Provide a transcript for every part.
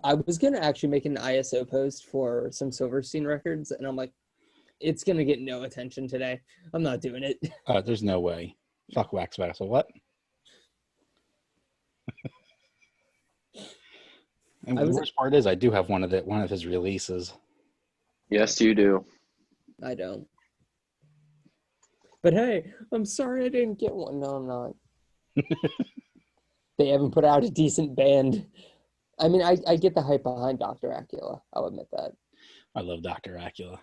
I was gonna actually make an ISO post for some Silverstein records, and I'm like, it's gonna get no attention today. I'm not doing it. There's no way. Fuck Wax Vessel. What? And the worst part is I do have one of his releases. Yes, you do. I don't. But hey, I'm sorry I didn't get one. No, I'm not. They haven't put out a decent band. I mean, I get the hype behind Dr. Acula. I'll admit that. I love Dr. Acula.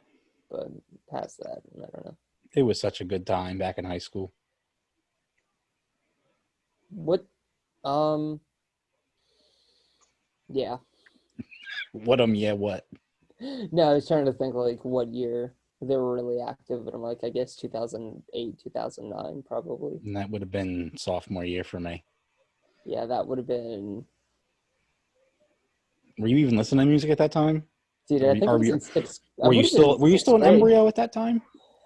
But past that, I don't know. It was such a good time back in high school. What? Yeah. Yeah, what? No, I was trying to think like what year they were really active, but I'm like, I guess 2008, 2009, probably. And that would have been sophomore year for me. Yeah, that would have been. Were you even listening to music at that time? Dude, I think I was in sixth. Were you still an embryo at that time?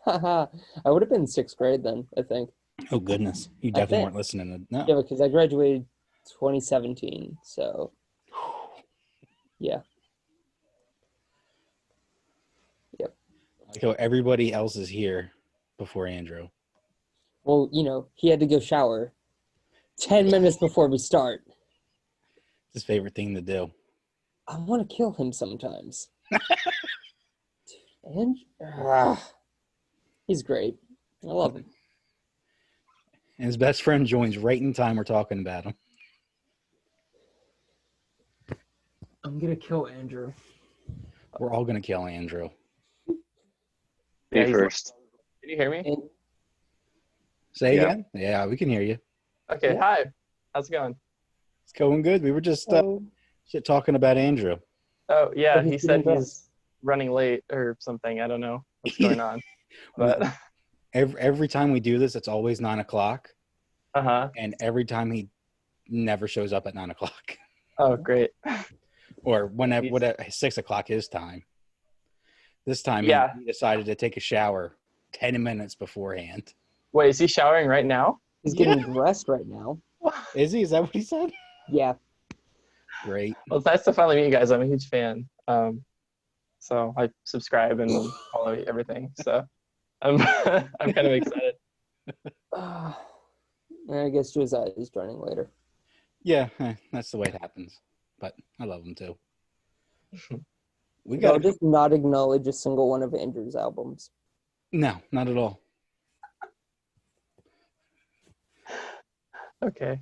I would have been sixth grade then, I think. Oh goodness, you definitely weren't listening to no. Yeah, because I graduated 2017, so yeah. Yep. Like how everybody else is here before Andrew. Well, you know, he had to go shower 10 minutes before we start. It's his favorite thing to do. I want to kill him sometimes. And he's great. I love him. And his best friend joins right in time we're talking about him. I'm going to kill Andrew. We're all going to kill Andrew. Me first. Can you hear me? Say again? Yeah, we can hear you. Okay, hi. How's it going? It's going good. We were just talking about Andrew. Oh, yeah, he said he's running late or something. I don't know what's going on. But every time we do this, it's always 9 o'clock. Uh-huh. And every time he never shows up at 9 o'clock. Oh, great. Or whenever 6 o'clock his time. This time he decided to take a shower 10 minutes beforehand. Wait, is he showering right now? He's getting dressed right now. Is he? Is that what he said? Yeah. Great. Well, it's nice to finally meet you guys. I'm a huge fan. So I subscribe and follow everything. So I'm kind of excited. I guess Josiah is joining later. Yeah, that's the way it happens. But I love him too. I'll just not acknowledge a single one of Andrew's albums. No, not at all. Okay.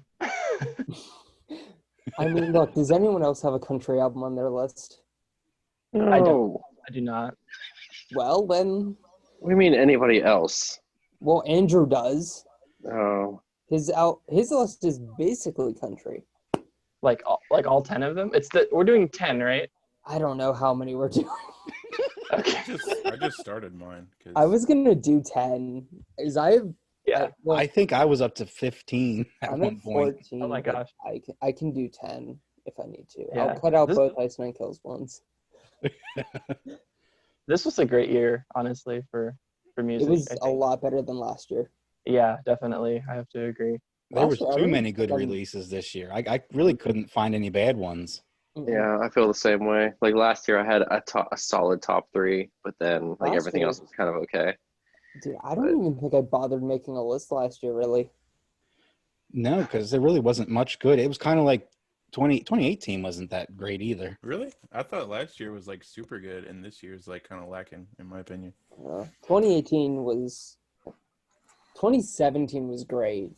I mean, look, does anyone else have a country album on their list? No. I don't. I do not. Well, then. What do you mean anybody else? Well, Andrew does. Oh. His list is basically country. Like all 10 of them? We're doing 10, right? I don't know how many we're doing. Okay. I just started mine. I was gonna do 10. I think I was up to 15 at I'm one at point. 14. Oh my gosh. I can do 10 if I need to. Yeah. I'll cut out both Iceman Kills ones. This was a great year, honestly, for music. It was a lot better than last year. Yeah, definitely. I have to agree. There was too many good releases this year. I really couldn't find any bad ones. Yeah, I feel the same way. Like last year, I had a solid top 3, but then everything else was kind of okay. Dude, I don't even think I bothered making a list last year, really. No, because there really wasn't much good. It was kind of like 2018 wasn't that great either. Really? I thought last year was like super good, and this year's like kind of lacking, in my opinion. 2017 was great.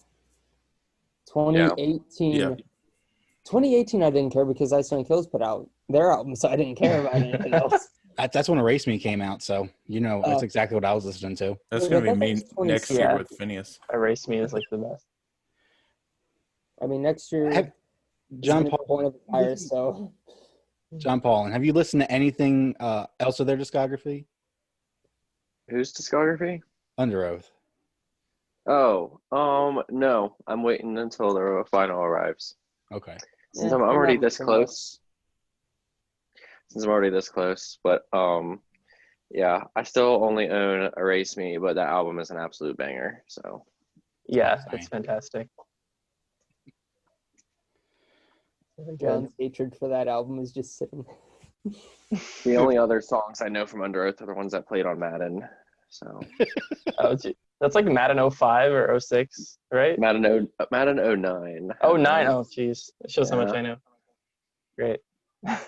2018. Yeah. 2018 I didn't care because Iceland Kills put out their album, so I didn't care about anything else. That's when Erase Me came out, so that's exactly what I was listening to. That's going to be me next year with Phineas. Erase Me is like the best. I mean, next year, John Paul. John Paul, and have you listened to anything else of their discography? Whose discography? Under Oath. Oh, no. I'm waiting until the final arrives. Okay. Since I'm already this close. But yeah, I still only own Erase Me, but that album is an absolute banger. So yeah, it's fantastic. John's hatred for that album is just sitting. The only other songs I know from Under Oath are the ones that played on Madden. So that's like Madden 05 or 06, right? Madden 09. Oh, 09. Oh, jeez. It shows how much I know. Great. I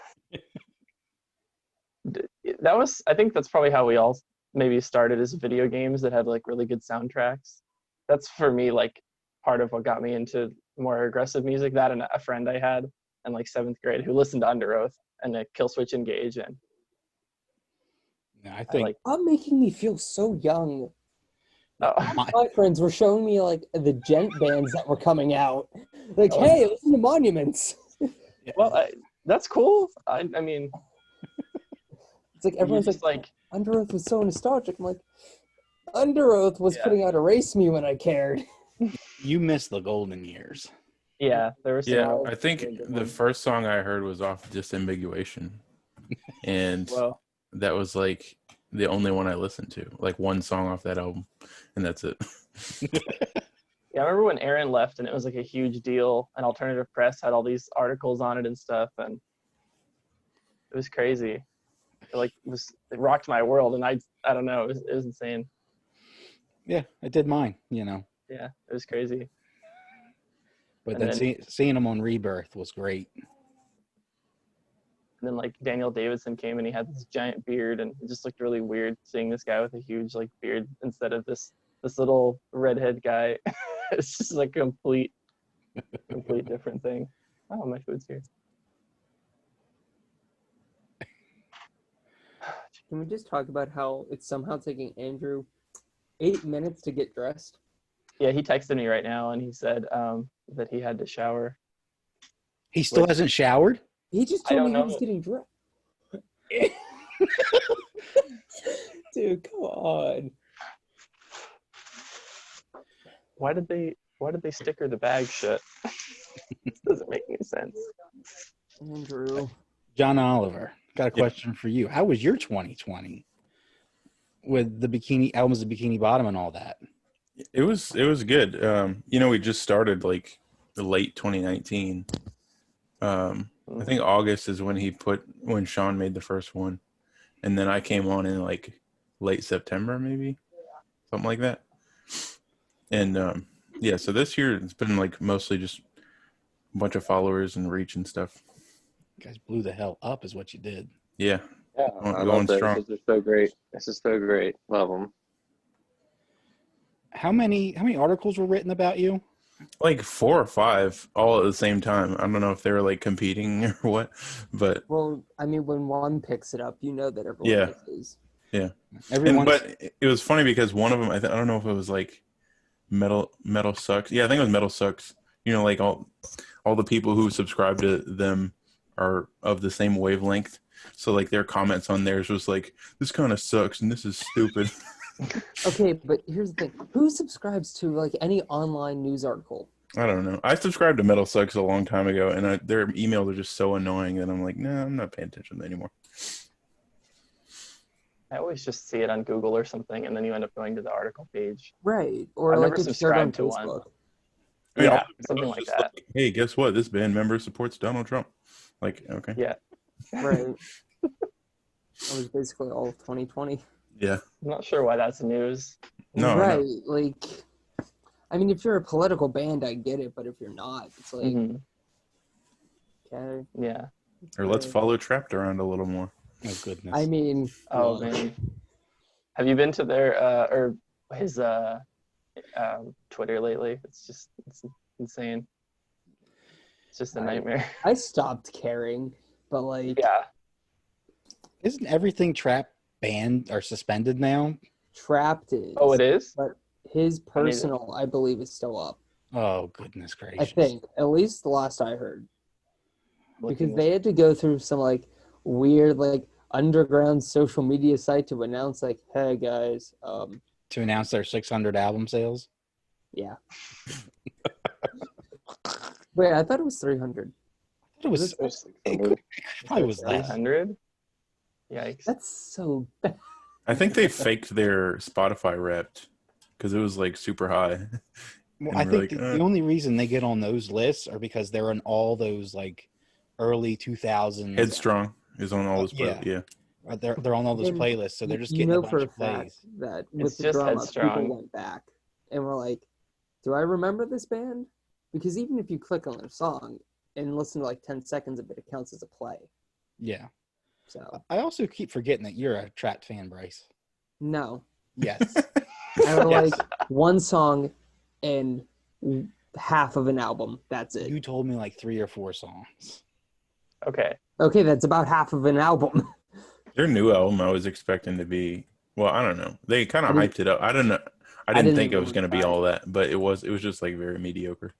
think that's probably how we all maybe started, as video games that had like really good soundtracks. That's for me like part of what got me into more aggressive music. That and a friend I had in like 7th grade who listened to Under Oath and Kill Switch Engage, and I think I'm making me feel so young. Oh. My friends were showing me like the gent bands that were coming out. Like, hey, listen to Monuments. Well, that's cool. I mean, it's like everyone's like Under Oath was so nostalgic. I'm like, Under Oath was putting out Erase Me when I cared. You missed the golden years. Yeah, there was. Yeah, I think the first song I heard was off Disambiguation, and that was like the only one I listened to. Like one song off that album, and that's it. Yeah, I remember when Aaron left, and it was like a huge deal. And Alternative Press had all these articles on it and stuff, and it was crazy. It rocked my world, and I don't know, it was insane. Yeah, it did mine. You know. Yeah, it was crazy. But then seeing him on Rebirth was great. And then like Daniel Davidson came, and he had this giant beard, and it just looked really weird seeing this guy with a huge like beard instead of this little redhead guy. It's just like complete different thing. Oh, my food's here. Can we just talk about how it's somehow taking Andrew 8 minutes to get dressed? Yeah, he texted me right now, and he said that he had to shower. He still hasn't showered? He just told me he was getting dressed. Dude, come on. Why did they sticker the bag shut? This doesn't make any sense. Andrew. John Oliver, got a question for you. How was your 2020 with the Bikini albums, the Bikini Bottom, and all that? It was good. We just started like late 2019. I think August is when Sean made the first one, and then I came on in like late September, maybe something like that. And so this year it's been like mostly just a bunch of followers and reach and stuff. You guys blew the hell up, is what you did. Yeah, going strong. This is so great. Love them. How many articles were written about you? Like 4 or 5, all at the same time. I don't know if they were like competing or what, but I mean, when one picks it up, you know that everyone is. Yeah. But it was funny because one of them, I don't know if it was like Metal Sucks. Yeah, I think it was Metal Sucks. Like all the people who subscribe to them are of the same wavelength. So like their comments on theirs was like, this kind of sucks and this is stupid. Okay, but here's the thing. Who subscribes to like any online news article? I don't know. I subscribed to Metal Sucks a long time ago, and their emails are just so annoying that I'm like, nah, I'm not paying attention anymore. I always just see it on Google or something, and then you end up going to the article page. Right. Or I've like never subscribed to one. Yeah, something like that. Like, hey, guess what? This band member supports Donald Trump. Like, okay. Yeah. Right. That was basically all of 2020. Yeah. I'm not sure why that's news. No. Right. Like, I mean, if you're a political band, I get it, but if you're not, it's like, okay. Yeah. Or let's follow Trapped around a little more. Oh, goodness. I mean, man. Have you been to their, or his Twitter lately? It's insane. It's just a nightmare. I stopped caring, but like, yeah. Isn't everything Trapped banned or suspended now? Trapped is. Oh, it is? But his personal, I believe, is still up. Oh, goodness gracious. I think. At least the last I heard. Because they had to go through some, like, weird, like, underground social media site to announce, like, hey, guys. To announce their 600 album sales? Yeah. Wait, I thought it was 300. It was probably was less. 300? Yikes. That's so bad. I think they faked their Spotify Wrapped because it was like super high. Well, I think the only reason they get on those lists are because they're on all those like early 2000s. Headstrong is on all those. Yeah. They're on all those playlists, so they're just getting a bunch for a of plays. fact that It's with the just drama, Headstrong. people went back and were like, "Do I remember this band?" Because even if you click on their song and listen to like 10 seconds of it, it counts as a play. Yeah. So I also keep forgetting that you're a Trapped fan, Bryce. no, Yes. I would Yes. like one song and half of an album. That's it. You told me like 3 or 4 songs. Okay. Okay, that's about half of an album. Their new album, I was expecting to be. Well, I don't know. They kind of I didn't- hyped it up. I don't know. I I didn't didn't think it was going to be try. all that, but it was. It was just like very mediocre.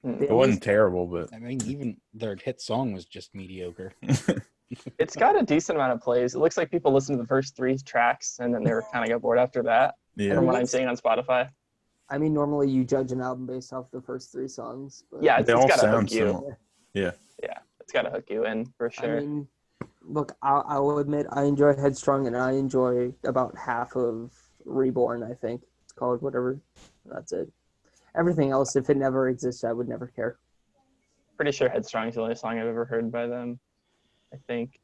They It always- wasn't terrible, but I mean, even their hit song was just mediocre. It's got a decent amount of plays. It looks like people listen to the first 3 tracks and then they were kind of got bored after that. yeah. From what I'm that's- seeing on Spotify. I mean, normally you judge an album based off the first 3 songs. But Yeah, They it's all got to sound hook you. similar. Yeah. Yeah, it's got to hook you in for sure. I mean, look, I will admit I enjoy Headstrong and I enjoy about half of Reborn, I think. It's called whatever. That's it. Everything else, if it never existed, I would never care. Pretty sure Headstrong is the only song I've ever heard by them. I think.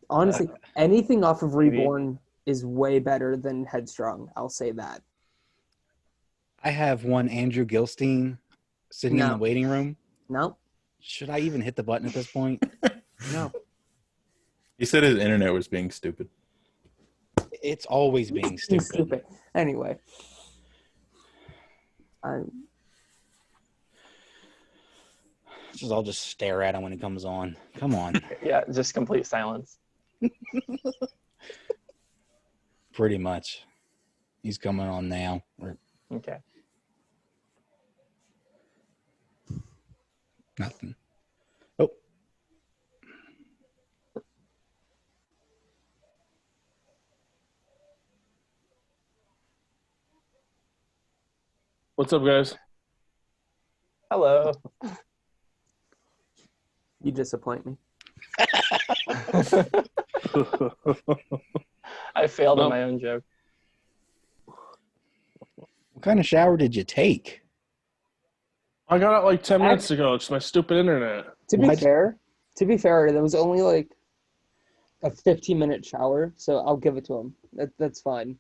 Honestly, anything off of maybe. Reborn is way better than Headstrong. I'll say that. I have one Andrew Gilstein sitting in No. the waiting room. No, Should I even hit the button at this point? no. He said his internet was being stupid. It's always being stupid. Anyway. I'll just stare at him when it comes on. Come on. Yeah, just complete silence. Pretty much. He's coming on now. Okay. Nothing. Oh. What's up, guys? Hello. You disappoint me. I failed Well- in my own joke. What kind of shower did you take? I got out like 10 minutes ago. It's my stupid internet. To be What? fair, there was only like a 15-minute shower, so I'll give it to him. That's fine.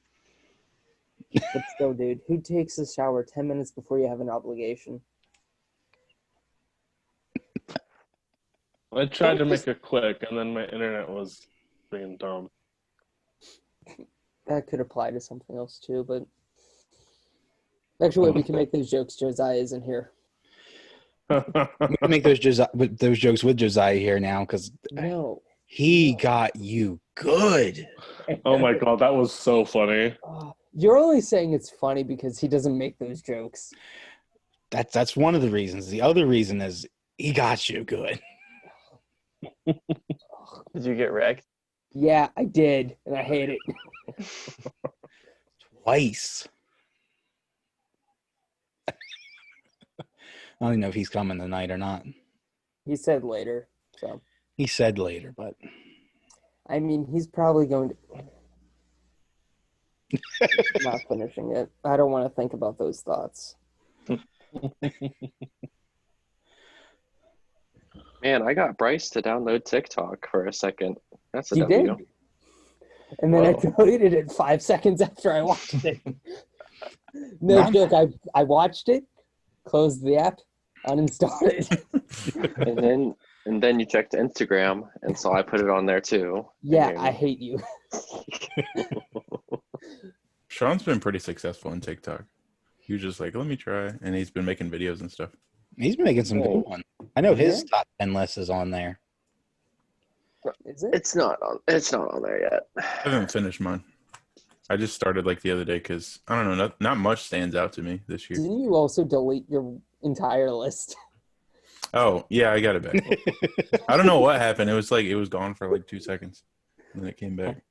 But still, dude, who takes a shower 10 minutes before you have an obligation? I tried to make it quick, and then my internet was being dumb. That could apply to something else too, but actually, we can make those jokes. Josiah isn't here. We can make those jokes with Josiah here now because No. he got you good. Oh my god, that was so funny. You're only saying it's funny because he doesn't make those jokes. That's one of the reasons. The other reason is he got you good. Did you get wrecked? Yeah, I did, and I hate it. Twice. I don't even know if he's coming tonight or not. He said later, so He said later, but I mean, he's probably going to not finishing it. I don't want to think about those thoughts. Man, I got Bryce to download TikTok for a second. That's a You W. did? And then I Whoa. deleted it 5 seconds after I watched it. No joke. I watched it, closed the app, uninstalled it. And then you checked Instagram, and so I put it on there too. Yeah, And- I hate you. Sean's been pretty successful in TikTok. He was just like, let me try. And he's been making videos and stuff. he's been making some good ones. I know his top 10 list is on there. Is it? It's not on there yet. I haven't finished mine. I just started like the other day because, I don't know, not much stands out to me this year. Didn't you also delete your entire list? Oh, yeah, I got it back. I don't know what happened. It was gone for like 2 seconds. And then it came back.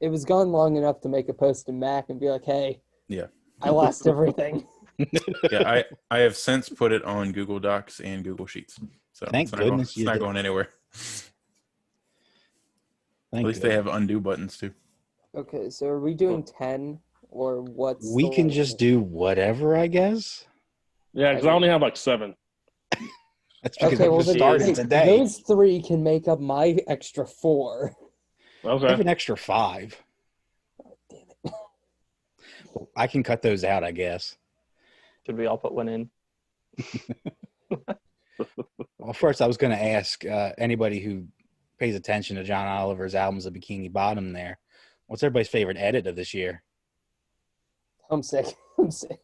It was gone long enough to make a post to Mac and be like, hey, Yeah. I lost everything. Yeah, I have since put it on Google Docs and Google Sheets. So Thank it's not goodness it's you not did. going anywhere. Thank At least you. they have undo buttons too. Okay, so are we doing 10 or what's We the can limit? just do whatever, I guess. Yeah, because I only have like 7. That's because Okay, it well, was then, started hey, today. those 3 can make up my extra 4. I have Okay. an extra 5. Damn it. I can cut those out, I guess. Should we all put one in? Well, first I was going to ask anybody who pays attention to John Oliver's albums of Bikini Bottom there, what's everybody's favorite edit of this year? I'm sick. I'm sick.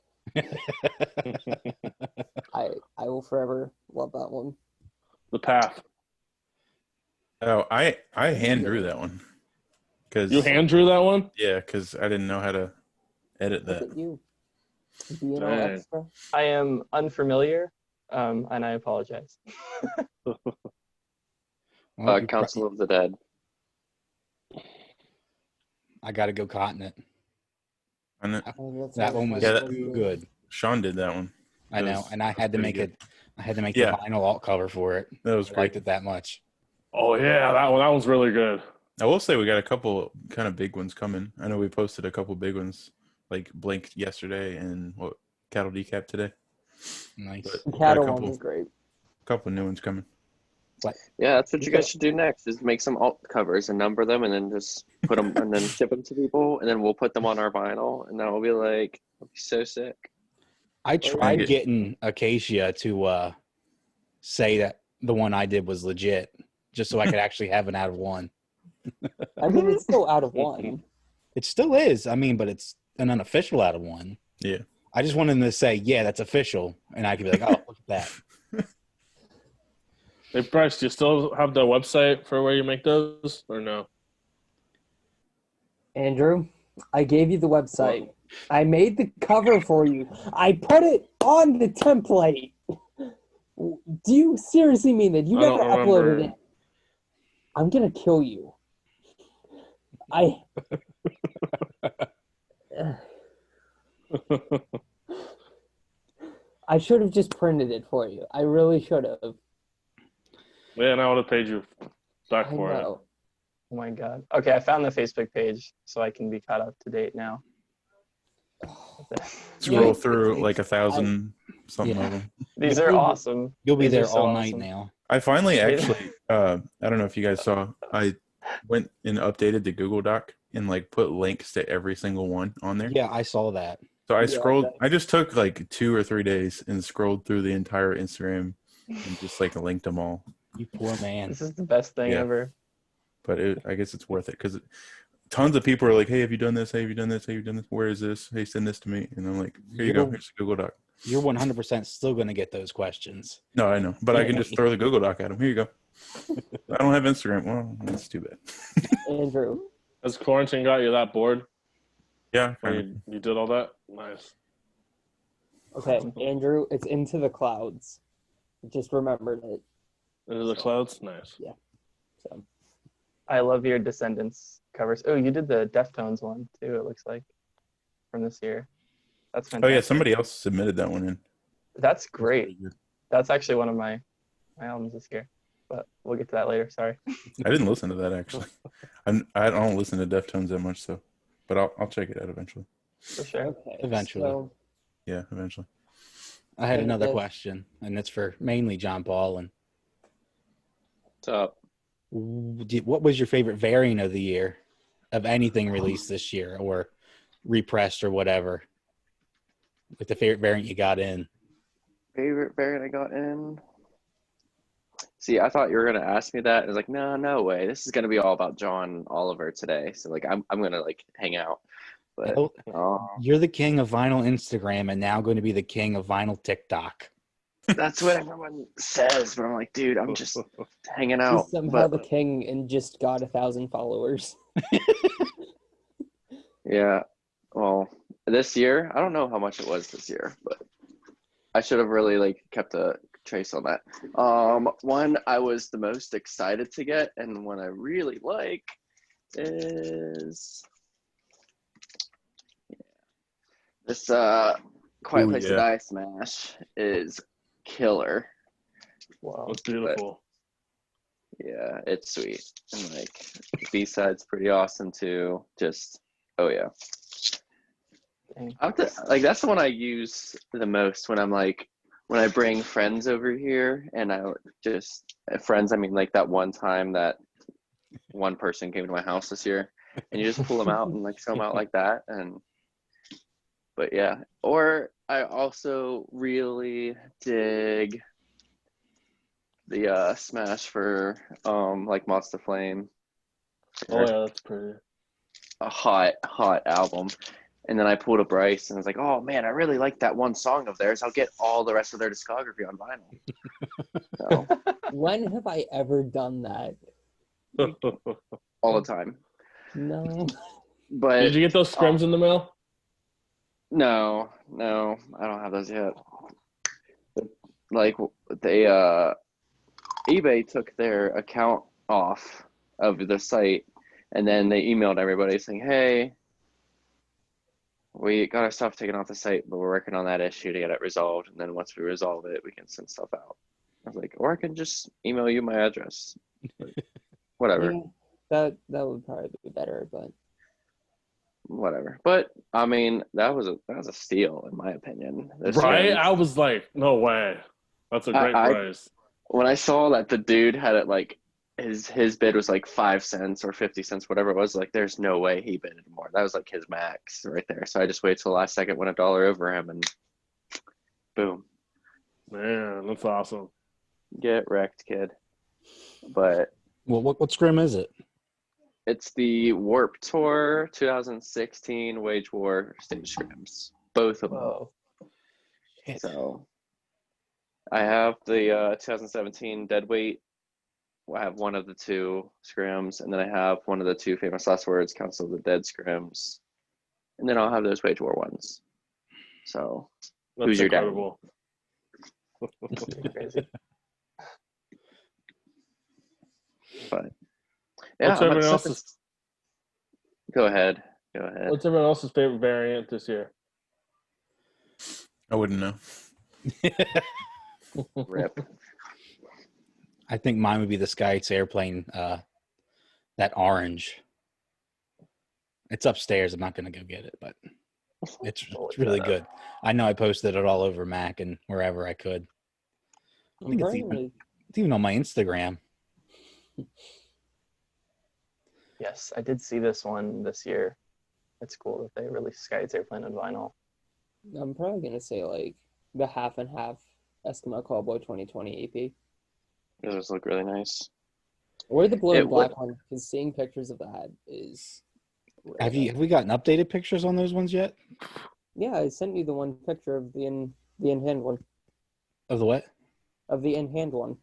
I will forever love that one. The Path. Oh, I hand drew that one. Cause You hand drew that one? Yeah, because I didn't know how to edit Look that. at you. Being all Dang. extra. I am unfamiliar, and I apologize. Well, Council of the Dead. I got to go Continent. And it, Oh, that's That what one I was Yeah, thought. too good. Sean did that one. I know, and I had to make pretty it. I had to make Yeah. the vinyl alt cover for it. That was I great. liked it that much. Oh yeah, that one's really good. I will say we got a couple kind of big ones coming. I know we posted a couple big ones, like Blink yesterday and Cattle Decap today. Nice. But The got cattle a one was great. couple new ones coming. Yeah, that's what you guys should do next. Is make some alt covers and number them, and then just put them and then ship them to people, and then we'll put them on our vinyl, and then we'll be like, it'll be so sick. I tried get- getting Acacia to say that the one I did was legit, just so I could actually have an out of one. I mean, it's still out of 1. It still is. I mean, but it's an unofficial out of one. Yeah. I just wanted them to say, yeah, that's official. And I could be like, oh, look at that. Hey Bryce, do you still have the website for where you make those or no? Andrew, I gave you the website. I made the cover for you. I put it on the template. Do you seriously mean that? You I never don't uploaded remember. it. I'm gonna kill you. I should have just printed it for you. I really should have. Man, I would have paid you back I for it. know. Oh my god. Okay, I found the Facebook page, so I can be caught up to date now. Scroll through like 1,000 something Yeah. of them. These are awesome. You'll be These are there so all night awesome. now. I finally actually, I don't know if you guys saw, I went and updated the Google Doc and like put links to every single one on there. Yeah, I saw that. So I Yeah, scrolled, okay. I just took like 2 or 3 days and scrolled through the entire Instagram and just like linked them all. You poor man. This is the best thing Yeah. ever. But I guess it's worth it because tons of people are like, hey, have you done this? Hey, have you done this? Hey, have you done this? Where is this? Hey, send this to me. And I'm like, here you go. Here's the Google Doc. You're 100% still going to get those questions. No, I know. But I can just throw the Google Doc at them. Here you go. I don't have Instagram. Well, that's too bad. Andrew. Has quarantine got you that bored Yeah. when you did all that? Nice. Okay, Andrew, it's Into the Clouds. Just remembered it. Into the clouds? Nice. So I love your Descendants covers. Oh, you did the Deftones one too, it looks like, from this year. That's Oh, fantastic. yeah. Somebody else submitted that one in. That's That's great. pretty good. That's actually one of my albums this year. But we'll get to that later. Sorry. I didn't listen to that actually. I don't listen to Deftones that much, so, but I'll check it out eventually. For sure. okay. Eventually. So, Yeah, eventually. I had Yeah, another that's- question, and it's for mainly John Paul. And What's up? what was your favorite variant of the year of anything released this year or repressed or whatever? Like the favorite variant you got in. Favorite variant I got in? See, I thought you were gonna ask me that. I was like, no way. This is gonna be all about John Oliver today. So like, I'm gonna like hang out. But Hell, you're the king of vinyl Instagram and now going to be the king of vinyl TikTok. that's what everyone says. But I'm like, dude, I'm just hanging out. he's somehow But the king and just got 1,000 followers. yeah, well, this year, I don't know how much it was this year, but I should have really like kept a trace on that. One I was the most excited to get, and one I really like is this Quiet Ooh, Place to yeah. Die smash is killer. Wow. That's beautiful. Yeah, it's sweet. And like B-side's pretty awesome too. Just oh yeah. Dang. I have to, like that's the one I use the most when I'm like when I bring friends over here, and I just friends, I mean like that one time that one person came to my house this year, and you just pull them out and like show them out like that, and but yeah. Or I also really dig the Smash for like Monster Flame. Oh yeah, that's pretty. A hot album. And then I pulled up Bryce and I was like, oh man, I really like that one song of theirs. I'll get all the rest of their discography on vinyl. So, When have I ever done that? all the time. No. But Did you get those scrims in the mail? no, I don't have those yet. Like they eBay took their account off of the site, and then they emailed everybody saying, hey, we got our stuff taken off the site, but we're working on that issue to get it resolved. And then once we resolve it, we can send stuff out. I was like, or I can just email you my address. Whatever. Yeah, that would probably be better, but Whatever. But I mean, that was a steal in my opinion. Those Right? scrims. I was like, no way. That's a great price. When I saw that the dude had it like his bid was like 5 cents or 50 cents, whatever it was, like there's no way he bid more. That was like his max right there. So I just waited till the last second, went $1 over him, and boom. Man, that's awesome. Get wrecked, kid. But Well, what scrim is it? it's the Warp Tour 2016 Wage War stage scrims. Both of them. Whoa. So I have the 2017 Deadweight. I have one of the two scrims, and then I have one of the two Famous Last Words, Council of the Dead scrims. And then I'll have those Wage War ones. So That's who's your dad? incredible. Crazy. But yeah, What's everyone I'm else's? Go ahead. What's everyone else's favorite variant this year? I wouldn't know. Rip. I think mine would be the Skyx airplane, that orange. It's upstairs. I'm not going to go get it, but it's really good. I know I posted it all over Mac and wherever I could. I think it's even on my Instagram. Yes, I did see this one this year. It's cool that they released Sky's Airplane on vinyl. I'm probably gonna say like the half and half Eskimo Cowboy 2020 AP. Those look really nice. Or the blue It and black one, because seeing pictures of that is really Have we gotten updated pictures on those ones yet? Yeah, I sent you the one picture of the in hand one. Of the what? Of the in hand one.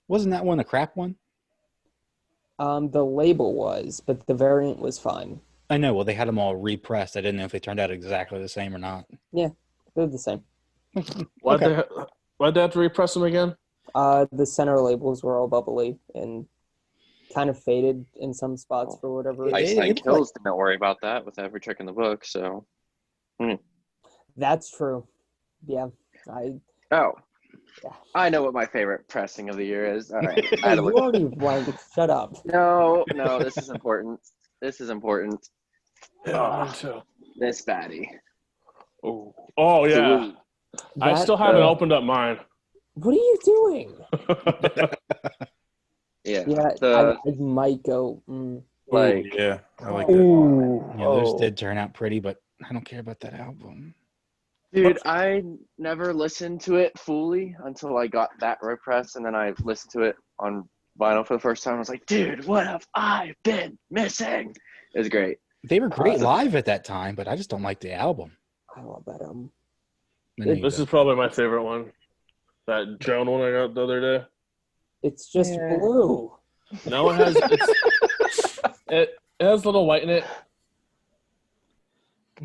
Wasn't that one a crap one? The label was, but the variant was fine. I know. Well, they had them all repressed. I didn't know if they turned out exactly the same or not. Yeah, they're the same. Why'd they have to repress them again? The center labels were all bubbly and kind of faded in some spots for whatever reason. Iceland Kills didn't worry about that with every trick in the book, so. That's true. Yeah. I know what my favorite pressing of the year is. All right. I Hey, had to you look. already blanked. Shut up. No, this is important. This is important. Yeah, me too. This baddie. Oh yeah. I still haven't opened up mine. What are you doing? Yeah. Yeah, I might go. Like, yeah, I like that. Yeah, those did turn out pretty, but I don't care about that album. dude, I never listened to it fully until I got that repress, and then I listened to it on vinyl for the first time. I was like, dude, what have I been missing? It was great. They were great live at that time, but I just don't like the album. I love that album. This is probably my favorite one. That Joan one I got the other day. It's just blue. No, it has it has a little white in it.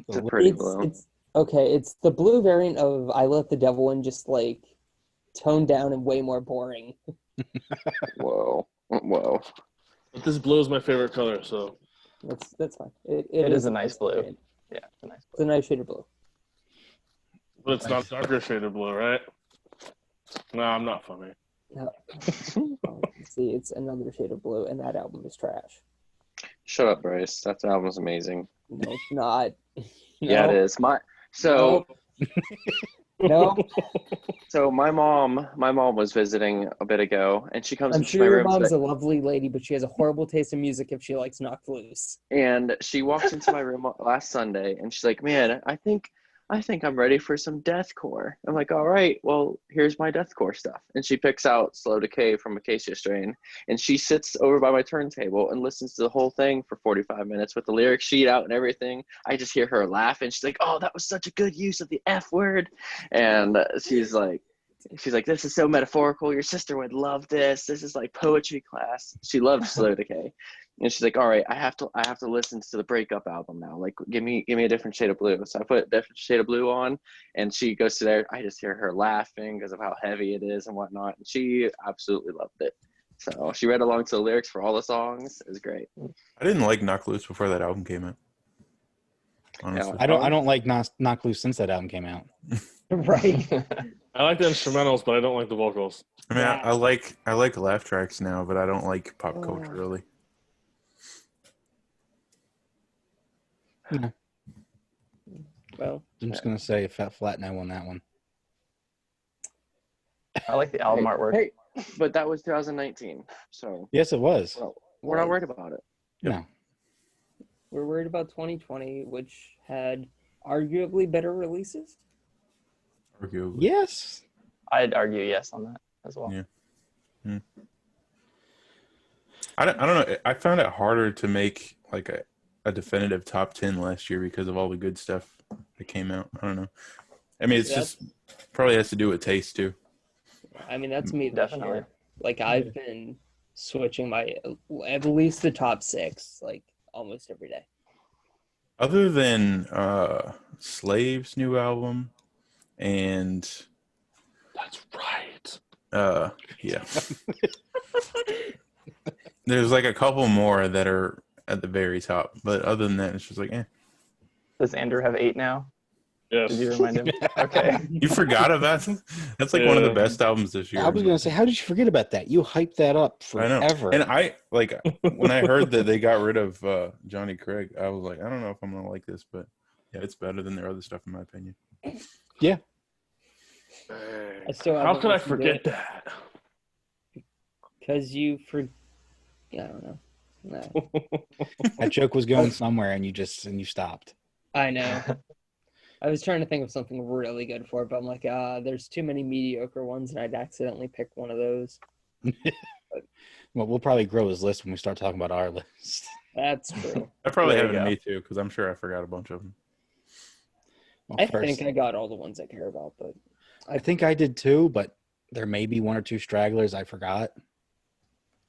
It's a pretty blue. It's okay. It's the blue variant of "I Let the Devil In," just like toned down and way more boring. Whoa. But this blue is my favorite color, so That's fine. It is a nice blue. variant. Yeah, it's a nice It's a nice shade of blue. but it's not darker shade of blue, right? No, I'm not funny. No. See, it's another shade of blue, and that album is trash. Shut up, Bryce. That album's amazing. No, it's not. Yeah, it is. No, So my mom was visiting a bit ago, and she comes I'm into sure my your room mom's today, a lovely lady, but she has a horrible taste in music if she likes Knocked Loose. and she walked into my room last Sunday, and she's like, "Man, I think I'm ready for some deathcore." I'm like, "All right, well, here's my deathcore stuff." And she picks out Slow Decay from Acacia Strain, and she sits over by my turntable and listens to the whole thing for 45 minutes with the lyric sheet out and everything. I just hear her laugh, and she's like, "Oh, that was such a good use of the F word," and she's like, "This is so metaphorical. Your sister would love this. This is like poetry class." She loves Slow Decay, and she's like, "All right, I have to listen to the Breakup album now. Like, give me a different shade of blue." So I put Different Shade of Blue on, and she goes to there. I just hear her laughing because of how heavy it is and whatnot. And she absolutely loved it. So she read along to the lyrics for all the songs. It was great. I didn't like Knock Loose before that album came out. Honestly, Yeah. I don't like Knock Loose since that album came out. Right. I like the instrumentals, but I don't like the vocals. I mean, I like laugh tracks now, but I don't like pop culture really. No. Well, I'm just gonna say a flat no on that one. I like the album artwork. Hey, but that was 2019, so Yes, it was. well, we're not worried about it. No. we're worried about 2020, which had arguably better releases. Arguably. Yes. I'd argue yes on that as well. Yeah. I don't know. I found it harder to make like a definitive top 10 last year because of all the good stuff that came out. I don't know. I mean, it's just probably has to do with taste too. I mean, that's me this Definitely. year. Like, I've been switching my at least the top 6 like almost every day. Other than Slave's new album and That's right. yeah. There's like a couple more that are at the very top, but other than that, it's just like, eh. Does Andrew have 8 now? Yes. Did you remind him? Okay. You forgot about it? That's like one of the Yeah. best albums this year. I was gonna say, how did you forget about that? You hyped that up I know. forever. And I like when I heard that they got rid of Johnny Craig, I was like, I don't know if I'm gonna like this, but yeah, it's better than their other stuff in my opinion. Yeah. I still How haven't could I listened to forget it. that? Because yeah, I don't know. No. That joke was going somewhere and you stopped. I know. I was trying to think of something really good for it, but I'm like, there's too many mediocre ones, and I'd accidentally pick one of those. Well, we'll probably grow his list when we start talking about our list. That's true. I probably There have you it in go. me too, because I'm sure I forgot a bunch of them. Well, I first, think I got all the ones I care about, but I think I did too, but there may be one or two stragglers I forgot.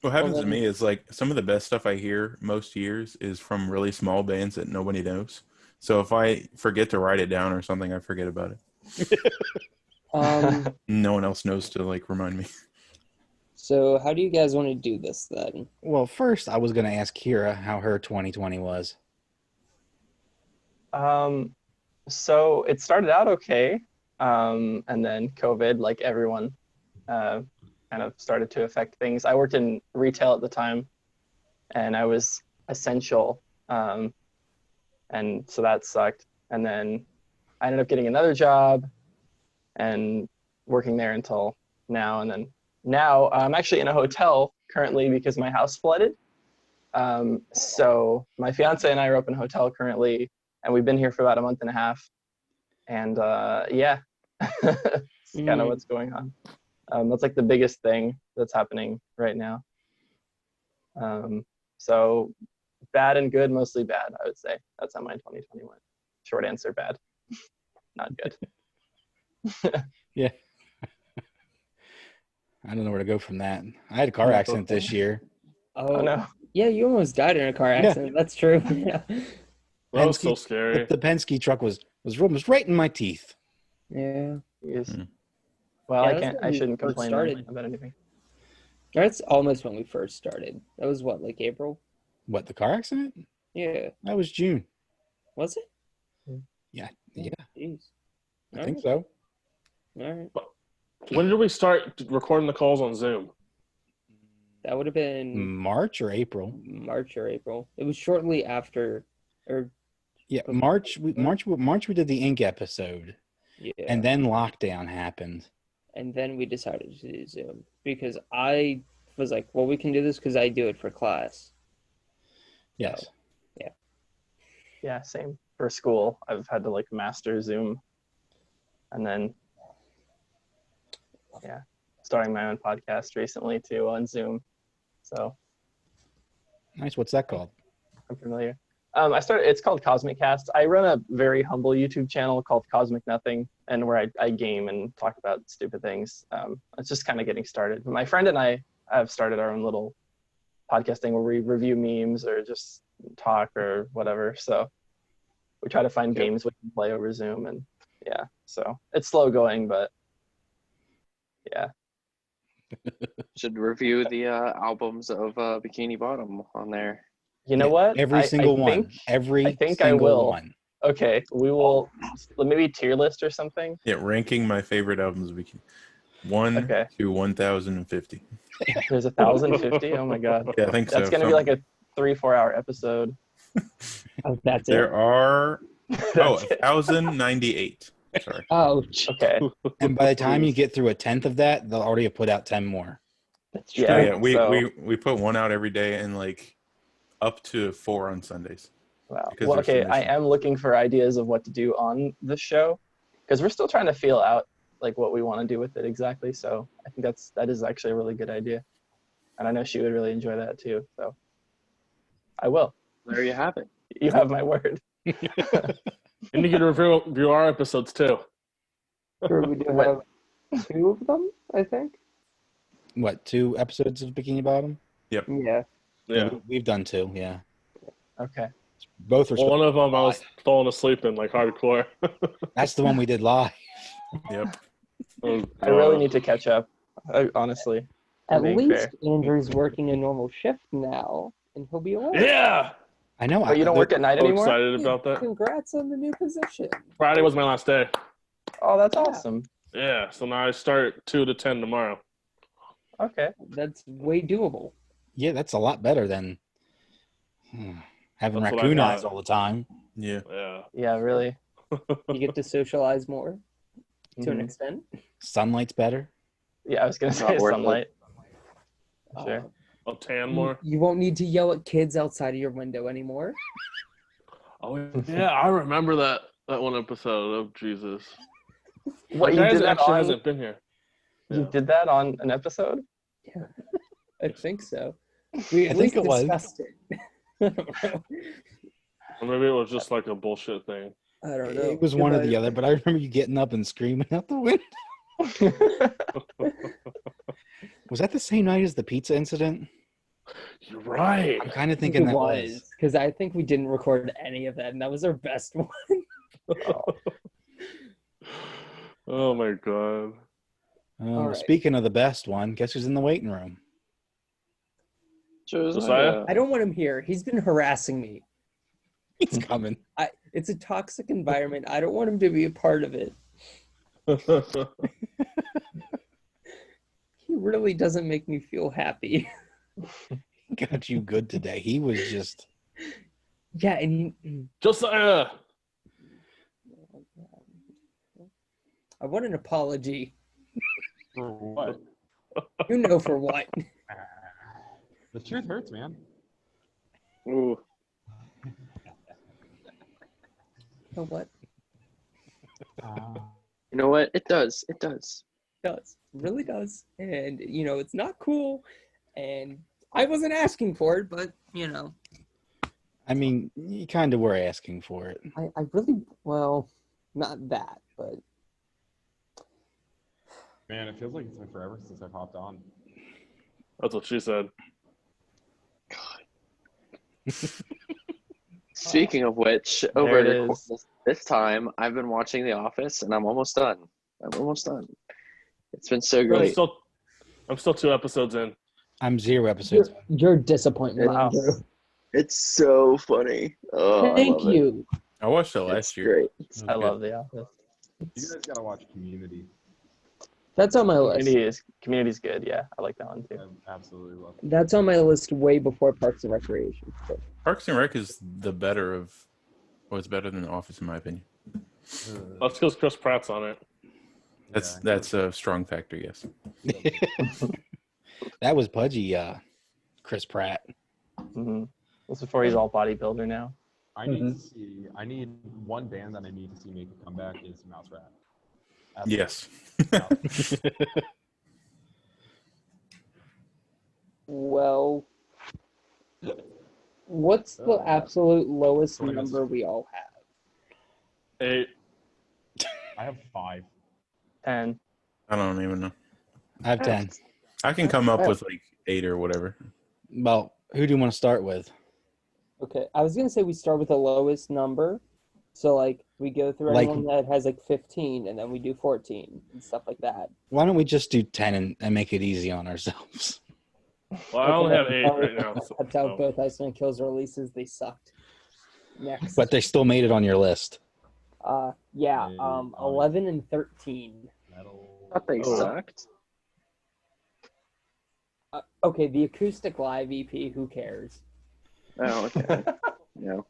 What happens Well, to me is like some of the best stuff I hear most years is from really small bands that nobody knows. So if I forget to write it down or something, I forget about it. No one else knows to like remind me. So how do you guys want to do this then? Well, first I was going to ask Kira how her 2020 was. So it started out okay, and then COVID, like everyone, kind of started to affect things. I worked in retail at the time, and I was essential, and so that sucked. And then I ended up getting another job and working there until now. And then now I'm actually in a hotel currently because my house flooded. So my fiance and I are up in a hotel currently, and we've been here for about a month and a half. And yeah, it's kind of what's going on. That's like the biggest thing that's happening right now. So bad and good, mostly bad, I would say. That's how my 2020 went. Short answer, bad. Not good. Yeah. I don't know where to go from that. I had a car accident this year. Oh no. Yeah, you almost died in a car accident. That's true. Yeah. That was so scary. The Penske truck was almost right in my teeth. Yeah. Yes. Hmm. Well, Yeah, I that's can't. when I we shouldn't first complain started. about anything. That's almost when we first started. That was what, like April? What, the car accident? Yeah. That was June. Was it? Yeah. Jeez. I think so. All right. When did we start recording the calls on Zoom? That would have been March or April? March or April. It was shortly after, or Yeah, March. We did the Ink episode, Yeah. And then lockdown happened. And then we decided to do Zoom because I was like, well, we can do this because I do it for class. Yes. Yeah, same. For school, I've had to like master Zoom. And then, yeah, starting my own podcast recently too on Zoom. So Nice. What's that called? I'm familiar. It's called CosmicCast. I run a very humble YouTube channel called Cosmic Nothing, and where I game and talk about stupid things. It's just kind of getting started. My friend and I have started our own little podcasting where we review memes or just talk or whatever. So we try to find games we can play over Zoom, and yeah, so it's slow going, but yeah. Should review the albums of Bikini Bottom on there. You know what? Every single one. Every I think single I will. one. Okay, we will maybe tier list or something. Yeah, ranking my favorite albums. 1 to 1,050. There's 1,050. Oh my god. Yeah, I think That's so. gonna be like a 3-4 hour episode. Oh, that's There it. are That's it. 1,098. Sorry. Oh, Okay. And by the time you get through a tenth of that, they'll already have put out 10 more. that's true. Yeah. Yeah, we put one out every day and like up to 4 on Sundays. Wow. Because Well, there's okay, I submission. am looking for ideas of what to do on the show because we're still trying to feel out like what we want to do with it exactly. So I think that is actually a really good idea, and I know she would really enjoy that too. So I will. There you have it. You have my word. And you can review our episodes too. Sure, we do have 2 of them, I think. What, 2 episodes of Bikini Bottom? Yeah. Yeah. We've done 2, yeah. Okay. Both are Well, one of them I was falling asleep in like hardcore. That's the one we did live. Yep. Oh, I really need to catch up. Honestly. At being least fair. Andrew's working a normal shift now, and he'll be away. Yeah. I know. But you don't work at night So anymore? excited about that. Congrats on the new position. Friday was my last day. Oh, that's Yeah. awesome. Yeah. So now I start 2 to 10 tomorrow. Okay. That's way doable. Yeah, that's a lot better than having That's what I raccoon thought. eyes all the time. Yeah. Yeah. Yeah, really. You get to socialize more to an Mhm. extent. Sunlight's better. Yeah, I was gonna Not say worth it. sunlight. Sure. I'll tan more. You won't need to yell at kids outside of your window anymore. Oh yeah, I remember that one episode of Jesus. What, My you guys did that actually on? hasn't been here. You Yeah. did that on an episode? I think so. We at I least think it was. discussed it. I don't know. Or maybe it was just like a bullshit thing. I don't know. It was one or the other, but I remember you getting up and screaming out the window. Was that the same night as the pizza incident? You're right. I'm kind of I think thinking it that was because I think we didn't record any of that, and that was our best one. Oh my god. All right. Speaking of the best one, guess who's in the waiting room? Josiah? I don't want him here. He's been harassing me. It's coming. It's a toxic environment. I don't want him to be a part of it. He really doesn't make me feel happy. He got you good today. He was just. Yeah, and Josiah. I want an apology. For what? You know for what. The truth hurts, man. Ooh. You know what? You know what? It does. It does. It does. It really does. And, it's not cool. And I wasn't asking for it, but, I mean, you kind of were asking for it. I really, well, not that, but Man, it feels like it's been forever since I've hopped on. That's what she said. Speaking of which, There over it the course is. of this time, I've been watching The Office, and I'm almost done. It's been so I'm great. still 2 episodes in. I'm 0 episodes. your disappointment, Wow. Andrew. It's so funny. Oh, Thank I love you. I watched it It. last It's year. great. I love The Office. You guys gotta watch Community. That's on my list. Community's good. Yeah, I like that one too. I absolutely love it. That's on my list way before Parks and Recreation. Parks and Rec is the better of, well, it's better than The Office in my opinion. That's because Chris Pratt's on it. That's a strong factor, yes. That was pudgy, Chris Pratt. Mm-hmm. That's before he's all bodybuilder now. I need to see. I need one band that I need to see make a comeback is Mouse Rat. Yes. Well, what's the absolute lowest number we all have? 8. I have 5. 10. I don't even know. I have 10. I can come up with like 8 or whatever. Well, who do you want to start with? Okay, I was gonna say we start with the lowest number, so like we go through Like- anyone that has like 15, and then we do 14 and stuff like that. Why don't we just do 10 and make it easy on ourselves? Well, I only have 8 Sorry, right now. So, That's how both Ice and Kills releases. They sucked. Next, But they still made it on your list. yeah, 11 and 13. I thought they sucked. Okay, the acoustic live EP. Who cares? Oh, okay. Yeah.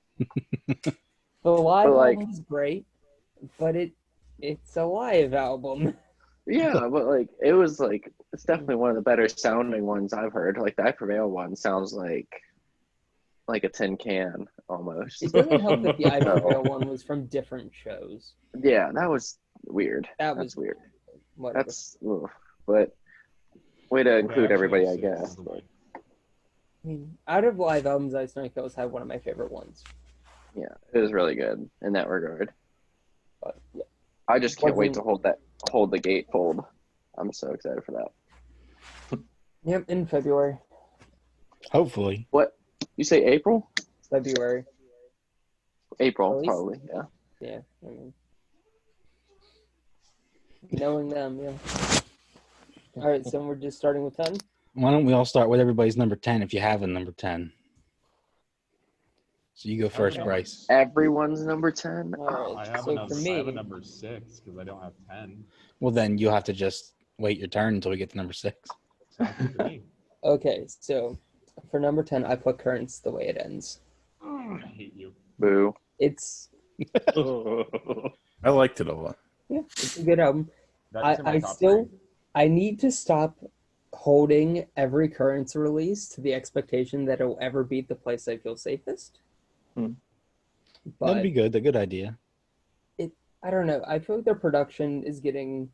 The live But, like- album is great, but it's a live album. Yeah, but like it was like it's definitely one of the better sounding ones I've heard. Like the I Prevail one sounds like a tin can almost. It doesn't help that the I Prevail one was from different shows. Yeah, that was weird. That That's was weird. whatever. That's but way to include everybody, I guess. I mean, out of live albums, Ice and Kills have one of my favorite ones. Yeah, it was really good in that regard. But yeah. I just can't wait to hold the gatefold. I'm so excited for that. Yep, in February. Hopefully. What? You say April? February. April, Release? probably, yeah. Yeah, I mean, knowing them, yeah. All right, so we're just starting with 10. Why don't we all start with everybody's number 10 if you have a number 10? So you go first, Bryce. Everyone's number 10? All I right, have, so a for number, I have a me, number 6 because I don't have 10. Well, then you'll have to just wait your turn until we get to number 6. Sounds good to me. okay, so for number 10, I put Currents the Way It Ends. I hate you. Boo. It's I liked it a lot. yeah, it's a good album. That's in my I top still 3. I need to stop holding every Currents release to the expectation that it'll ever beat The Place I Feel Safest. Hmm. But That'd be good. A good idea. I don't know. I feel like their production is getting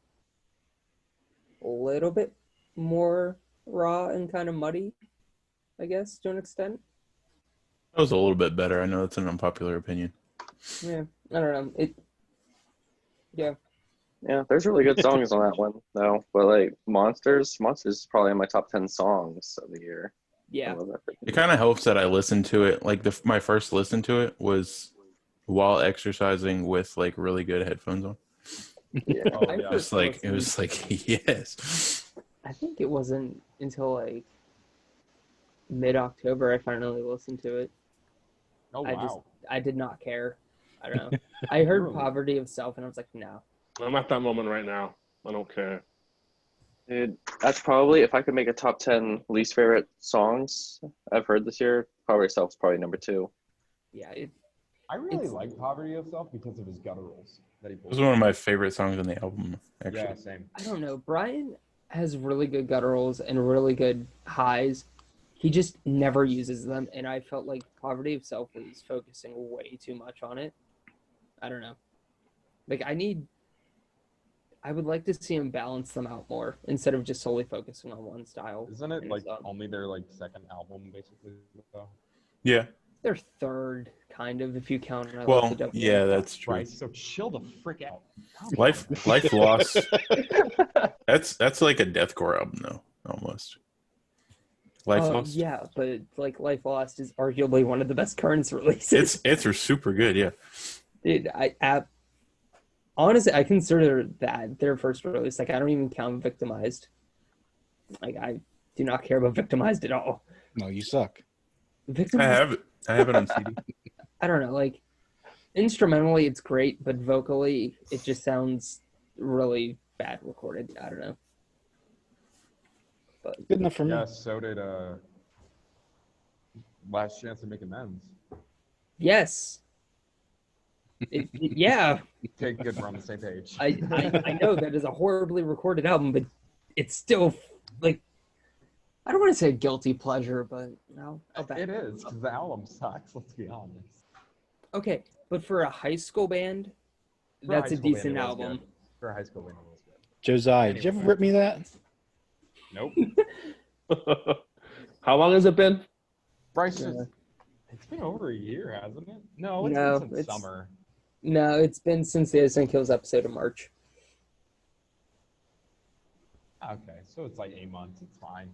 a little bit more raw and kind of muddy, I guess, to an extent. That was a little bit better. I know that's an unpopular opinion. Yeah, I don't know. Yeah, Yeah, there's really good songs on that one, though. But like Monsters is probably in my top 10 songs of the year. I yeah. love that freaking It kind of helps that I listened to it. Like my first listen to it was while exercising with like really good headphones on. Yeah. Oh, I yeah. first It was like yes. I think it wasn't until like mid-October I finally listened to it. Oh, I wow. I did not care. I don't know. I heard Really? Poverty of Self and I was like, no. I'm at that moment right now. I don't care. Dude, that's probably, if I could make a top 10 least favorite songs I've heard this year, Power Self's probably number 2. Yeah, I really it's- like Poverty of Self because of his gutturals that he It pulls. was one of my favorite songs on the album, actually. Yeah, same. I don't know. Brian has really good gutturals and really good highs. He just never uses them, and I felt like Poverty of Self was focusing way too much on it. I don't know. Like, I would like to see him balance them out more instead of just solely focusing on one style. Isn't it And like so- only their like second album basically? Though? Yeah. Their third, kind of, if you count. I Love Well, the Devil. yeah, that's true. Right. So chill the frick out. Come Life on. Life Lost. That's like a deathcore album though, almost. Life Lost. Yeah, but like Life Lost is arguably one of the best Currents releases. It's super good, yeah. Dude, honestly, I consider that their first release. Like, I don't even count Victimized. Like, I do not care about Victimized at all. No, you suck. Victimized, I have it on CD. I don't know. Like, instrumentally, it's great, but vocally, it just sounds really bad recorded. I don't know. But Good enough for me. Yeah, so did Last Chance to Make Amends. yes, Yeah, Okay, good. We're on the same page. I know that is a horribly recorded album, but it's still like I don't want to say guilty pleasure, but no, I'll back It that is up. because the album sucks. Let's be honest. Okay, but for a high school band, For a that's high a school band, decent it was album. good. For a high school band, it was good. Josiah, did you ever Anyway. rip me that? Nope. How long has it been? Bryce, Yeah. it's been over a year, hasn't it? No, No, been since summer. No, it's been since the Innocent Kills episode of March. Okay, so it's like 8 months. It's fine.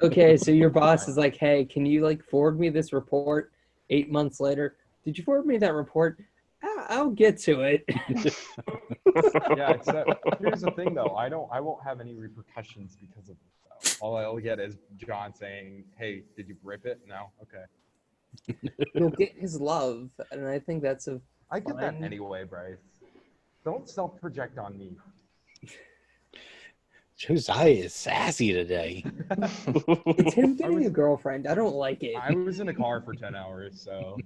Okay, so your boss is like, hey, can you like forward me this report 8 months later? Did you forward me that report? I'll get to it. Yeah, except here's the thing though. I won't have any repercussions because of this though. All I'll get is John saying, "Hey, did you rip it?" No. Okay. You'll get his love, and I think that's a I get that Fine. anyway, Bryce. Don't self-project on me. Josiah is sassy today. it's him getting was- a girlfriend. I don't like it. I was in a car for 10 hours, so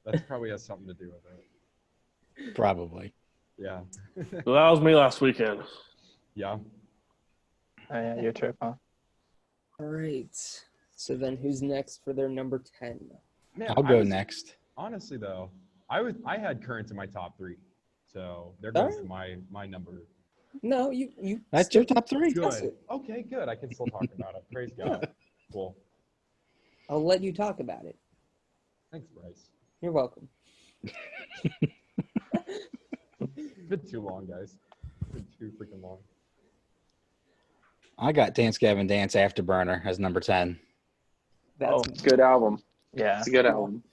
that's probably has something to do with it. Probably. Yeah. That was me last weekend. Yeah. Oh, yeah, your trip, huh? All right. So then, who's next for their number 10? Man, I'll go next. Honestly though, I had Currents in my top 3. So there All goes right. my number. No, you. That's your top 3? Good. Okay, good. I can still talk about it. Praise God. Cool. I'll let you talk about it. Thanks, Bryce. You're welcome. It's been too long, guys. It's been too freaking long. I got Dance Gavin Dance Afterburner as number 10. That's Oh. Good album. Yeah. It's a good album.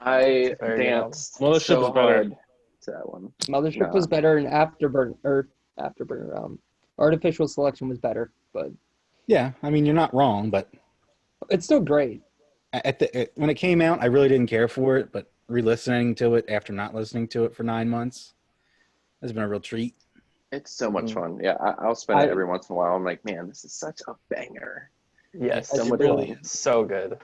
I Very good album. danced Mothership so is better. hard to that one. Mothership No. was better, and Afterburner. Artificial Selection was better, but Yeah, I mean, you're not wrong, but it's still great. when it came out, I really didn't care for it, but re-listening to it after not listening to it for 9 months has been a real treat. It's so much Mm. fun. Yeah, I'll spend it I- every once in a while. I'm like, man, this is such a banger. Yes, So It much really fun. is. so good.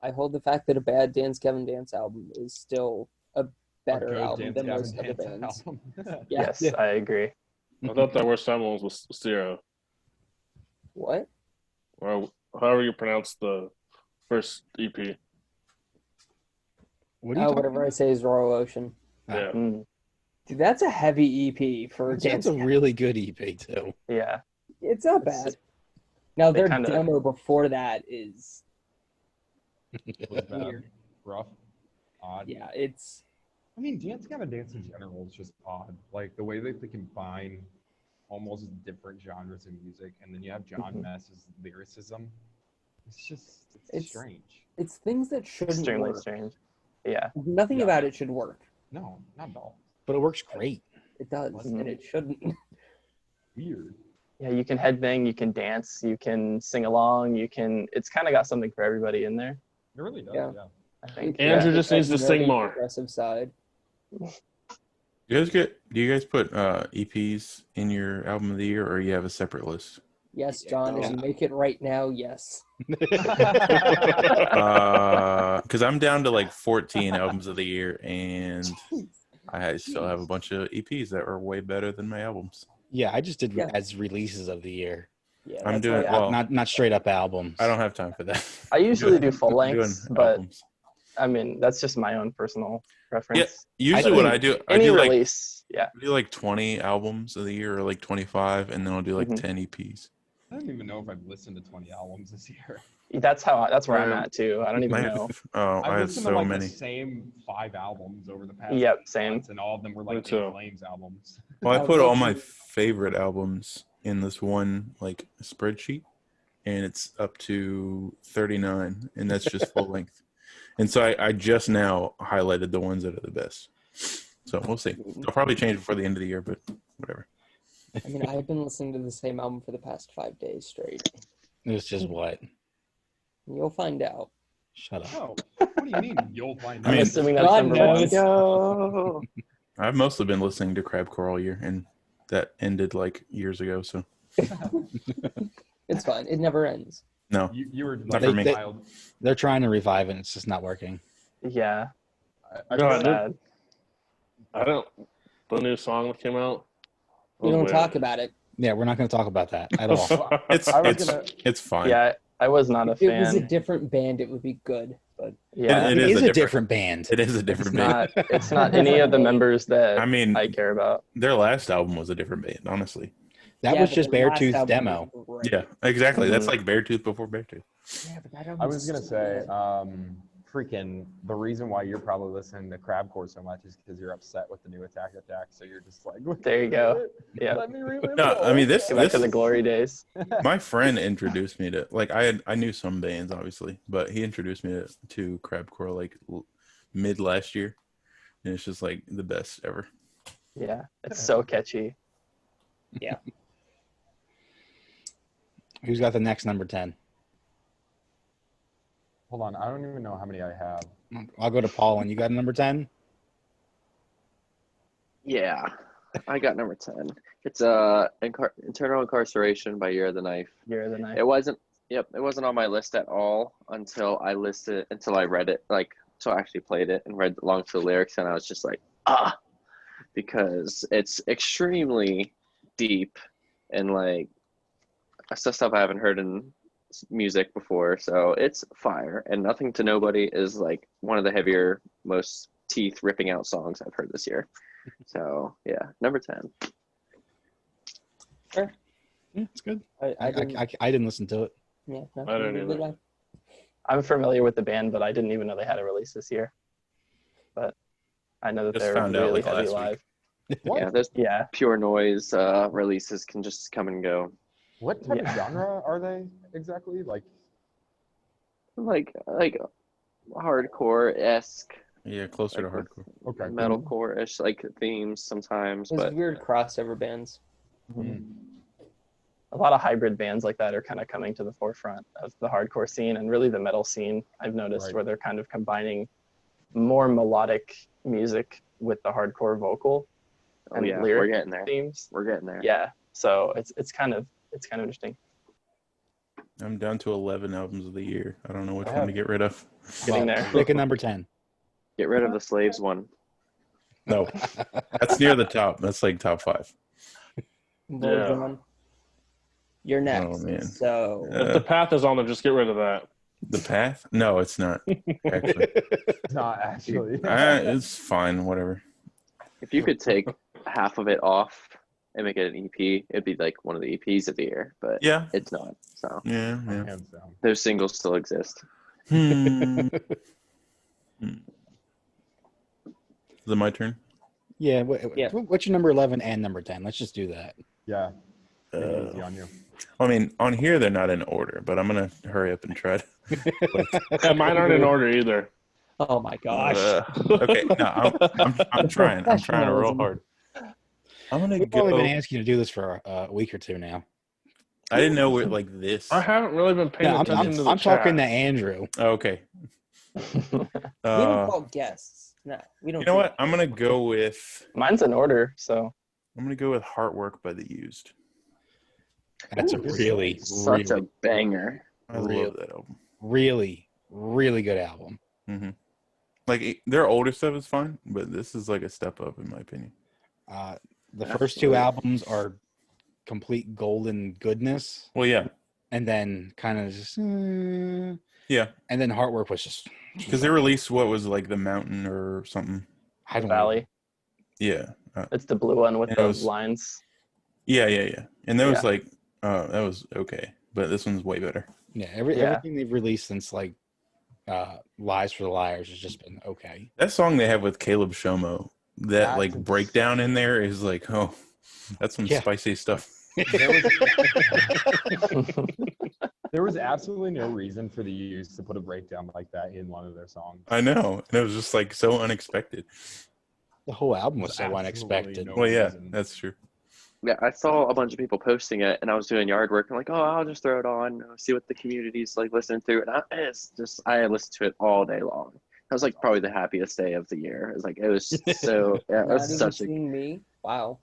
I hold the fact that a bad Dance Gavin Dance album is still a better A good album Dance than Gavin most other Dance bands. album. Yeah. Yes, Yeah. I agree. I thought their worst album was Zero, What? or however you pronounce the first E EP. What are you talking Whatever I say is Royal Ocean. Yeah. Mm, Dude, that's a heavy EP for That's Dance. a really good EP, too. yeah. It's not It's- bad. Now they their kinda- demo before that is Was bad. Weird. Rough. Odd. yeah, it's I mean, Dance Gavin Dance in general is just odd. Like the way that they combine almost different genres of music, and then you have John Mhm. Mess's lyricism. It's It's- strange. it's things that shouldn't Extremely work. strange. Yeah. Nothing Yeah. about it should work. No, not at all. But it works great. It does, Mhm. and it shouldn't. Weird. Yeah, you can headbang, you can dance, you can sing along, it's kind of got something for everybody in there, It really does. Yeah. Yeah. I think. Andrew Yeah, just it needs to has sing nerdy more. Progressive side. Do you guys put EPs in your album of the year, or you have a separate list? Yes, John. If Yeah. you make it right now, yes. Because I'm down to like 14 albums of the year, and I still have a bunch of EPs that are way better than my albums. Yeah, I just did Yeah. as releases of the year. Yeah, I'm that's doing why- well. Not straight up albums. I don't have time for that. I usually do full I'm doing lengths, but albums. I mean that's just my own personal preference. Usually, what I do, I Any do like release, yeah. 20 albums of the year, or like 25, and then I'll do like Mhm. 10 EPs. I don't even know if I've listened to 20 albums this year. That's where I'm at too. I don't even I know. have, oh, I I've have listened so to like many. the same 5 albums over the past. Yep, 6 same. months, and all of them were Me like too. In Flames albums. Well, I I'll put go all my through- favorite albums in this one like spreadsheet, and it's up to 39, and that's just full length. And so I just now highlighted the ones that are the best. So we'll see. I'll probably change before the end of the year, but whatever. I mean, I've been listening to the same album for the past 5 days straight. It's just what? You'll find out. Shut up. No, what do you mean? You'll find I I'm mean, assuming that's God number knows. one. Go. I've mostly been listening to Crabcore all year, and that ended like years ago. So It's fine. It never ends. no, You were Not like for me. a child. They're trying to revive it. It's just not working. Yeah. I No, I feel did. I don't. The new song that came out. We was don't weird. talk about it. Yeah, we're not going to talk about that at all. It's fine. Yeah, I was not a If it was a fan. different band, it would be good. But Yeah, It It is is a a different band. It is a it's different band. not any of the members that I mean, I care about. their last album was a different band, honestly. That Yeah, was but just their last Beartooth's album demo. was great. Yeah, exactly. That's Mhm. like Beartooth before Beartooth. Yeah, but that album I was gonna so say, good. freaking the reason why you're probably listening to Crabcore so much is because you're upset with the new Attack, so you're just like, There you go. Yeah. let me relive No, the I mean, old this- Go back to the glory days. My friend introduced me to I knew some bands obviously, but he introduced me to Crabcore like mid last year, and it's just like the best ever. Yeah, it's so catchy. Who's got the next number 10? Hold on, I don't even know how many I have. I'll go to Paul, and you got a number 10? Yeah, I got number 10. It's Internal Incarceration by Year of the Knife. Year of the Night. It wasn't on my list at all until I read it, so I actually played it and read along to the lyrics, and I was just like, because it's extremely deep and like stuff I haven't heard in music before, so it's fire. And Nothing to Nobody is like one of the heavier, most teeth ripping out songs I've heard this year. So yeah, number 10. Sure. Yeah, it's good. I didn't, I didn't listen to it. yeah, no, I didn't neither either. did I'm familiar with the band, but I didn't even know they had a release this year. But I know that Just they're found out, really like, heavy last week. live. What? Yeah, those Yeah. Pure Noise releases can just come and go. What type Yeah. of genre are they exactly? Like, Like hardcore-esque, Yeah, closer Like to with- hardcore. okay. metalcore-ish like themes sometimes, Those but weird crossover bands. A lot of hybrid bands like that are kind of coming to the forefront of the hardcore scene and really the metal scene. I've noticed Right. where they're kind of combining more melodic music with the hardcore vocal and we're lyric getting there. themes. We're getting there. Yeah, so it's kind of interesting. I'm down to 11 albums of the year. I don't know which I one to have- get rid of. Getting Well, there. Pick a number 10. Get rid of the Slaves one. No, that's near the top. That's like top 5. Well, Yeah. John, you're next. Oh, man. So If the path is on there, just get rid of that. The Path? No, it's not. Actually, It's not actually. it's fine. Whatever. If you could take half of it off and make it an EP, it'd be like one of the EPs of the year, but Yeah. it's not. So Yeah. Hands down. those singles still exist. Hmm. Is it my turn? Yeah, Yeah. what's your number 11 and number 10? Let's just do that. Yeah. Take it easy on you. I mean, on here they're not in order, but I'm gonna hurry up and try to. Yeah, mine aren't in order either. oh my gosh. Okay, no, I'm trying. I'm trying real Professionalism. hard. I'm gonna We've only been go. asking you to do this for a week or two now. I didn't know it like this. I haven't really been paying No, attention to the I'm talking to chat. Andrew. Okay. We don't call guests. No, we don't. You know do what? I'm gonna go with. Mine's in order, so I'm gonna go with Heartwork by The Used. That's a Ooh, really, Such really, a banger. I Real. love that album. really, really good album. Like their older stuff is fine, but this is like a step up in my opinion. The first two Absolutely. albums are complete golden goodness, Well, yeah, and then kind of just, yeah, and then Heartwork was just, because they released what was like The Mountain or something. I don't Valley. Yeah, It's the blue one with And it those was- lines. yeah, and that was Yeah. like, that was okay, but this one's way better. Yeah, Yeah. everything they've released since like Lies for the Liars has just been okay. That song they have with Caleb Shomo, that That's like breakdown in there is like, oh, that's some Yeah. spicy stuff. There was absolutely no reason for the Used to put a breakdown like that in one of their songs. I know, and it was just like so unexpected. The whole album was so Absolutely unexpected. no- Well, yeah, reason. that's true. Yeah, I saw a bunch of people posting it, and I was doing yard work. I'm like, oh, I'll just throw it on, see what the community's like listening to. And I listened to it all day long. That was like probably the happiest day of the year. It was like, it was so, yeah, it Not was even such a, seeing me. Wow.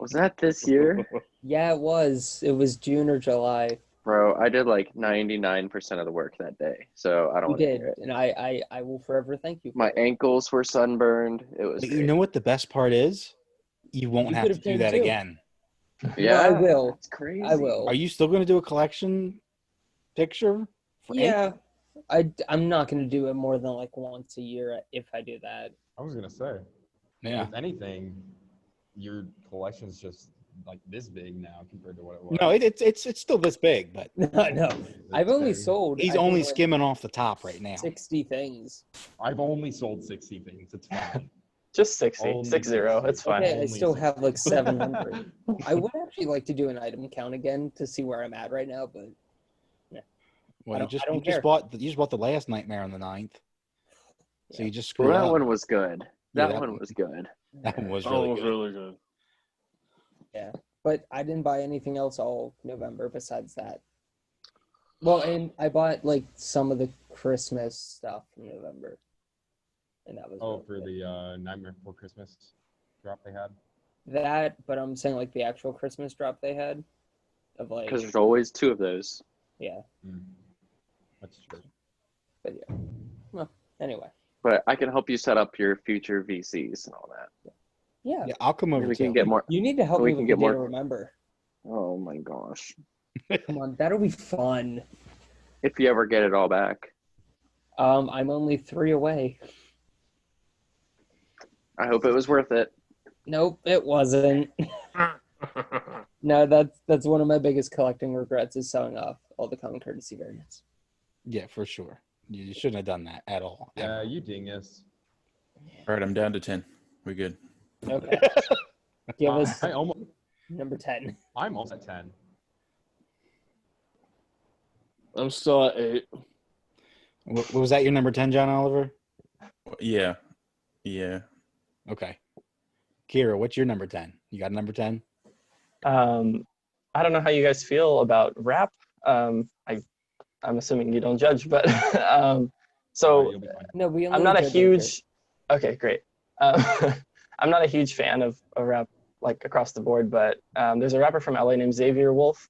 was that this year? Yeah, it was. It was June or July. Bro, I did like 99% of the work that day, so I don't You want to did, hear it. and I will forever thank you for My it. ankles were sunburned. It was But great. you know what the best part is? You won't You have could to have do came that too. again. Yeah, I will. It's crazy. I will. Are you still going to do a collection picture? For ink? Yeah, I'm not going to do it more than like once a year if I do that. I was gonna say, Yeah. if anything, your collection's just like this big now compared to what it was. No, it's still this big, but No, I've only big. sold. he's I think, only like, skimming off the top right now. 60 things. I've only sold 60 things. It's fine. Just 60, Only 60. 60. It's fine. Okay, I Only still have 60. like 700. I would actually like to do an item count again to see where I'm at right now, but Well, I you don't care. just bought the last Nightmare on the 9th. So Yeah. you just Well, screwed that up. one was good. Yeah, That that one one- was good. That one was That really was good. really good. But I didn't buy anything else all November besides that. Well, and I bought like some of the Christmas stuff from November, and that was Oh, really for good. the Nightmare Before Christmas drop they had. That. But I'm saying like the actual Christmas drop they had, of like Because there's always 2 of those. yeah. That's true. But yeah. Well, anyway. But I can help you set up your future VCs and all that. Yeah. Yeah, I'll come over We to can get more. You need to help We me can with get the day more- to remember. Oh my gosh. Come on, that'll be fun. If you ever get it all back. I'm only 3 away. I hope it was worth it. Nope, it wasn't. No, that's one of my biggest collecting regrets is selling off all the common courtesy variants. Yeah, for sure. You shouldn't have done that at all. Yeah, ever. you dingus. All right, I'm down to 10. We good. Okay. Give us I almost, number 10. I'm almost at 10. I'm still at 8. What was that your number 10, John Oliver? Yeah. Yeah. Okay. Kira, what's your number 10? You got a number 10? I don't know how you guys feel about rap. I'm assuming you don't judge, but so You'll be fine. No, we only I'm not a judge huge. Okay, great. I'm not a huge fan of rap like across the board, but there's a rapper from LA named Xavier Wolf,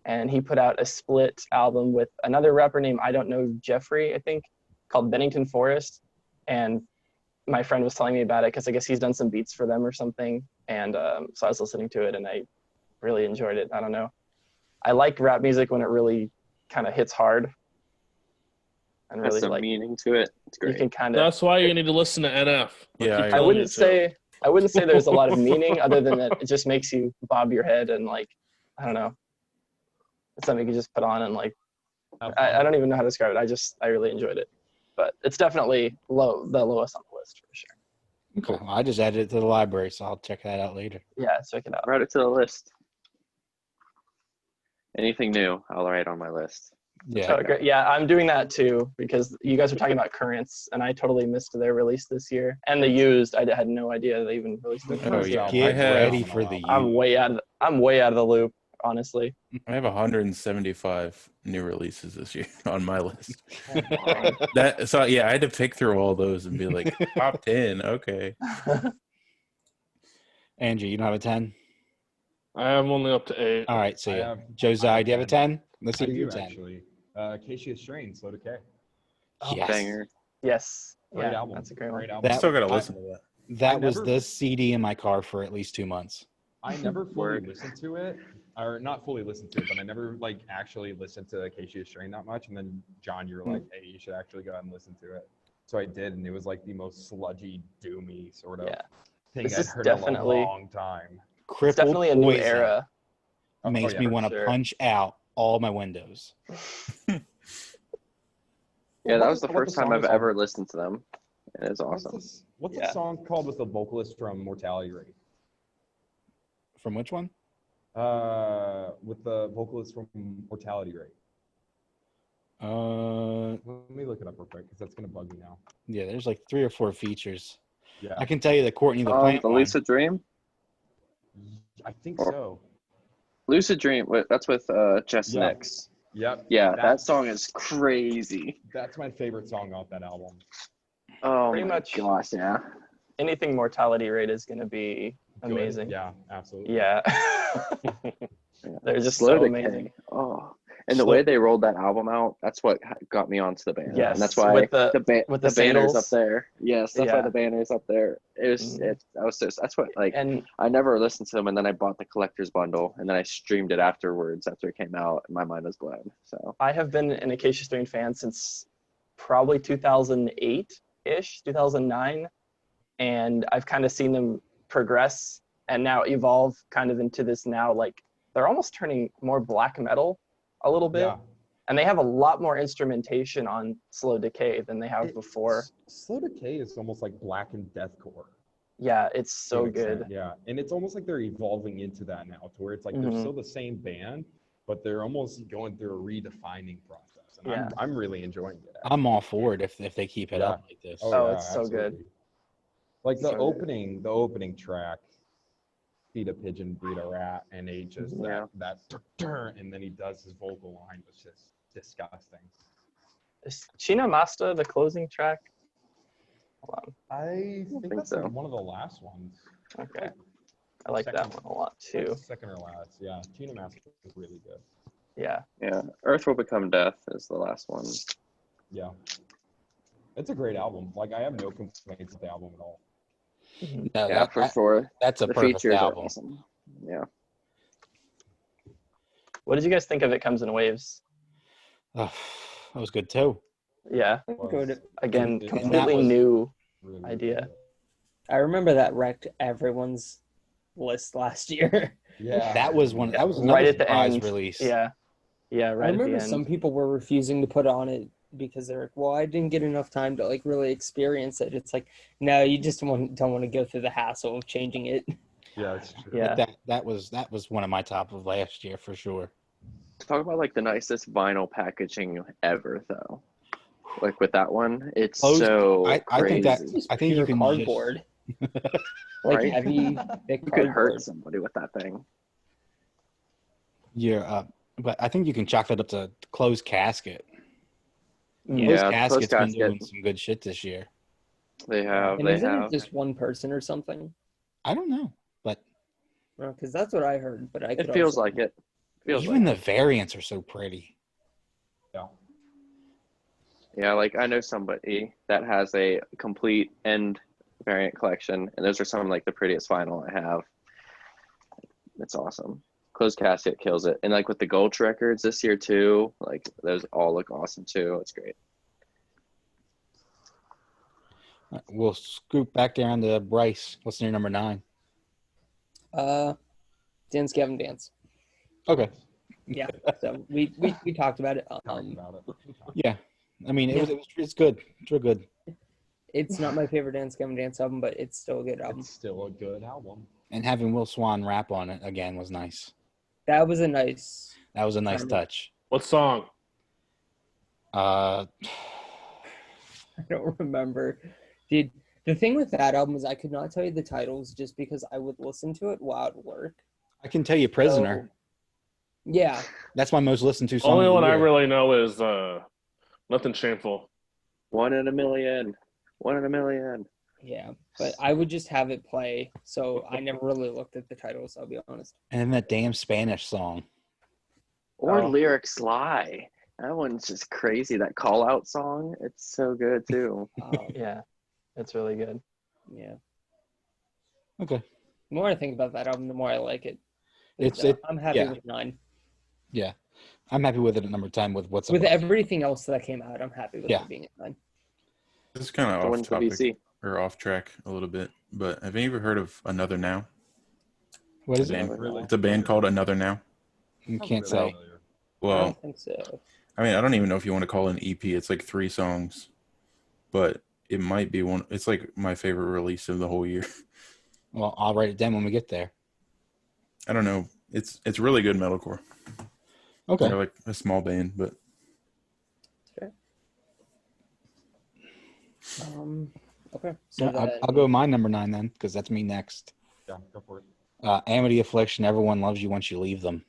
and he put out a split album with another rapper named I don't know Jeffrey, I think, called Bennington Forest, and my friend was telling me about it because I guess he's done some beats for them or something, and so I was listening to it and I really enjoyed it. I don't know. I like rap music when it really kind of hits hard and Has really some like meaning to it. It's you great. can kind of. That's why you need to listen to NF. Yeah, keep I I telling wouldn't you to. say there's a lot of meaning other than that it just makes you bob your head and like I don't know. It's something you can just put on and like I don't even know how to describe it. I really enjoyed it, but it's definitely the lowest on the list for sure. Cool. I just added it to the library, so I'll check that out later. Yeah, check it out. Write it to the list. Anything new, I'll write on my list. Yeah. Oh, great. Yeah, I'm doing that too because you guys were talking about Currents, and I totally missed their release this year. And the Used, I had no idea they even released it. Oh, yeah. Get I have- ready for the I'm way out of the loop, honestly. I have 175 new releases this year on my list. Wow. So yeah, I had to pick through all those and be like top 10. Okay. Angie, you don't have a 10? I am only up to 8. All right, so I yeah. have- Josiah, I do you have a 10? Let's I see if do you're 10. actually. Acacia Strain, Slow Decay. Yes. Banger. Yes. Great Yeah, album. that's a great one. album. I still gotta listen to that. That was never- the CD in my car for at least 2 months. I never fully Word. listened to it, or not fully listened to it, but I never like actually listened to Acacia Strain that much. And then John, you were like, "Hey, you should actually go out and listen to it." So I did, and it was like the most sludgy, doomy sort of Yeah. thing This I'd is heard in definitely- a long time. It's Crippled definitely a new Poison era. makes yeah, me for want to sure. punch out all my windows. Yeah, that What was the what first time song I've is ever on- listened to them. It is awesome. What's Yeah. the song called with the vocalist from Mortality Rate? From which one? With the vocalist from Mortality Rate. Let me look it up real quick because that's gonna bug me now. Yeah, there's like 3 or 4 features. Yeah, I can tell you the Courtney LaPlante The one. Lucid Dream? I think so. Lucid Dream, that's with Jess Yeah. Nix. Yep. Yeah, that That's- song is crazy. That's my favorite song off that album. Oh Pretty my much. gosh, yeah. Anything Mortality Rate is going to be Good. amazing. Yeah, absolutely. Yeah. They're just Slow so Decay. amazing. Oh, And the way they rolled that album out, that's what got me onto the band. Yes, and that's why with the banner's sandals. up there. Yes, that's why Yeah. the banner's up there. That's what, like, And I never listened to them, and then I bought the collector's bundle, and then I streamed it afterwards after it came out, and my mind was blown. So I have been an Acacia Strain fan since probably 2008-ish, 2009, and I've kind of seen them progress and now evolve kind of into this now, like, they're almost turning more black metal a little bit. Yeah. And they have a lot more instrumentation on Slow Decay than they have before. Slow Decay is almost like black and deathcore. Yeah, it's so to an extent, good. Yeah, and it's almost like they're evolving into that now, to where it's like they're still the same band, but they're almost going through a redefining process. And Yeah. I'm really enjoying it. I'm all for it if they keep it up like this. Oh, it's so good. Like the So good. opening track, Feed a Pigeon, Breed a Rat, and he just that and then he does his vocal line, was just disgusting. Is China Masta the closing track? Hold on. I think that's so. like one of the last ones. Okay. I like that one a lot too. Second or last, yeah. Tuna Master is really good. Yeah. yeah, Earth Will Become Death is the last one. Yeah. It's a great album. Like, I have no complaints with the album at all. No, Yeah, for sure. That's a The perfect features are album. awesome. Yeah. What did you guys think of It Comes in Waves? Oh, that was good too. Yeah. Was- Again, it- completely was- new really idea. good. I remember that wrecked everyone's list last year. Yeah. That was another Right at the surprise end. release. Yeah. Yeah, I right at the remember end. some people were refusing to put on it because they're like, well, I didn't get enough time to like really experience it. It's like, no, you just don't want to go through the hassle of changing it. Yeah, it's true. Yeah. But that was one of my top of last year for sure. Talk about like the nicest vinyl packaging ever, though. Like with that one, it's Closed- so I think crazy. that I think you Pure can cardboard, like Right? heavy, thick You could hurt cardboard. somebody with that thing. but I think you can chalk that up to Closed Casket. Closed Yeah, Casket's Closed been Casket. doing some good shit this year. They have. And They isn't have. it just one person or something? I don't know, but Because that's what I heard. But I could It feels also- like it. Feels even like the variants are so pretty. Yeah. Yeah, like I know somebody that has a complete end variant collection, and those are some of like the prettiest vinyl I have. It's awesome. Closed Casket kills it, and like with the Gulch records this year too, like those all look awesome too. It's great. We'll scoop back down to Bryce. What's your number 9? Dance Gavin Dance. Okay. Yeah. So we talked about it. Talking about it. Yeah. I mean, it's good. It's real good. It's not my favorite Dance Gavin Dance album, but it's still a good album. It's still a good album. And having Will Swan rap on it again was nice. That was a nice. That was a nice touch. What song? I don't remember. Dude, the thing with that album is I could not tell you the titles just because I would listen to it while at work. I can tell you Prisoner. Yeah. That's my most listened to song. Only of the one I year. really know is Nothing Shameful. 1 in a million. 1 in a million. Yeah. But I would just have it play. So I never really looked at the titles, I'll be honest. And then that damn Spanish song. Or Oh. Lyrics Lie. That one's just crazy. That call out song, it's so good too. Yeah. It's really good. Yeah. Okay. The more I think about that album, the more I like it. I'm happy yeah. with 9. Yeah. I'm happy with it at number 10 with what's With above. everything else that came out, I'm happy with Yeah. it being at 9. This is kind The of off one's the topic VC. or off track a little bit, but have you ever heard of Another Now? What is It's a it? band- It's a band called Another Now. You can't Really say. familiar. I Well, don't think so. I mean, I don't even know if you want to call it an EP. It's like 3 songs, but it might be one. It's like my favorite release of the whole year. Well, I'll write it down when we get there. I don't know. It's really good metalcore. Okay. They're like a small band, but Okay. So Yeah, I'll go with my number 9 then, because that's me next. Yeah, go for it. Amity Affliction, Everyone Loves You Once You Leave Them.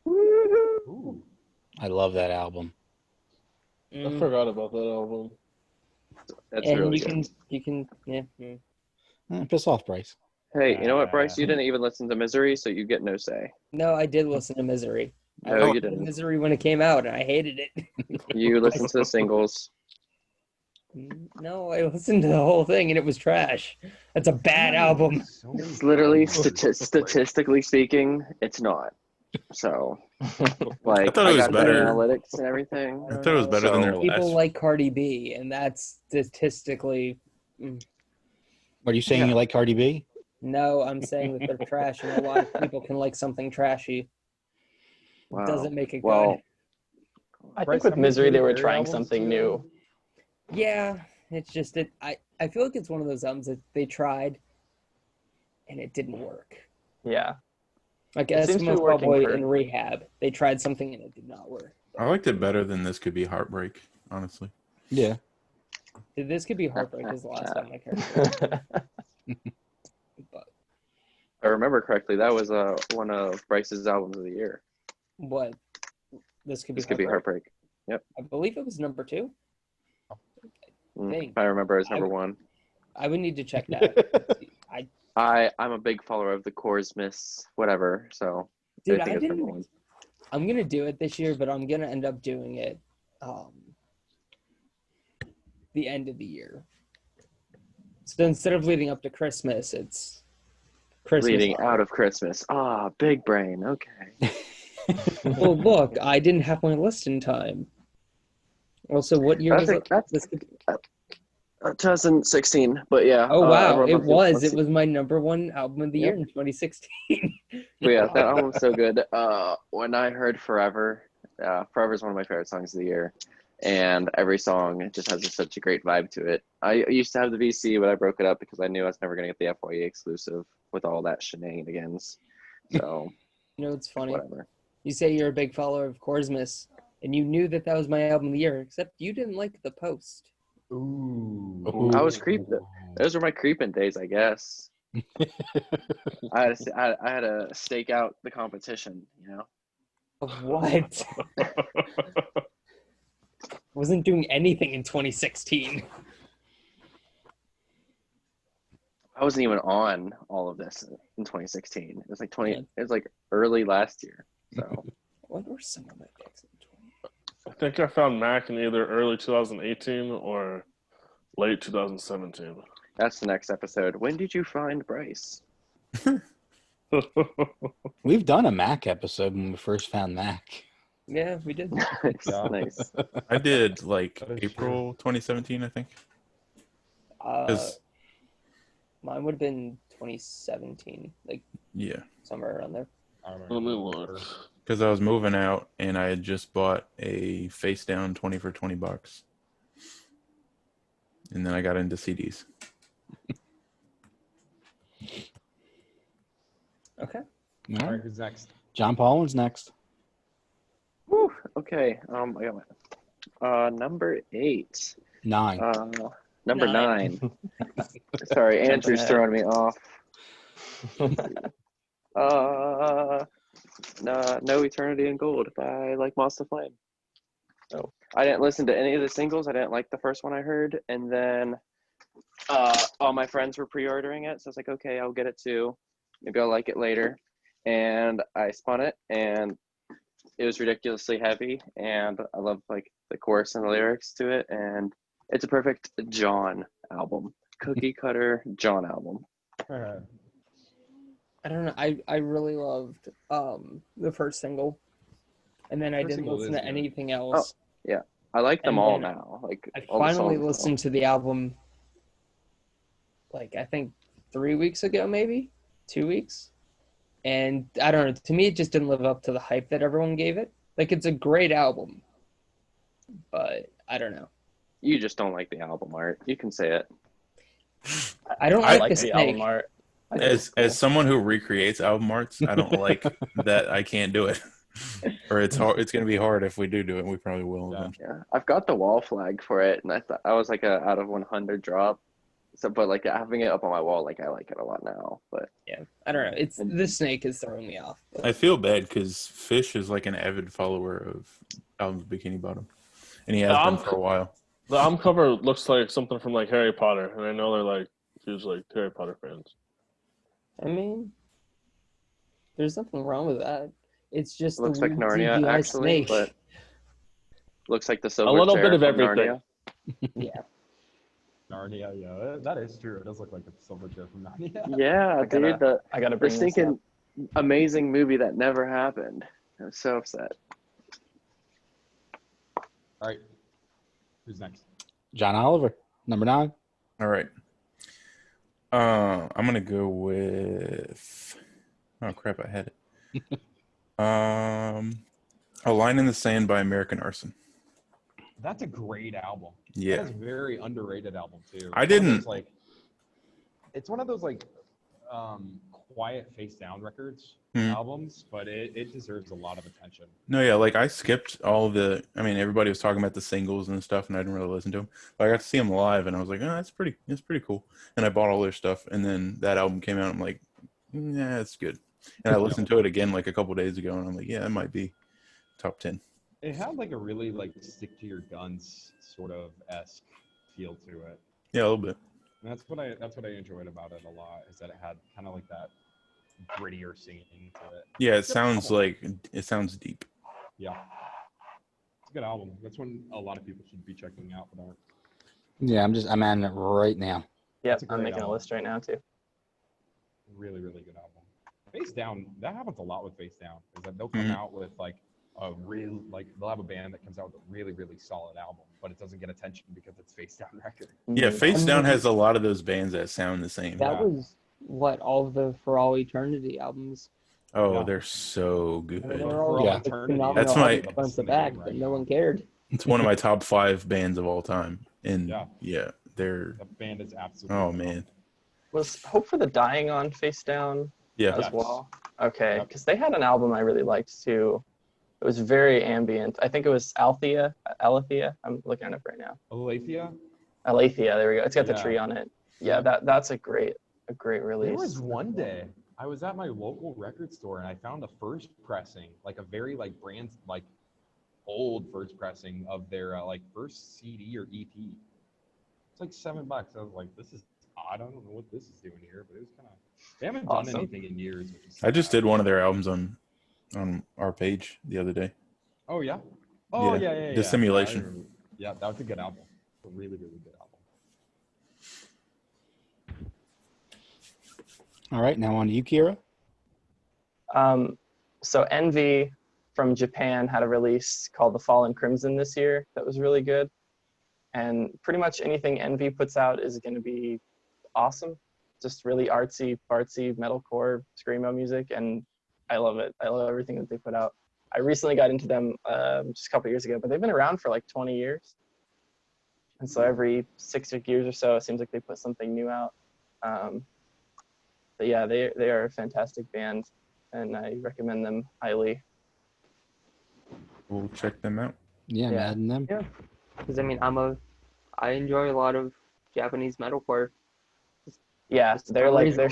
Ooh. I love that album. I forgot about that album. That's and really you good. can Piss off, Bryce. Hey, you know what, Bryce? You didn't even listen to Misery, so you get no say. No, I did listen to Misery. I No, listened you to didn't. Misery when it came out, and I hated it. You listened to the singles. No, I listened to the whole thing, and it was trash. That's a bad album. So many It's literally albums. statistically speaking, it's not. So, like, thought it I was got the better. analytics and everything. I thought it was better than their So, People last. like Cardi B, and that's statistically. Are you saying Yeah. you like Cardi B? No, I'm saying that they're trash, and a lot of people can like something trashy. wow. Doesn't make it Well, good. I Bryce, think with how many Misery they Katy were Perry trying albums something do you new. know? Yeah, it's just that I feel like it's one of those albums that they tried, and it didn't work. Yeah. Like It seems to be Eskimo working Cowboy for- in Rehab, they tried something and it did not work. I liked it better than This Could Be Heartbreak, honestly. Yeah. This Could Be Heartbreak is the last one I cared about. But if I remember correctly, that was one of Bryce's albums of the year. what? This Could Be This could be Heartbreak? Heartbreak. I believe it was number 2. Think. If I remember, it's number one. I would need to check that. I'm a big follower of the Cosmos, whatever. So Dude, I think I it's number didn't. one. I'm gonna do it this year, but I'm gonna end up doing it the end of the year. So instead of leading up to Christmas, it's Christmas. Leading out of Christmas. Big brain. Okay. Well, look, I didn't have my list in time. Also, what year was it? This could... 2016, but yeah. Oh wow, everyone it loves was. Let's It was my number 1 album of the year in 2016. But yeah, that album's so good. When I heard Forever, Forever is one of my favorite songs of the year, and every song it just has such a great vibe to it. I used to have the VC, but I broke it up because I knew I was never going to get the FYE exclusive with all that shenanigans. So, You know, it's funny. whatever. You say you're a big follower of Cosmos, and you knew that was my album of the year, except you didn't like The Post. Ooh. I was creeped. Those were my creeping days, I guess. I had to stake out the competition, you know. Of what? Wasn't doing anything in 2016. I wasn't even on all of this in 2016. It was like Yeah. It was like early last year. So What were some of my picks in 20? I think I found Mac in either early 2018 or late 2017. that's the next episode. When did you find Bryce? We've done a Mac episode when we first found Mac. Yeah, we did. Nice, Yeah. nice. I did like That is April 2017, I think. Mine would have been 2017, like Yeah, somewhere around there. I remember. Let me look. because I was moving out and I had just bought a face down 20 for $20, and then I got into CDs. Okay. All All right. right, who's next? John Pollin's next. Whew, okay. I got my number 8. 9. Number 9. 9. Sorry, Andrew's throwing me off. No Eternity in Gold by Like Moss to Flame. Oh. I didn't listen to any of the singles. I didn't like the first one I heard, and then all my friends were pre-ordering it, so I was like, okay, I'll get it too. Maybe I'll like it later. And I spun it, and it was ridiculously heavy, and I love like the chorus and the lyrics to it, and it's a perfect John album, cookie cutter John album. I don't know. I really loved the first single, and then I First didn't single listen is to good. anything else. I like them And all then now. Like I all the finally songs now. listened to the album, like I think 3 weeks ago, maybe 2 weeks, and I don't know. To me, it just didn't live up to the hype that everyone gave it. Like it's a great album, but I don't know. You just don't like the album art. You can say it. I don't I like like the the snake. album art. I think it's As cool. someone who recreates album arts, I don't like that I can't do it. Or it's hard. It's going to be hard if we do it. We probably will. Yeah. eventually. Yeah, I've got the wall flag for it, and I thought I was like a out of 100 drop. So, but like having it up on my wall, like I like it a lot now. But Yeah, I don't know. It's the snake is throwing me off. I feel bad because Fish is like an avid follower of albums Bikini Bottom, and he has been for a while. The album cover looks like something from like Harry Potter, and I know they're like huge like Harry Potter fans. I mean, there's nothing wrong with that. It's just It looks the like weird Narnia, CGI actually, snake. but looks like the A silver little chair bit of from everything. Narnia. Yeah. Narnia, yeah, that is true. It does look like a silver chair from Narnia. Yeah, dude, I gotta the bring this up. stinking amazing movie that never happened. I'm so upset. All right, who's next? John Oliver, number 9. All right. I'm gonna go with. Oh crap! I had it. A Line in the Sand by American Arson. That's a great album. Yeah. That is a very underrated album too. I It's one of didn't- those, like, it's one of those like quiet face down records albums, but it deserves a lot of attention. No, yeah, like I skipped all the. I mean, everybody was talking about the singles and stuff, and I didn't really listen to them. But I got to see them live, and I was like, oh, that's pretty cool. And I bought all their stuff, and then that album came out. I'm like, yeah, it's good. And I listened to it again like a couple days ago, and I'm like, yeah, it might be top 10. It had like a really like stick to your guns sort of esque feel to it. Yeah, a little bit. And that's what I enjoyed about it a lot, is that it had kind of like that grittier singing to it. Yeah, it It's a good sounds album. like it sounds deep. Yeah, it's a good album. That's one a lot of people should be checking out, but aren't. Yeah, I'm on it right now. Yep, a I'm great making a album. list right now too. Really, really good album. Face Down, that happens a lot with Face Down, is that they'll come out with like a real, like they'll have a band that comes out with a really, really solid album, but it doesn't get attention because it's Face Down record. Yeah, Face I Down mean, has a lot of those bands that sound the same. That was what all of the For All Eternity albums. Oh, Yeah. they're so good. They're For all All Yeah. Eternity, phenomenal That's my- albums front to back, but no one cared. It's one of my top 5 bands of all time. And Yeah. yeah, they're. That band is absolutely. Oh phenomenal. man. Was Hope for the Dying on Face Down Yeah. as Yes. well? Okay, Yep. because they had an album I really liked too. It was very ambient. I think it was Althea. I'm looking it up right now. Aletheia. Alethea, there we go. It's got the Yeah. tree on it. Yeah, that's a great release. There was one day I was at my local record store and I found a first pressing, like a very like brand like old first pressing of their like first CD or EP. It's like $7. I was like, this is odd. I don't know what this is doing here, but it was kind of. They haven't done Awesome. anything in years. Which is I just sad. did one of their albums on our page the other day. Oh yeah. Oh Yeah, yeah. The Simulation. Yeah, I remember. Yeah, that was a good album. A really, really good album. All right, now on to you, Kira. So Envy from Japan had a release called The Fallen Crimson this year that was really good. And pretty much anything Envy puts out is going to be awesome. Just really artsy, fartsy, metalcore, screamo music, and I love it. I love everything that they put out. I recently got into them just a couple years ago, but they've been around for like 20 years. And so every 6 years or so, it seems like they put something new out. But yeah, they are a fantastic band, and I recommend them highly. We'll check them out. Yeah, Yeah. adding them. Yeah. Because I mean, I enjoy a lot of Japanese metalcore. Yeah, Just they're for like reason,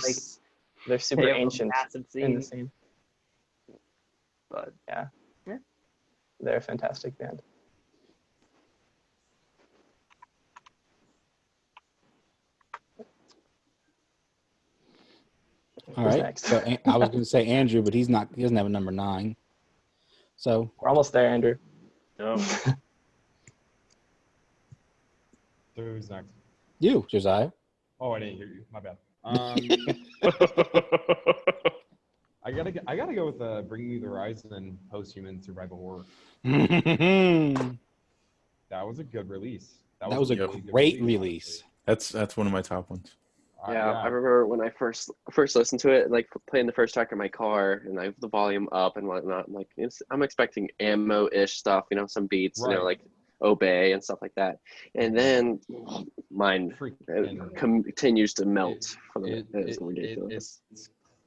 they're super They have a ancient massive in the scene, scene. but They're a fantastic band. All Who's right. next? So I was going to say Andrew, but he's not. He doesn't have a number 9. So We're almost there, Andrew. Yep. So who's next? you, Josiah. Oh, I didn't hear you. My bad. I gotta go with Bring Me the Horizon Post-Human Survival Horror. that That was a good release. was a really good great release. That's one of my top ones. honestly. Yeah, I remember when I first listened to it, like playing the first track in my car, and I have the volume up and whatnot. Like I'm expecting ammo-ish stuff, some beats, Right. like Obey and stuff like that. And then mine Freaking- continues to melt from It, it. It's ridiculous.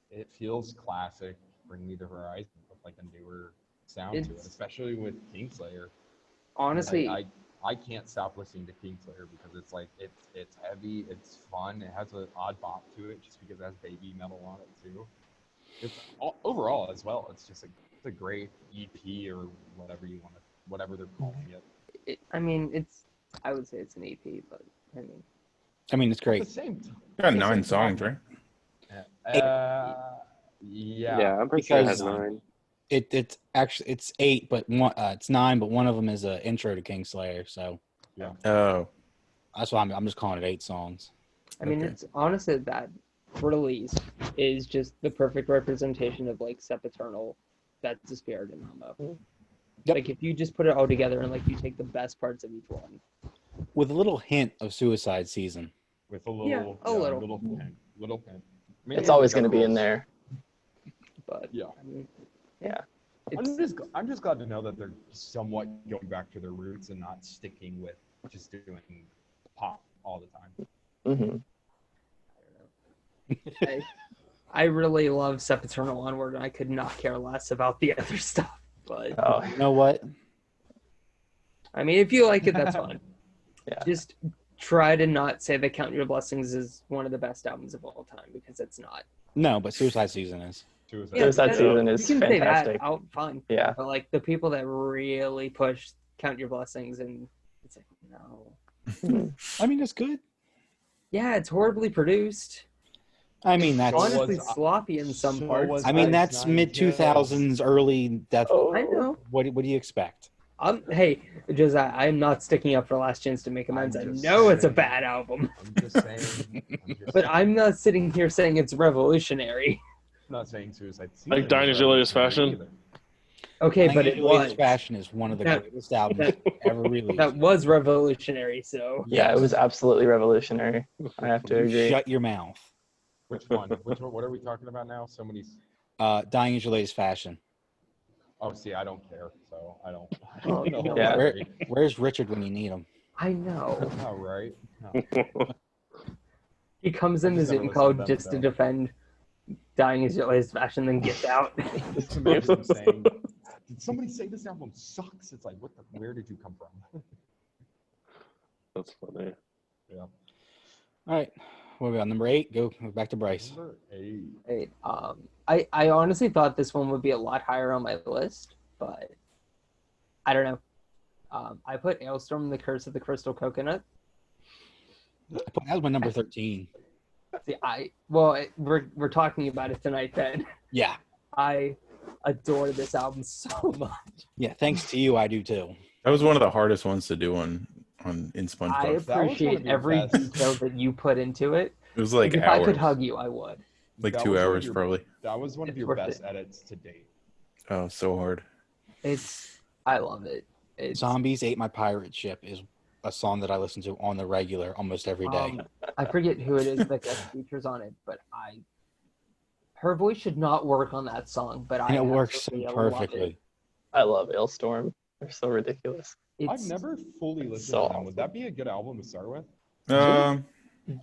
it feels classic. Bring Me the Horizon with like a newer sound to it, It's- especially with Kingslayer. honestly, I can't stop listening to Kingslayer because it's like it's heavy, it's fun, it has an odd bop to it just because it has baby metal on it too. It's overall as well. It's just it's a great EP or whatever they're calling it. I would say it's an EP, but I mean, It's At great. the same time, Got 9 songs, right? yeah. Yeah, I'm pretty sure it has Because- 9. It's actually it's 8, but one it's 9, but one of them is an intro to Kingslayer. So Oh, that's why I'm just calling it 8 songs. I mean, Okay. it's honestly that release is just the perfect representation of like Sempiternal. That's the spirit in Homo. Yep. Like if you just put it all together and like you take the best parts of each one. With a little hint of Suicide Season. With a little, Yeah, a little. little pin, little pin. It's always going to be in there. But Yeah. I mean, Yeah. I'm just glad to know that they're somewhat going back to their roots and not sticking with just doing pop all the time. Hmm. I really love Sempiternal Onward, and I could not care less about the other stuff. But Oh, You know what? I mean, if you like it, that's fine. yeah. Just try to not say that Count Your Blessings is one of the best albums of all time, because it's not. No, but Suicide Season is. Suicide Season is you can fantastic. say that out fine. Yeah. But like the people that really push Count Your Blessings, and it's like, no. I mean, it's good. Yeah, it's horribly produced. I mean, that's Honestly was- sloppy in some so parts. was I mean, Ice that's Nine mid 2000s, early death. Oh. I know. What do you expect? Hey, Josiah, I'm not sticking up for Last Chance to Make Amends. I I'm just know it's a saying. bad album, I'm just saying. but I'm not sitting here saying it's revolutionary. not saying Suicide Season. Like Dying is Julius revolutionary Fashion? either. Okay, but it was. Fashion is one of the That- greatest albums ever released. That was revolutionary, so. Yeah, it was absolutely revolutionary. I have to You agree. Shut your mouth. Which one? Which one? What are we talking about now? So many. Dying is your latest fashion. Oh, see, I don't care, so I don't. Oh, know. yeah. Where's Richard when you need him? I know. Oh, right. He comes in the Just never Zoom listened call to them, just to so. defend Dying is Your Latest Fashion, then gets out. Just imagine saying, "Did somebody say this album sucks?" It's like, what the? Where did you come from? That's funny. Yeah. All right. What are we on? Number 8? Go back to Bryce. Number 8. Right. I honestly thought this one would be a lot higher on my list, but I don't know. I put Ailstorm, The Curse of the Crystal Coconut. That was my number 13. See, we're talking about it tonight then. Yeah. I adore this album so much. Yeah. Thanks to you, I do too. that was one of the hardest ones to do in I SpongeBob. That was one appreciate of your every best. detail that you put into it. It was like if hours, I could hug you, I would. like That 2 was one of hours your- probably. That was one of It's your worth best it. edits to date. Oh, so hard. I love it. It's, Zombies Ate My Pirate Ship is a song that I listen to on the regular almost every day. I forget who it is that guest features on it, but her voice should not work on that song, but And it works so absolutely love it. perfectly. I love Ailstorm. They're so ridiculous. It's, I've never fully listened so to them. Would that be a good album to start with?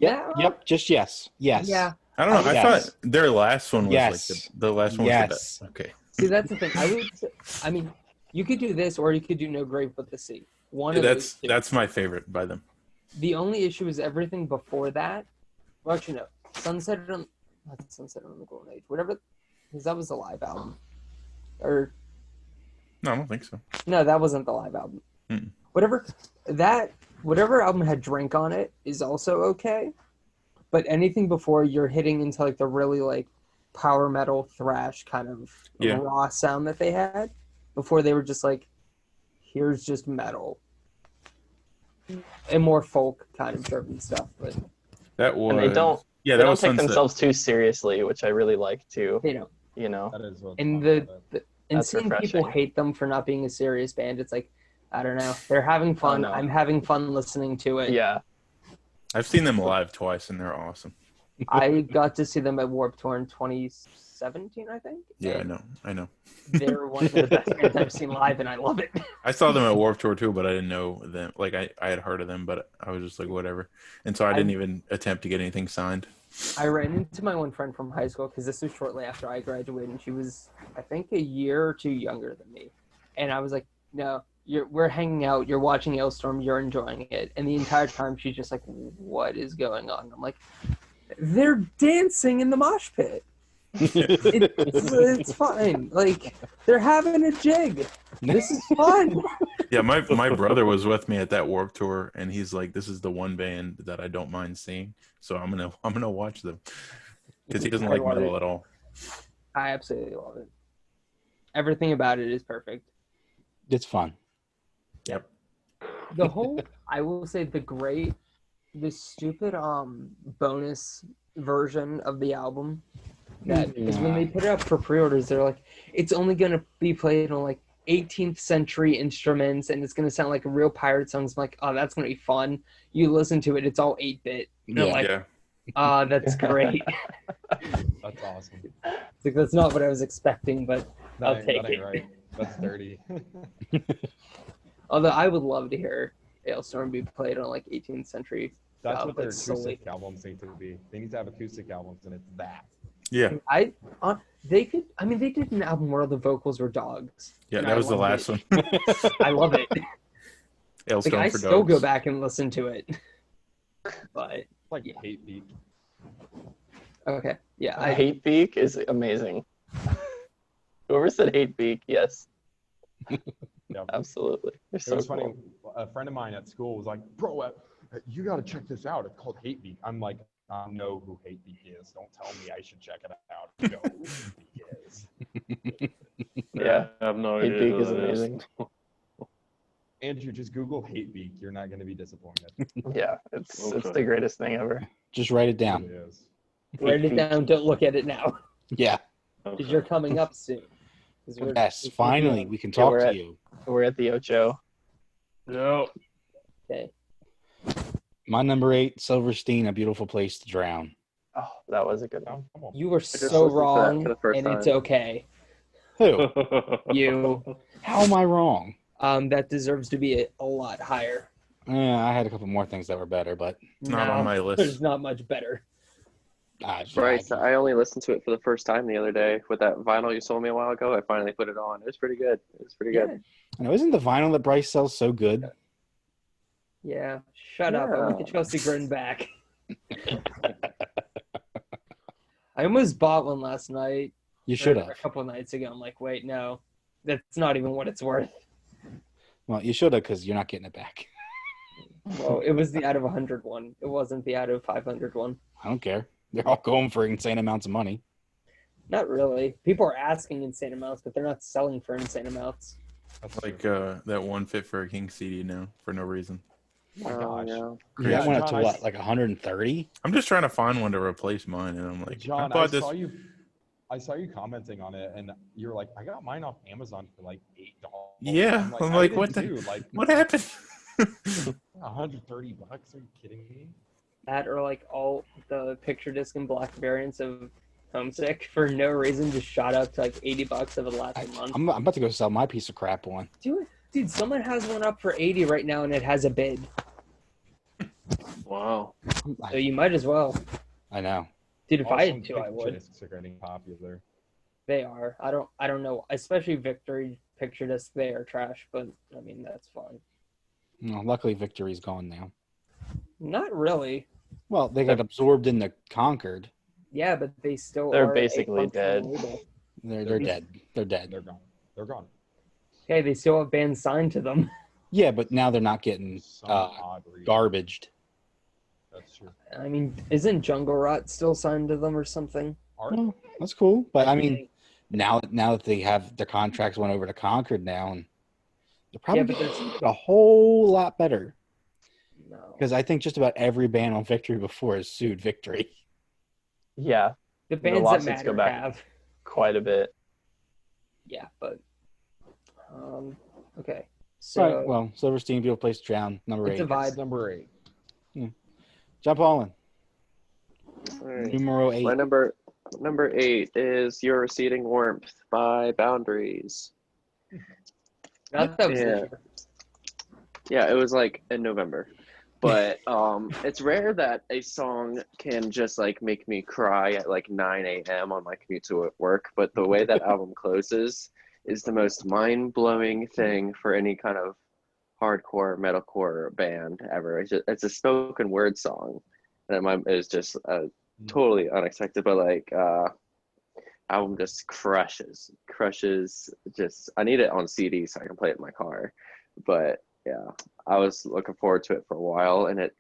Yeah. Yep. Just yes. Yes. Yeah. I don't know. I Yes. thought their last one was Yes. like the last one was the best. Okay. See, that's the thing. I mean, you could do this, or you could do No Grave But the Sea. One of those two. That's my favorite by them. The only issue is everything before that. Well, actually, no. Not Sunset on the Golden Age. Whatever, because that was the live album. Or No, I don't think so. no, that wasn't the live album. Mm-mm. Whatever album had Drink on it is also okay. But anything before, you're hitting into like the really like power metal thrash kind of Yeah. raw sound that they had before they were just like, here's just metal and more folk kind of driven stuff. But That was. And they don't Yeah, they that don't was take Sunset. themselves too seriously, which I really like too. they don't. You know. That is what's And fun about it. and That's seeing people refreshing. hate them for not being a serious band, it's like, I don't know. They're having fun. no. I'm having fun listening to it. Yeah. I've seen them live twice, and they're awesome. I got to see them at Warped Tour in 2017, I think. Yeah, and I know. They're one of the best bands I've seen live, and I love it. I saw them at Warped Tour too, but I didn't know them. Like I had heard of them, but I was just like whatever, and so I didn't even attempt to get anything signed. I ran into my one friend from high school because this was shortly after I graduated, and she was, I think, a year or two younger than me. And I was like, no, we're hanging out, you're watching Ailstorm, you're enjoying it. And the entire time she's just like, what is going on? I'm like, they're dancing in the mosh pit. It's fine. Like, they're having a jig. This is fun. Yeah, my brother was with me at that Warped Tour, and he's like, "This is the one band that I don't mind seeing, so I'm gonna watch them," because he doesn't like metal at all. I absolutely love it. Everything about it is perfect. It's fun. Yep. The whole, I will say, the stupid bonus version of the album that is when they put it up for pre-orders, they're like, it's only gonna be played on like 18th century instruments and it's gonna sound like a real pirate song. I'm like, oh, that's gonna be fun. You listen to it, it's all 8-bit. And I'm like, Yeah. that's great. That's awesome. It's like, that's not what I was expecting, but That I'll ain't, take that ain't it. right. That's dirty. Although I would love to hear Ailstorm be played on like 18th century. That's style, what their but solely- acoustic albums need to be. They need to have acoustic albums, and it's that. Yeah. They did an album where all the vocals were dogs. Yeah, and that I was the loved last one. it. I love it. Like, Hailstone I for still dogs. go back and listen to it. But It's like Yeah. hate beat. okay, yeah, Hate Beak is amazing. Whoever said Hate Beak, yes, Yep. absolutely. They're It so was funny. cool. A friend of mine at school was like, "Bro, you got to check this out. It's called Hate Beat." I'm like, "I know who Hate Beat is. Don't tell me I should check it out. I know who Hate Beat is." Yeah, I have no Hate idea. Beak who is that amazing. Andrew, just Google Hate Beat. You're not going to be disappointed. Yeah, it's Okay. the greatest thing ever. Just write it It down. really is. write it down. Don't look at it now Yeah. because Okay. you're coming up soon. 'Cause we're- Yes. Finally, we can talk we're to at- you. We're at the Ocho. No. Okay. My number 8, Silverstein, A Beautiful Place to Drown. Oh, that was a good one. Come on. You were just so listened to that wrong, for the first and it's time. okay. Who? You, How am I wrong? that deserves to be a lot higher. I had a couple more things that were better, but Not on my list. There's not much better. Bryce, I only listened to it for the first time the other day with that vinyl you sold me a while ago. I finally put it on. It was pretty good. It was pretty good. I know, isn't the vinyl that Bryce sells so good? Yeah. Shut up. I want the Yeah. Chelsea Grin back. I almost bought one last night. You should or have. A couple of nights ago. I'm like, wait, no. That's not even what it's worth. Well, you should have because you're not getting it back. Well, it was the out of 100 one. It wasn't the out of 500 one. I don't care. They're all going for insane amounts of money. Not really. People are asking insane amounts, but they're not selling for insane amounts. That's like that one Fit for a King CD now for no reason. Oh my gosh. Yeah. That went up to John, what, like 130? I'm just trying to find one to replace mine, and I'm like, John, I bought this. I saw you commenting on it, and you were like, "I got mine off Amazon for like $8." Yeah, I'm I like, did what the- too. Like What happened? $130? Are you kidding me? That or like all the picture disc and black variants of Homesick for no reason just shot up to like $80 over the last month. I'm about to go sell my piece of crap one. Dude, someone has one up for 80 right now and it has a bid. Wow. So you might as well. I know. Dude, if I Awesome had to, I picture would. discs are getting popular. They are. I don't know. Especially Victory picture disc, they are trash, but I mean that's fine. No, luckily, Victory's gone now. Not really. Well, they got absorbed in the Concord. Yeah, but they still They're are basically a functional dead. label. They're dead. They're dead. They're gone. They're gone. Okay, they still have bands signed to them. Yeah, but now they're not getting Some odd reason. garbaged. That's true. I mean, isn't Jungle Rot still signed to them or something? Art? Well, that's cool. But I mean, now that they have their contracts went over to Concord now, and they're probably but there's- getting a whole lot better. No. Because I think just about every band on Victory before has sued Victory. Yeah, The bands that lawsuits matter go back. have. quite a bit. Yeah, but okay. So All right. Well, Silverstein, Beautiful Place to Drown, number it's 8. a vibe. It's number 8. Jump Olin, All right. numero 8. My number 8 is Your Receding Warmth by Boundaries. Not that was Yeah. this year. Yeah, it was like in November. But it's rare that a song can just like make me cry at like 9 a.m. on my commute to work. But the way that album closes is the most mind-blowing thing for any kind of hardcore metalcore band ever. It's a spoken word song, and it was just totally unexpected. But like album just crushes. Just I need it on CD so I can play it in my car. But yeah, I was looking forward to it for a while, and it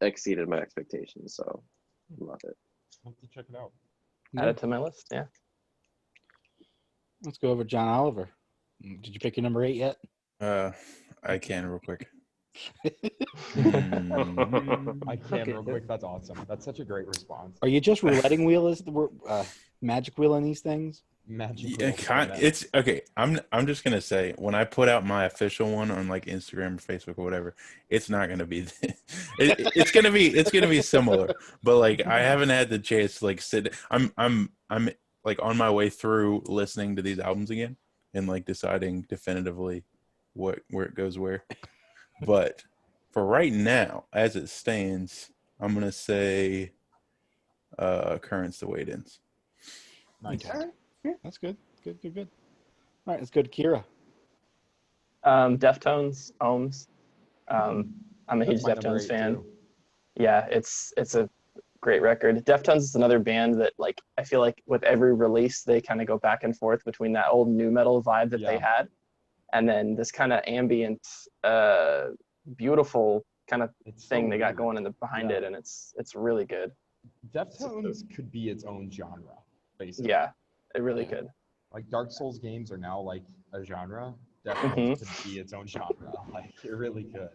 exceeded my expectations. So I love it. I'll have to check it out. Add it to my list. Yeah. Let's go over John Oliver. Did you pick your number 8 yet? I can real quick. I can Okay, real quick. That's awesome. That's such a great response. Are you just rouletting wheel is the magic wheel in these things? Magic. It's okay. I'm just gonna say, when I put out my official one on like Instagram or Facebook or whatever, it's not gonna be. It's gonna be similar, but like I haven't had the chance to like sit. I'm like on my way through listening to these albums again and like deciding definitively where it goes where. But for right now, as it stands, I'm gonna say Currents the Way It Ends. Nice. Okay. Yeah, that's good. Good. All right, let's go to Kira. Deftones, Ohms. I'm a huge That's my number Deftones 8 fan. too. Yeah, it's a great record. Deftones is another band that like I feel like with every release they kind of go back and forth between that old new metal vibe that they had, and then this kind of ambient, beautiful kind of thing they got going behind it, and it's really good. Deftones could be its own genre, basically. Yeah, it really could. Like Dark Souls games are now like a genre. Deftones could be its own genre. Like it really could.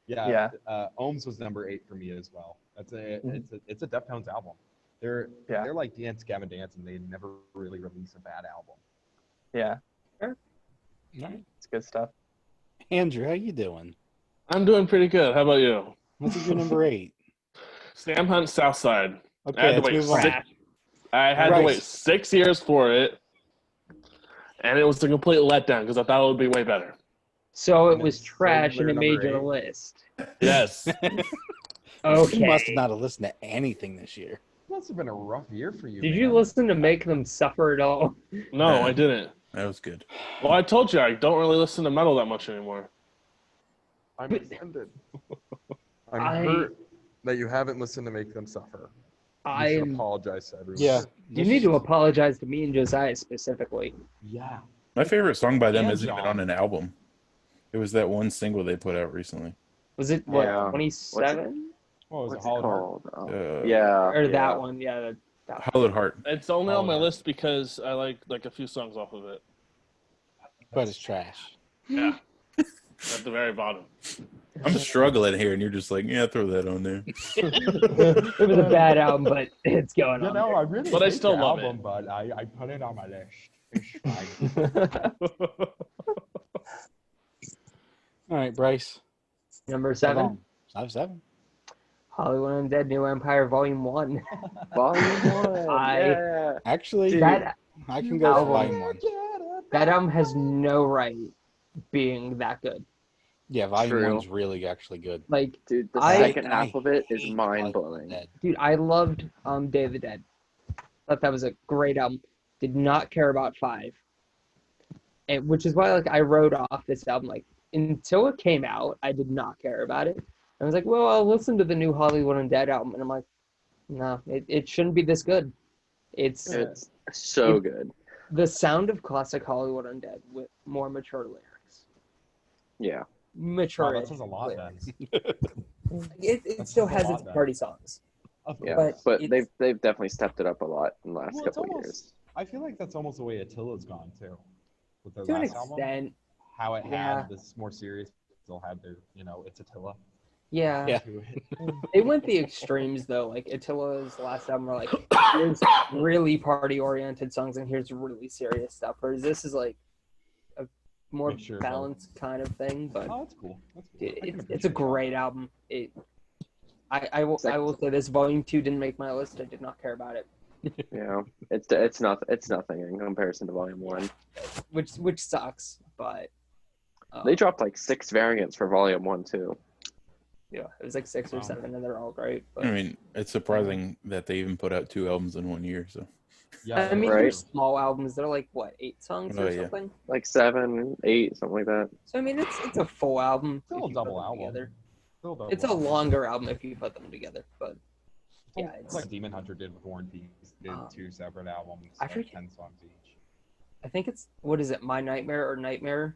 Yeah. Ohms was number 8 for me as well. It's a Deftones album. They're like Dance Gavin Dance, and they never really release a bad album. Yeah. All right. It's good stuff. Andrew, how you doing? I'm doing pretty good. How about you? What's your number 8? Sam Hunt Southside. Okay, let's move on. I had to wait 6 years for it, and it was a complete letdown because I thought it would be way better. So it was trash and it made your 8. list. Yes. Okay. You must have not have listened to anything this year. It must have been a rough year for you. Did you listen to Make Them Suffer at all? No, I didn't. That was good. Well, I told you I don't really listen to metal that much anymore. I'm offended. I'm hurt that you haven't listened to Make Them Suffer. You should apologize to everyone. Yeah. You need to apologize to me and Josiah specifically. Yeah. My favorite song by them And isn't even John. on an album. It was that one single they put out recently. Was it, Yeah. 27? What was What's it it called? called? Yeah. Or that one, yeah. That Hollowed Heart. It's only on my list because I like a few songs off of it. But it's trash. Yeah. At the very bottom. I'm struggling here, and you're just like, yeah, throw that on there. It was a bad album, but it's going on. I really But I hate still the love album, it. but I put it on my list. It's fine. All right, Bryce. Number 7, 7. Hollywood Undead New Empire Volume 1. Volume 1. Yeah. Actually, That I can go for Volume 1. That album has no right being that good. Yeah, Volume True. 1's really actually good. Like, Dude, the I- second half of it is hate mind-blowing. Dead. dude, I loved Day of the Dead. Thought that was a great album. Did not care about 5. And which is why like I wrote off this album. Like until it came out, I did not care about it. I was like, well, I'll listen to the new Hollywood Undead album, and I'm like, no, it shouldn't be this good. It's So good. the sound of classic Hollywood Undead with more mature lyrics. Yeah. Mature. Wow, that says a lot then. It That still says a has lot its then. party songs. Yeah. But it's- they've definitely stepped it up a lot in the last Well, couple of years. I feel like that's almost the way Attila's gone too. With their To an last album, extent, how it yeah. had this more serious, still had their, it's Attila. yeah. Yeah. to it. They went the extremes though. Like Attila's last album were like, here's really party-oriented songs and here's really serious stuff. Whereas this is like a more Mixture of balanced kind of thing. But Oh, that's cool. That's cool. dude, I can it's a appreciate great album. I will say this Volume 2 didn't make my list. I did not care about it, Yeah. It's nothing in comparison to Volume 1. which sucks. But They dropped like 6 variants for Volume 1 too. yeah, it was like 6 or Wow. 7, and they're all great. But I mean, it's surprising that they even put out 2 albums in 1 year. So Yeah, I mean, Right. they're small albums. They're like what, 8 songs Oh, or yeah. something. Like 7, 8, something like that. So I mean, it's a full album. still if a you put double them album. together. Still double It's a album. longer album if you put them together, but yeah, It's like Demon Hunter did with War and Peace. Did 2 separate albums, I like forget- 10 songs each. I think it's what is it, My Nightmare or Nightmare?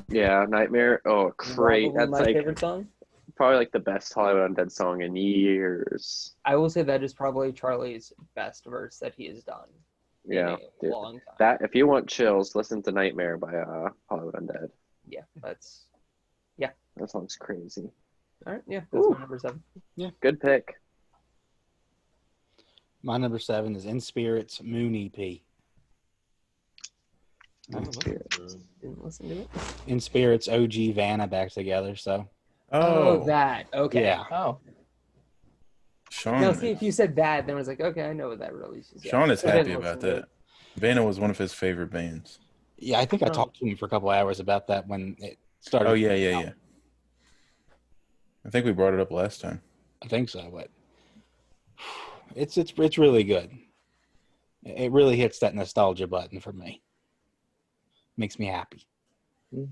Yeah, Nightmare. Oh, great. Probably That's my like favorite song. probably like the best Hollywood Undead song in years. I will say that is probably Charlie's best verse that he has done. Yeah, a dude. long time. That if you want chills, listen to Nightmare by Hollywood Undead. Yeah, that's That song's crazy. all right. Yeah, that's Ooh. my number 7. Good pick. My number 7 is In Spirit's Moon EP. Didn't listen to it. In Spirit's OG Vanna back together. So Oh, that. Okay. yeah, Oh, Sean. Now, see, if you said that, then I was like, okay, I know what that release is. Sean is I didn't happy listen about to that. it. Vanna was one of his favorite bands. yeah. I think I Oh. talked to him for a couple hours about that when it started. Oh yeah. I think we brought it up last time. I think so, but it's really good. It really hits that nostalgia button for me. Makes me happy. it's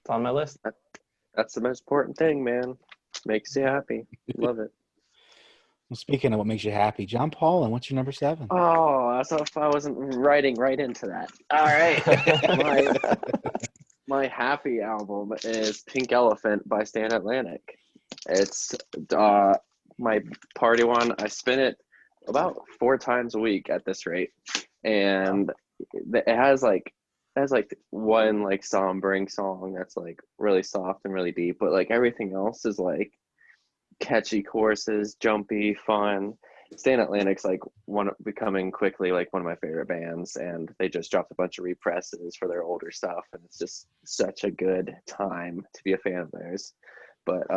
on my list. That's the most important thing, man. Makes you happy. Love it. Well, speaking of what makes you happy, John Paul, and what's your number 7? Oh, as if I wasn't writing right into that. All right. My happy album is Pink Elephant by Stand Atlantic. It's my party one. I spin it about 4 times a week at this rate, and it has one like sombering song that's like really soft and really deep, but like everything else is like catchy choruses, jumpy, fun. Stand Atlantic's like becoming quickly like one of my favorite bands, and they just dropped a bunch of represses for their older stuff, and it's just such a good time to be a fan of theirs. But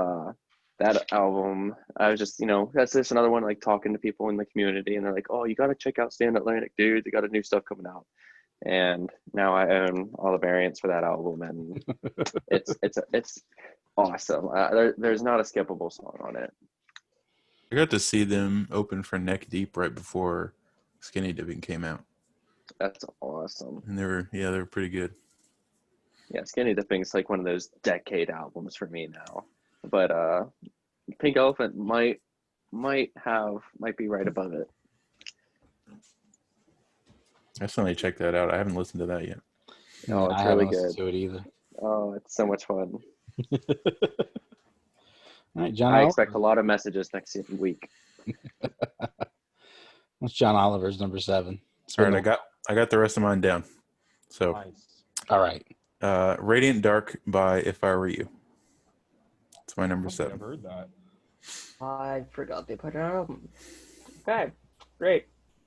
that album, I was just, that's just another one like talking to people in the community, and they're like, oh, you got to check out Stand Atlantic, dude. They got a new stuff coming out. And now I own all the variants for that album, and it's awesome. There's not a skippable song on it. I got to see them open for Neck Deep right before Skinny Dipping came out, That's awesome. and they were pretty good. Yeah, Skinny Dipping's like one of those decade albums for me now. But Pink Elephant might be right above it. Definitely check that out. I haven't listened to that yet. Oh, it's I really haven't listened good. to it either. Oh, it's so much fun. All right, John I Oliver. expect a lot of messages next week. What's John Oliver's number 7? All right, I got the rest of mine down. So, Nice. All right. Radiant Dark by If I Were You. It's my number I've 7. heard that. I forgot they put it out. Okay, great,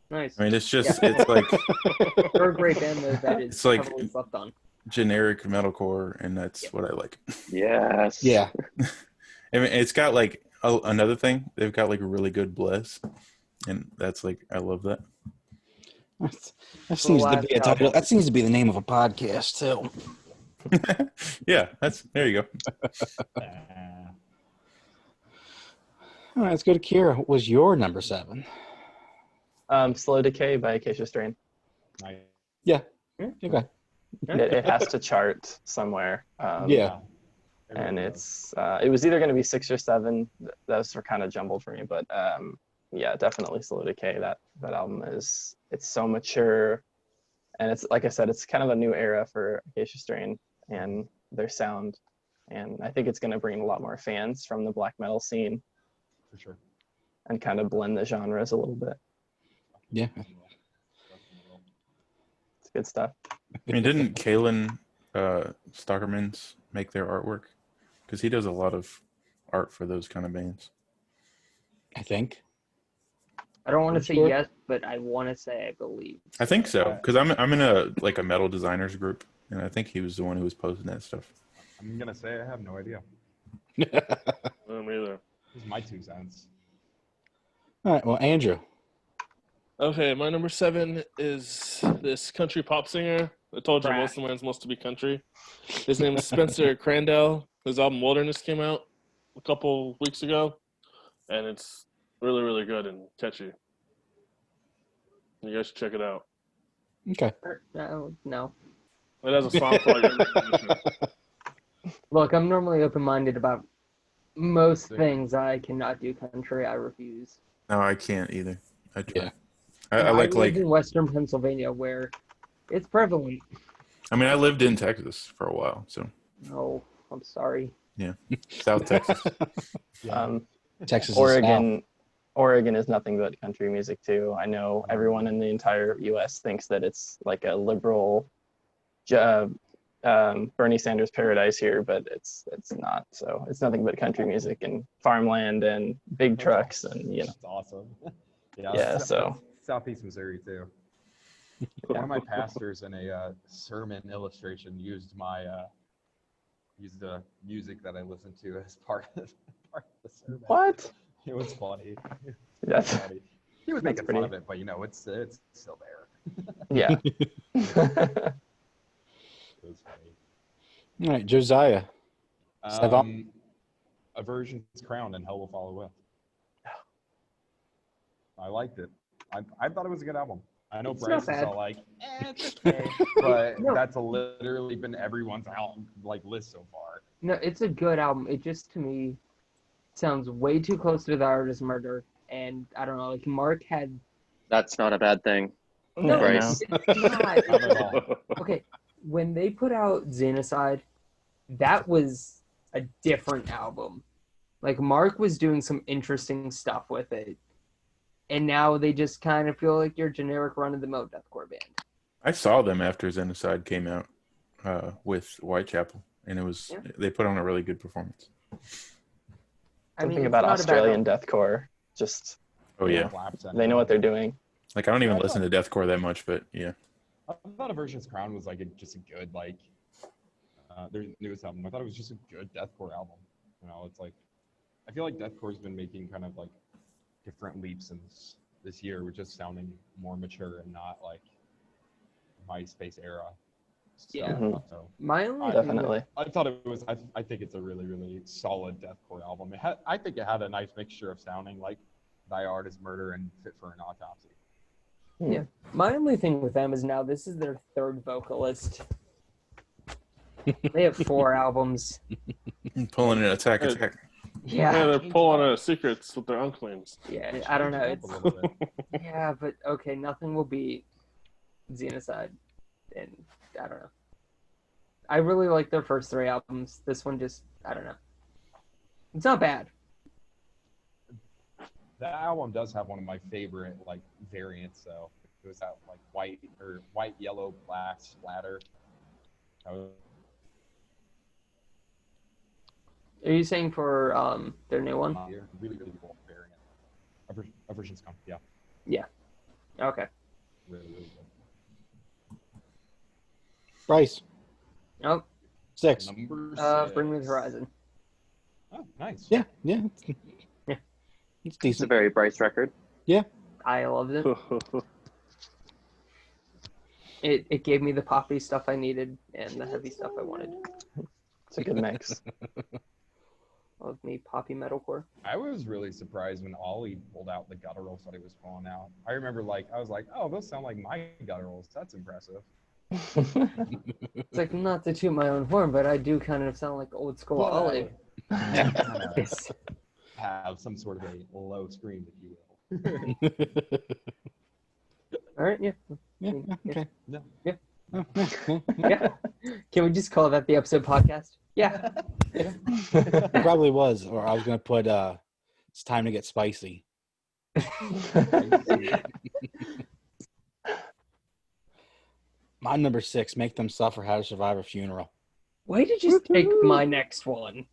nice. I mean, it's just Yeah. it's like They're a great band though. That is It's like- heavily slept on. generic metalcore, and that's what I like. Yes. Yeah. I mean, it's got like another thing. They've got like a really good bless, and that's like I love that. That seems to be a title. That seems to be the name of a podcast too. Yeah, there you go. All right, let's go to Kira. What was your number 7? Slow Decay by Acacia Strain. Nice. Yeah. Okay. It has to chart somewhere. Yeah. And it was either going to be 6 or 7. Those were kind of jumbled for me, but yeah, definitely Slow Decay. That album it's so mature, and it's like I said, it's kind of a new era for Acacia Strain and their sound, and I think it's going to bring a lot more fans from the black metal scene For sure. and kind of blend the genres a little bit. Yeah. It's good stuff. I mean, didn't Kalen Stockermans make their artwork? Because he does a lot of art for those kind of bands. I think. I don't want to say Sure. yes, but I want to say I believe. I think so, because I'm in a metal designers group, and I think he was the one who was posting that stuff. I'm gonna say I have no idea. Me either. This is my 2 cents. All right. Well, Andrew. Okay, my number 7 is this country pop singer. I told you most of mine's supposed to be country. His name is Spencer Crandell. His album Wilderness came out a couple weeks ago, and it's really, really good and catchy. You guys should check it out. Okay. No. It has a song for like every condition. Look, I'm normally open-minded about most things. I cannot do country. I refuse. No, I can't either. I try. Yeah. I lived like. in Western Pennsylvania where it's prevalent. I mean, I lived in Texas for a while, so Oh, I'm sorry. South Texas. Um, Texas is Oregon, Oregon is nothing but country music too. I know everyone in the entire U.S. thinks that it's like a liberal Bernie Sanders paradise here, but it's not. So it's nothing but country music and farmland and big trucks and That's awesome. Yeah, so Southeast Missouri too. One of my pastors in a sermon illustration used the music that I listened to as part of the sermon. What? It was funny. That's funny. He was making fun of it, but it's still there. Yeah. It was funny. All right, Josiah. Aversion's Crown and Hell Will Follow With. I liked it. I thought it was a good album. I know It's Bryce not is bad. all like, it's okay, but No. that's literally been everyone's list so far. No, it's a good album. It just, to me, sounds way too close to The Artist Murder. And I don't know, like Mark had. That's not a bad thing. No, Bryce. it's not. Not at all. Okay, when they put out Xenocide, that was a different album. Like Mark was doing some interesting stuff with it. And now they just kind of feel like your generic run-of-the-mill deathcore band. I saw them after Xenocide came out with Whitechapel, and they put on a really good performance. Something it's about not a bad Australian album. deathcore. Just Oh yeah, they know what they're doing. like I don't even listen to deathcore that much, but yeah. I thought Aversion's Crown was just a good their newest album. I thought it was just a good deathcore album. It's like I feel like deathcore's been making kind of like different leaps since this year, with just sounding more mature and not like MySpace era. Yeah. So My only thing Definitely. I thought it was. I think it's a really, really solid deathcore album. I think it had a nice mixture of sounding like Thy Art Is Murder and Fit for an Autopsy. My only thing with them is now this is their third vocalist. They have 4 albums. Pulling an attack. Yeah, Yeah, they're pulling out secrets with their unclaims. yeah. I don't know. Change it up a little bit. Yeah, but okay, nothing will beat Xenocide, and I don't know. I really like their first 3 albums. This one just, I don't know. It's not bad. That album does have one of my favorite variants though. It was that white, yellow, black splatter. Are you saying for their new one? Really, really cool variant. Aversion's Come, yeah. Yeah. Okay. Really, really good. Bryce. Oh, 6. Number 6. Bring Me the Horizon. Oh, nice. Yeah. It's It's a decent. very Bryce record. I loved it. It gave me the poppy stuff I needed and the heavy stuff I wanted. It's a good mix. Love me poppy metalcore. I was really surprised when Ollie pulled out the gutturals that he was pulling out. I remember I was like, oh, those sound like my gutturals. That's impressive. It's like, not to toot my own horn, but I do kind of sound like old school Ollie. Have some sort of a low scream, if you will. All right, yeah. Okay. No. Yeah. Can we just call that the episode podcast? Yeah. It probably was, or I was gonna put it's time to get spicy. My number 6, Make Them Suffer, How to Survive a Funeral. Why did you take my next one?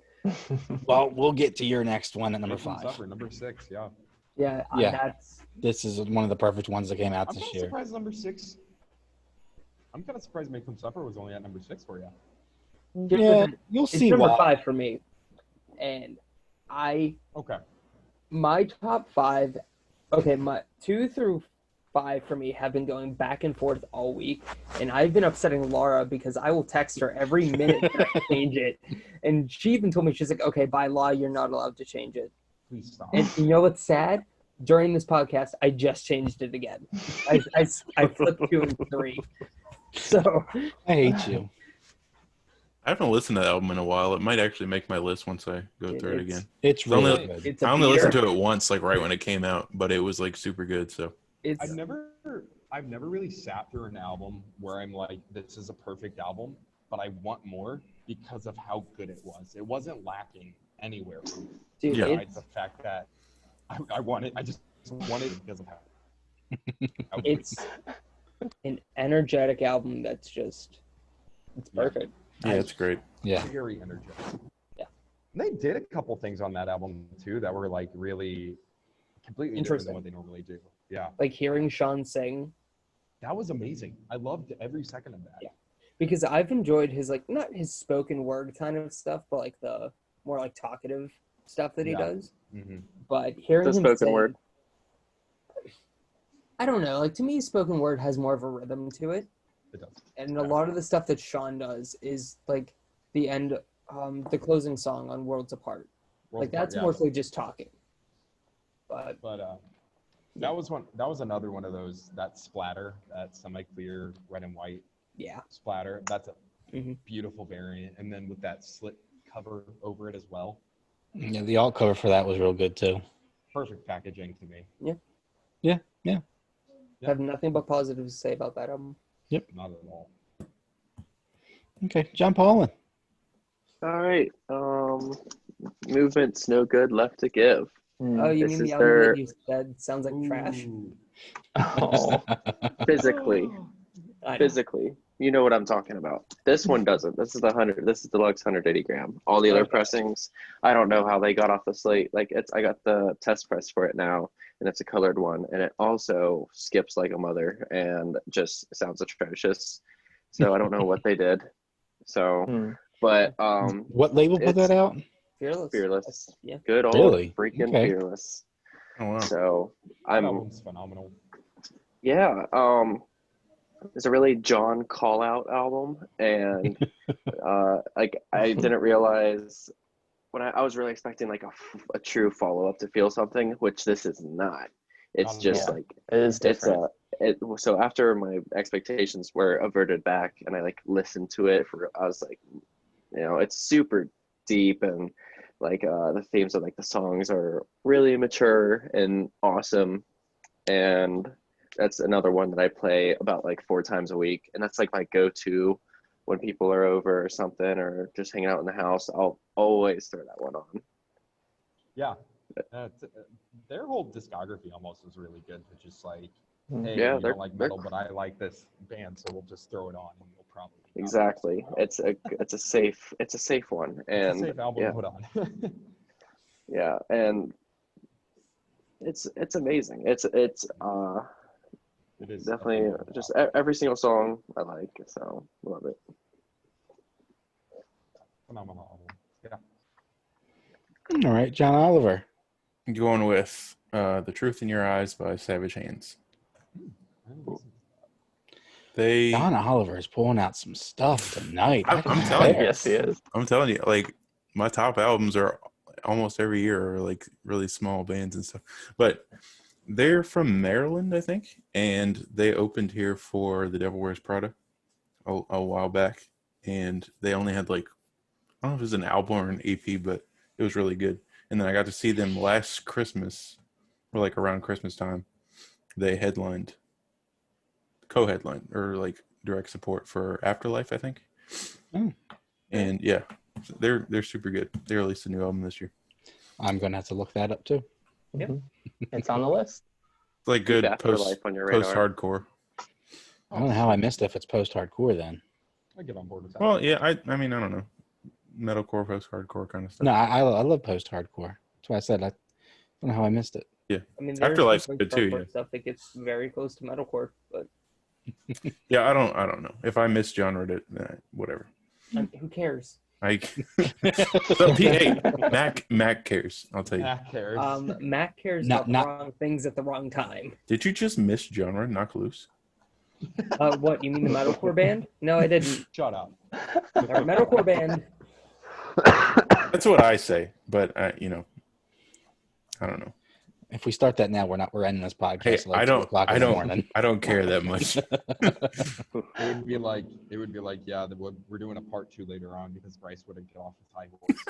Well, we'll get to your next one at number Make Them 5. Suffer, number 6, yeah. Yeah, Yeah. that's This is one of the perfect ones that came out I'm this kind of year. surprised number 6. I'm kind of surprised Make Them Suffer was only at number 6 for you. Yeah, you'll it's see number why. 5 for me. And Okay. my top 5, okay, my 2 through 5 for me have been going back and forth all week, and I've been upsetting Laura because I will text her every minute that I change it, and she even told me, she's like, okay, by law you're not allowed to change it. Please stop. And you know what's sad? During this podcast, I just changed it again. I flipped 2 and 3. So I hate you. I haven't listened to the album in a while. It might actually make my list once I go through it It's- again. It's only- really good. it's a I only listened beater. to it once, right when it came out, but it was super good. So It's I've never really sat through an album where I'm like, this is a perfect album, but I want more because of how good it was. It wasn't lacking anywhere. dude, Yeah. Besides it's the fact that I want it. I just want it because of how It's an energetic album that's just, it's Yeah. perfect. Yeah, it's great. Yeah. very energetic. Yeah. And they did a couple things on that album too that were like really completely different than Interesting. what they normally do. Yeah, Like hearing Sean sing, that was amazing. I loved every second of that. Yeah. because I've enjoyed his, like, not his spoken word kind of stuff, but like the more like talkative stuff that he Yeah. does. Mm-hmm. But hearing The him spoken sing, word. I don't know. Like, to me, spoken word has more of a rhythm to it. It does. And a lot of the stuff that Sean does is like the end, the closing song on Worlds Apart. Worlds Like, that's Apart, yeah. mostly just talking. But That was another one of those, that splatter, that semi-clear red and white yeah, splatter. That's a Mhm. beautiful variant, and then with that slit cover over it as well. Yeah, the alt cover for that was real good too. Perfect packaging to me. Yeah. I have nothing but positives to say about that album. Not at all. Okay, John Paulin. All right. Movement's no good left to give. Oh, you This mean the is album their- that you said sounds like trash? Ooh. Oh, Physically. I know. Physically. You know what I'm talking about. This one doesn't. This is this is deluxe 180 gram. All the other Okay. pressings, I don't know how they got off the slate. Like, I got the test press for it now, and it's a colored one, and it also skips like a mother and just sounds atrocious. So I don't know what they did. So, but What label put it's that out? Fearless. Yeah. Good old Really? freaking Okay. Fearless. Oh wow. So That I'm album's phenomenal. yeah. It's a really John call out album, and like, I didn't realize when I was really expecting like a true follow up to Feel Something, which this is not. It's Not at just all. like it is different. so after my expectations were averted back, and I like listened to it I was like, it's super deep, and like the themes of like the songs are really mature and awesome, and that's another one that I play about like 4 times a week, and that's like my go-to when people are over or something, or just hanging out in the house. I'll always throw that one on. Yeah. Their whole discography almost is really good. It's just like, Mhm. hey, Yeah, we they're- don't like metal, but I like this band, so we'll just throw it on, and you'll probably Exactly. It's It's a safe one, a and safe album yeah, to put on. yeah, and it's amazing. It's It is a definitely phenomenal just album. every single song I like, so love it. Phenomenal album. Yeah. All right, John Oliver. Going with The Truth in Your Eyes by Savage Hands. I haven't listened to They John Oliver is pulling out some stuff tonight. I'm telling you. Yes, he is. I'm telling you, like, my top albums are almost every year are like really small bands and stuff. But they're from Maryland, I think, and they opened here for The Devil Wears Prada a while back, and they only had like, I don't know if it was an album or an EP, but it was really good. And then I got to see them last Christmas, or like around Christmas time. They co-headlined, or like direct support for Afterlife, I think. Oh. And yeah, they're super good. They released a new album this year. I'm gonna have to look that up too. Mhm. It's on the list. It's like good Keep Afterlife on your post radar. hardcore. I don't know how I missed it if it's post-hardcore then. I get on board with that. Well, yeah, I mean, I don't know, metalcore, post hardcore kind of stuff. No, I love post-hardcore. That's why I said I don't know how I missed it. Yeah, I mean, Afterlife's some good too, hardcore yeah. stuff that gets very close to metalcore, but yeah. I don't know if I misgenred it. Whatever. who cares? Hey, Mac cares. I'll tell you. That cares. Matt cares Not- about the not- wrong things at the wrong time. Did you just misgenre Knock Loose? What, you mean the metalcore band? No, I didn't. Shut up. Our metalcore band. That's what I say, but I don't know. If we start that now, we're ending this podcast Hey, at like 2 o'clock in the morning. I don't care that much. It would be like, yeah, we're doing a part 2 later on because Bryce wouldn't get off his high horse.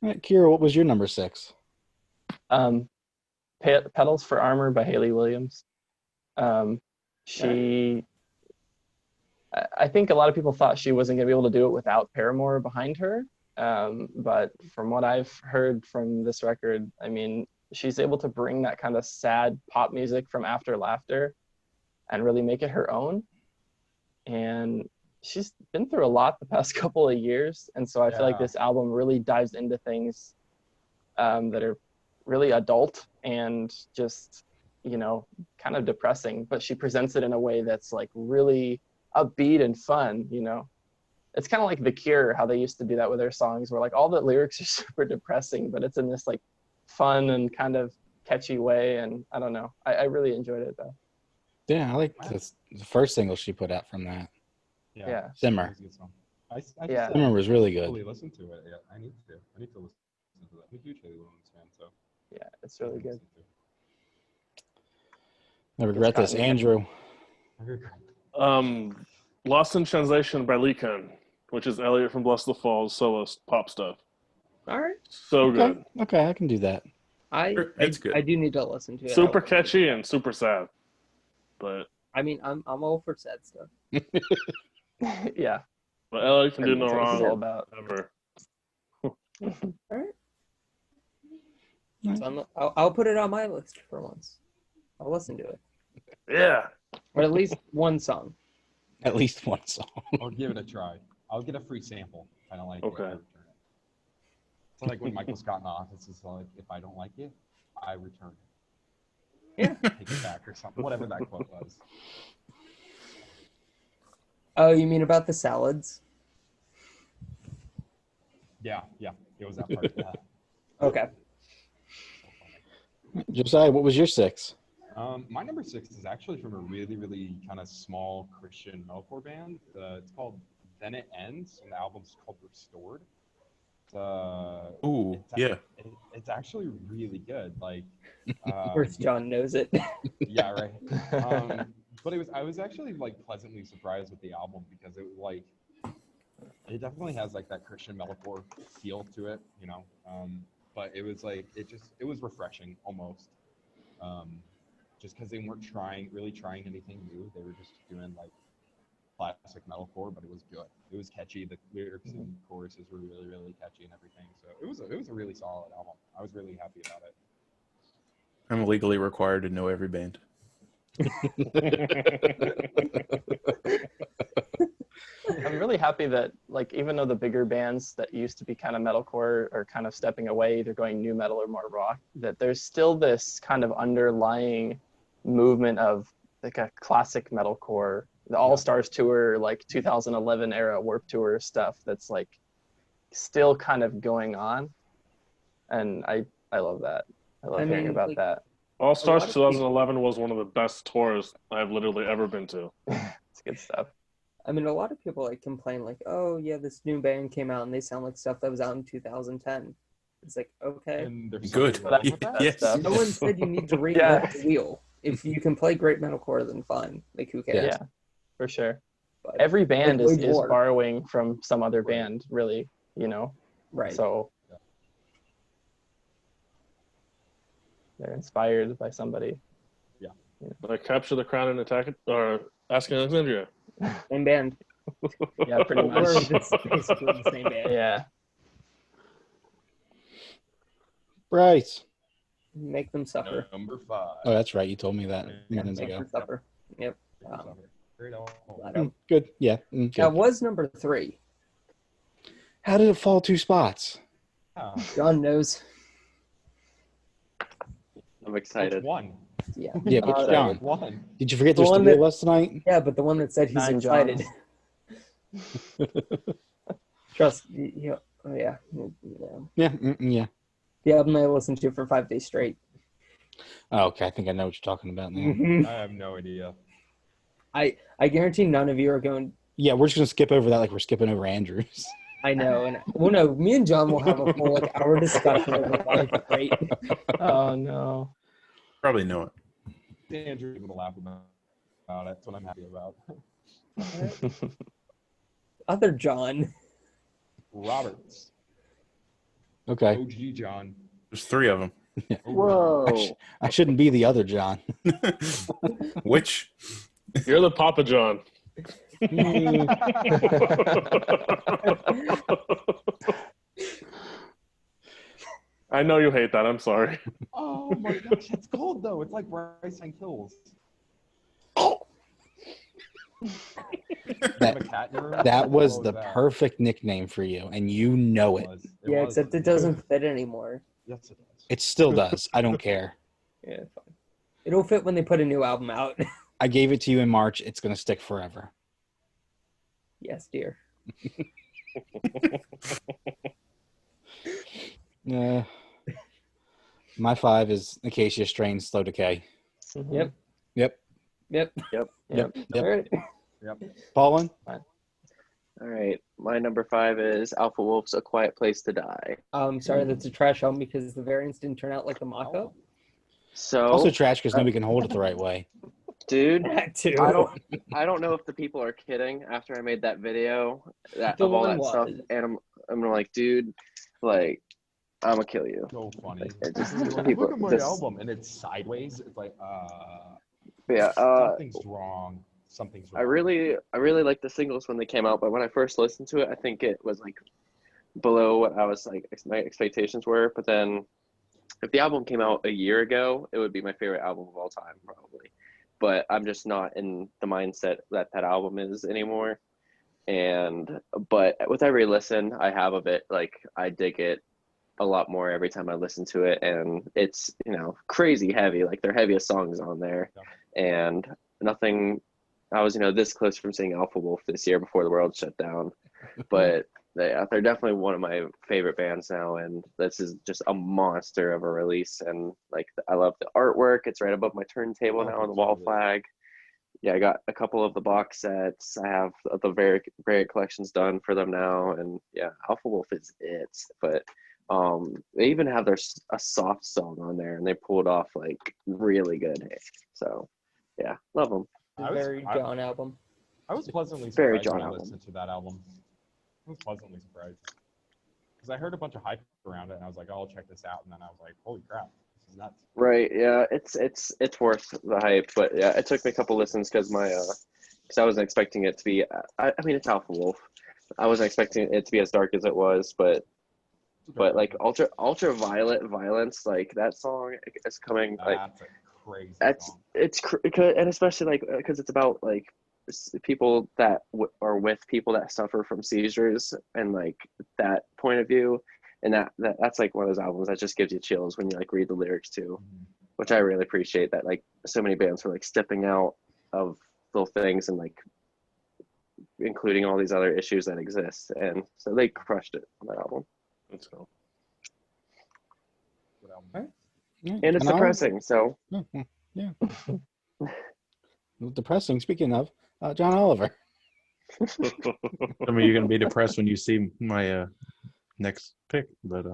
All right, Kira, what was your number 6? Pedals for Armor by Hayley Williams. I think a lot of people thought she wasn't going to be able to do it without Paramore behind her, But from what I've heard from this record, I mean, she's able to bring that kind of sad pop music from After Laughter and really make it her own. And she's been through a lot the past couple of years. And so I feel like this album really dives into things that are really adult and just, you know, kind of depressing, but she presents it in a way that's like really upbeat and fun, you know. It's kind of like The Cure, how they used to do that with their songs, where like all the lyrics are super depressing, but it's in this like fun and kind of catchy way. And I don't know, I really enjoyed it though. Yeah, I like the first single she put out from that. Yeah. Simmer. I Yeah. Simmer was really good. Fully listen to it. Yeah, I need to listen to that. I'm a huge Haley Williams fan, so Yeah, it's really good. I regret this, Andrew. Lost in Translation by Leakon, which is Elliot from Bless the Falls solo pop stuff. All right. So good. Okay, I can do that. It's good. I do need to listen to it. Super catchy and super sad. But I mean, I'm all for sad stuff. Yeah. But Elliot can do no That's what it's all wrong about. ever. All right. So I'll put it on my list for once. I'll listen to it. Yeah. Or at least one song. At least one song. I'll give it a try. I'll get a free sample. If I don't like Okay. it, I return it. So like when Michael Scott in the Office is like, if I don't like it, I return it. Yeah. Take it back or something. Whatever that quote was. Oh, you mean about the salads? Yeah, it was that part. Yeah. Okay. Josiah, what was your 6? My number 6 is actually from a really, really kind of small Christian metalcore band. It's called Then It Ends, and the album's called Restored. It's actually really good. Like, Of course, John knows it. yeah, right. But I was actually like pleasantly surprised with the album because it was like, it definitely has like that Christian metalcore feel to it, you know. But it was like it was refreshing almost. Just because they weren't really trying anything new. They were just doing like classic metalcore, but it was good. It was catchy. The lyrics and choruses were really, really catchy and everything. So it was a really solid album. I was really happy about it. I'm legally required to know every band. I'm really happy that, like, even though the bigger bands that used to be kind of metalcore are kind of stepping away, either going new metal or more rock, that there's still this kind of underlying movement of like a classic metalcore, the All Stars tour, like 2011 era Warped Tour stuff that's like still kind of going on, and I love that. I love hearing about that. All Stars 2011 was one of the best tours I've literally ever been to. It's good stuff. I mean, a lot of people like complain like, oh yeah, this new band came out and they sound like stuff that was out in 2010. It's like, okay. And there's Good. something wrong with that. Yes. stuff. No one said you need to reinvent the wheel. If you can play great metalcore, then fine. Like, who cares? Yeah, for sure. But Every band like, is way more. borrowing from some other band, really, you know? Right. So they're inspired by somebody. Like Capture the Crown and Attack It, or Asking Alexandria. Same band. Yeah, pretty Or much. it's basically the same band. Yeah. Bryce. Make them suffer. Number 5. Oh, that's right. You told me that minutes Make ago. them suffer. Yep. Great album. Good. Yeah. Good. That was number 3. How did it fall 2 spots? John knows. I'm excited. It's one. Yeah. Yeah, but John, One. did you forget The there's one 3 that- of us tonight? Yeah, but the one that said he's 9 excited. Johns. Trust. Yeah. Oh yeah. Yeah. Yeah. Yeah. The album I listened to for 5 days straight. Oh, okay. I think I know what you're talking about now. I have no idea. I guarantee none of you are going. Yeah, we're just gonna skip over that like we're skipping over Andrews. I know, and well, no, me and John will have a full like hour discussion over why it's great. Oh no. Probably know it. Andrew able to laugh about it. That's what I'm happy about. Other John. Roberts. Okay. OG John. There's 3 of them. Whoa. I shouldn't be the other John. Which? You're the Papa John. I know you hate that. I'm sorry. Oh my gosh, it's cold though. It's like rice and kills. That, Have a cat in your room? that was What the that? perfect nickname for you, and you know it. Yeah, was. except it doesn't fit anymore. Yes, it does. It still does. I don't care. Yeah, fine. It'll fit when they put a new album out. I gave it to you in March. It's going to stick forever. Yes, dear. My 5 is Acacia Strain Slow Decay. Mhm. Yep. Yep. Yep. Yep. All right. Yep. Paulin? All right, my number 5 is Alpha Wolf's "A Quiet Place to Die." Sorry, that's a trash album because the variants didn't turn out like the mock-up. So Also trash because nobody can hold it the right way. dude, That too. I don't know if the people are kidding after I made that video The of all one that stuff, was. and I'm like, dude, like, I'm gonna kill you. So funny. It just, Like, people, look at my just- album, and it's sideways. It's like, Yeah, something's wrong. Something's wrong. I really liked the singles when they came out, but when I first listened to it, I think it was like below what I was like my expectations were. But then, if the album came out a year ago, it would be my favorite album of all time, probably. But I'm just not in the mindset that that album is anymore. But with every listen I have of it, like I dig it a lot more every time I listen to it, and it's, you know, crazy heavy. Like their heaviest songs on there, and nothing. I was, you know, this close from seeing Alpha Wolf this year before the world shut down, but they're definitely one of my favorite bands now, and this is just a monster of a release. And like I love the artwork. It's right above my turntable now on the wall flag. Yeah, I got a couple of the box sets. I have the variant collections done for them now, and yeah, Alpha Wolf is it. But they even have a soft song on there, and they pulled off like really good. So yeah, love them. Very John album. I was pleasantly Very surprised John when I album. listened to that album. I was pleasantly surprised. Because I heard a bunch of hype around it, and I was like, oh, I'll check this out. And then I was like, holy crap, this is nuts. Right, yeah, it's worth the hype, but yeah, it took me a couple listens because I wasn't expecting it to be. I mean, it's Alpha Wolf. I wasn't expecting it to be as dark as it was, but like ultraviolet violence, like that song is coming. Like That's a crazy song. and especially like because it's about like people that are with people that suffer from seizures, and like that point of view, and that's like one of those albums that just gives you chills when you like read the lyrics too, which I really appreciate. That like so many bands were like stepping out of those things and like including all these other issues that exist, and so they crushed it on that album. Let's go. Good album. And it's depressing, so Yeah. Depressing. Speaking of, John Oliver. Some of you are gonna be depressed when you see my next pick, but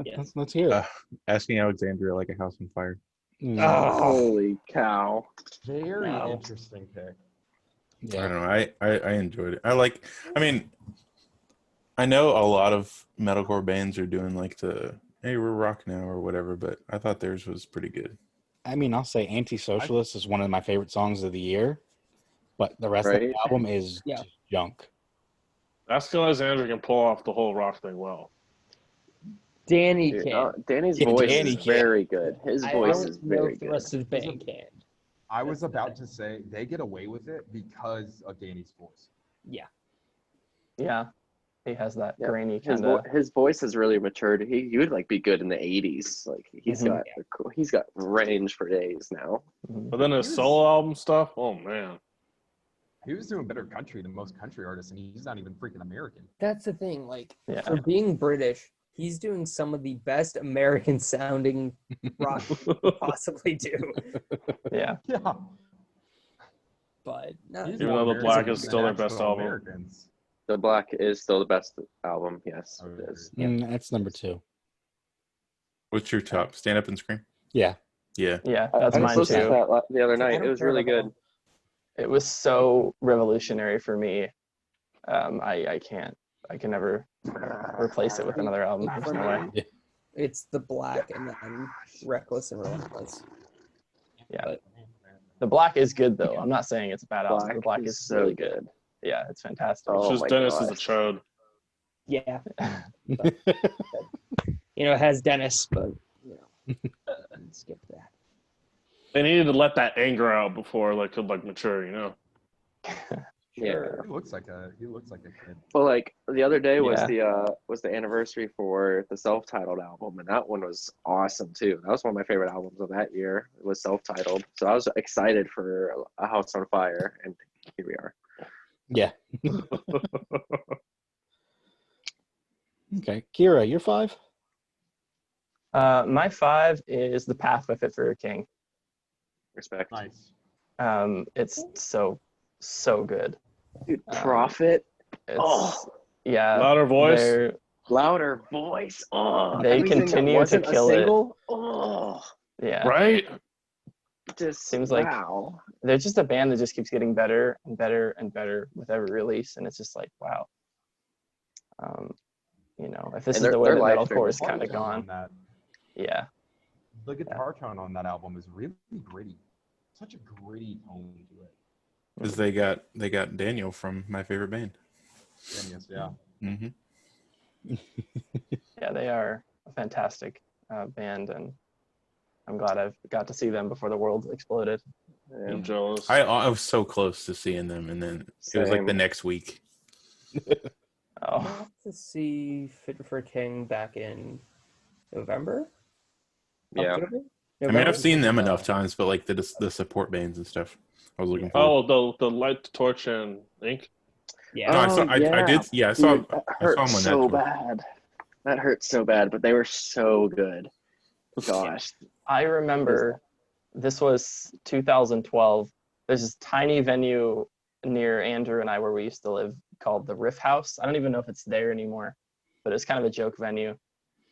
Yes. Let's hear it. Asking Alexandria like a house on fire. holy cow. Very Wow. interesting pick. I don't know. I enjoyed it. I mean, I know a lot of metalcore bands are doing like the hey, we're rock now or whatever, but I thought theirs was pretty good. I mean, I'll say Anti-Socialist is one of my favorite songs of the year, but the rest of the Right. album is Yeah. just junk. Ask Alexander can pull off the whole rock thing well. Danny Dude, can. Danny's Yeah, voice Danny is can. very good. His I voice don't is know very if the good. rest of the band can. I was That's the about thing. to say they get away with it because of Danny's voice. Yeah. Yeah, he has that Yeah, grainy kind of. His voice has really matured. He would like be good in the 80s. Like Mhm. he's got range for days now. But then his solo album stuff, oh man. He was doing better country than most country artists, and he's not even freaking American. That's the thing. Like, Yeah. for being British, he's doing some of the best American sounding rock you could possibly do. Yeah. Yeah. But no, He's Even more though The American Black than is the still their best actual album. Americans. The Black is still the best album. Yes, I would it is. That's number 2. What's your top? Stand Up and Scream? Yeah. Yeah. Yeah, I that's just mine listened to too. that the other I night. don't It was care really about good. It was so revolutionary for me. I can never replace it with another album. There's no way. it's The Black and then Reckless and Relentless. Yeah. But The Black is good though. I'm not saying it's a bad album. Black The Black is so really good. Yeah, it's fantastic. Oh It's just my Dennis is a gosh. chode. yeah, it has Dennis, but skip that. They needed to let that anger out before it could mature, Yeah. He looks like a kid. Well, like the other day was Yeah. the anniversary for the self-titled album, and that one was awesome too. That was one of my favorite albums of that year. It was self-titled, so I was excited for A House on Fire, and here we are. Yeah. Okay, Kira, you're 5. My 5 is The Path by Fit for a King. Respect, Nice. It's so good. dude. Prophet, It's yeah. Louder voice. they're- louder voice. Oh, They everything that continue to wasn't kill a it. single. Oh, Yeah. Right? just Seems like- wow. They're just a band that just keeps getting better and better and better with every release, and it's just like wow. If this And is the way their that live metalcore stream is is kind of Tone on gone, that. yeah. The guitar tone on that album is really gritty. Such a gritty tone to it. Because they got Daniel from my favorite band. Genius, yeah. Mm-hmm. Yeah, they are a fantastic band, and I'm glad I've got to see them before the world exploded. I'm jealous. I was so close to seeing them, and then it was like the Same. next week. Oh, I got to see Fit for a King back in November. Yeah. October? I mean, I've seen them enough times, but like the support bands and stuff, I was looking for. Oh, the Light, Torch, and Ink. Yeah. No, I yeah. did. Yeah, I saw. Dude, that I saw hurt them on so that tour. bad. That hurt so bad, but they were so good. Gosh. I remember this was 2012. There's this tiny venue near Andrew and I where we used to live called the Riff House. I don't even know if it's there anymore, but it's kind of a joke venue.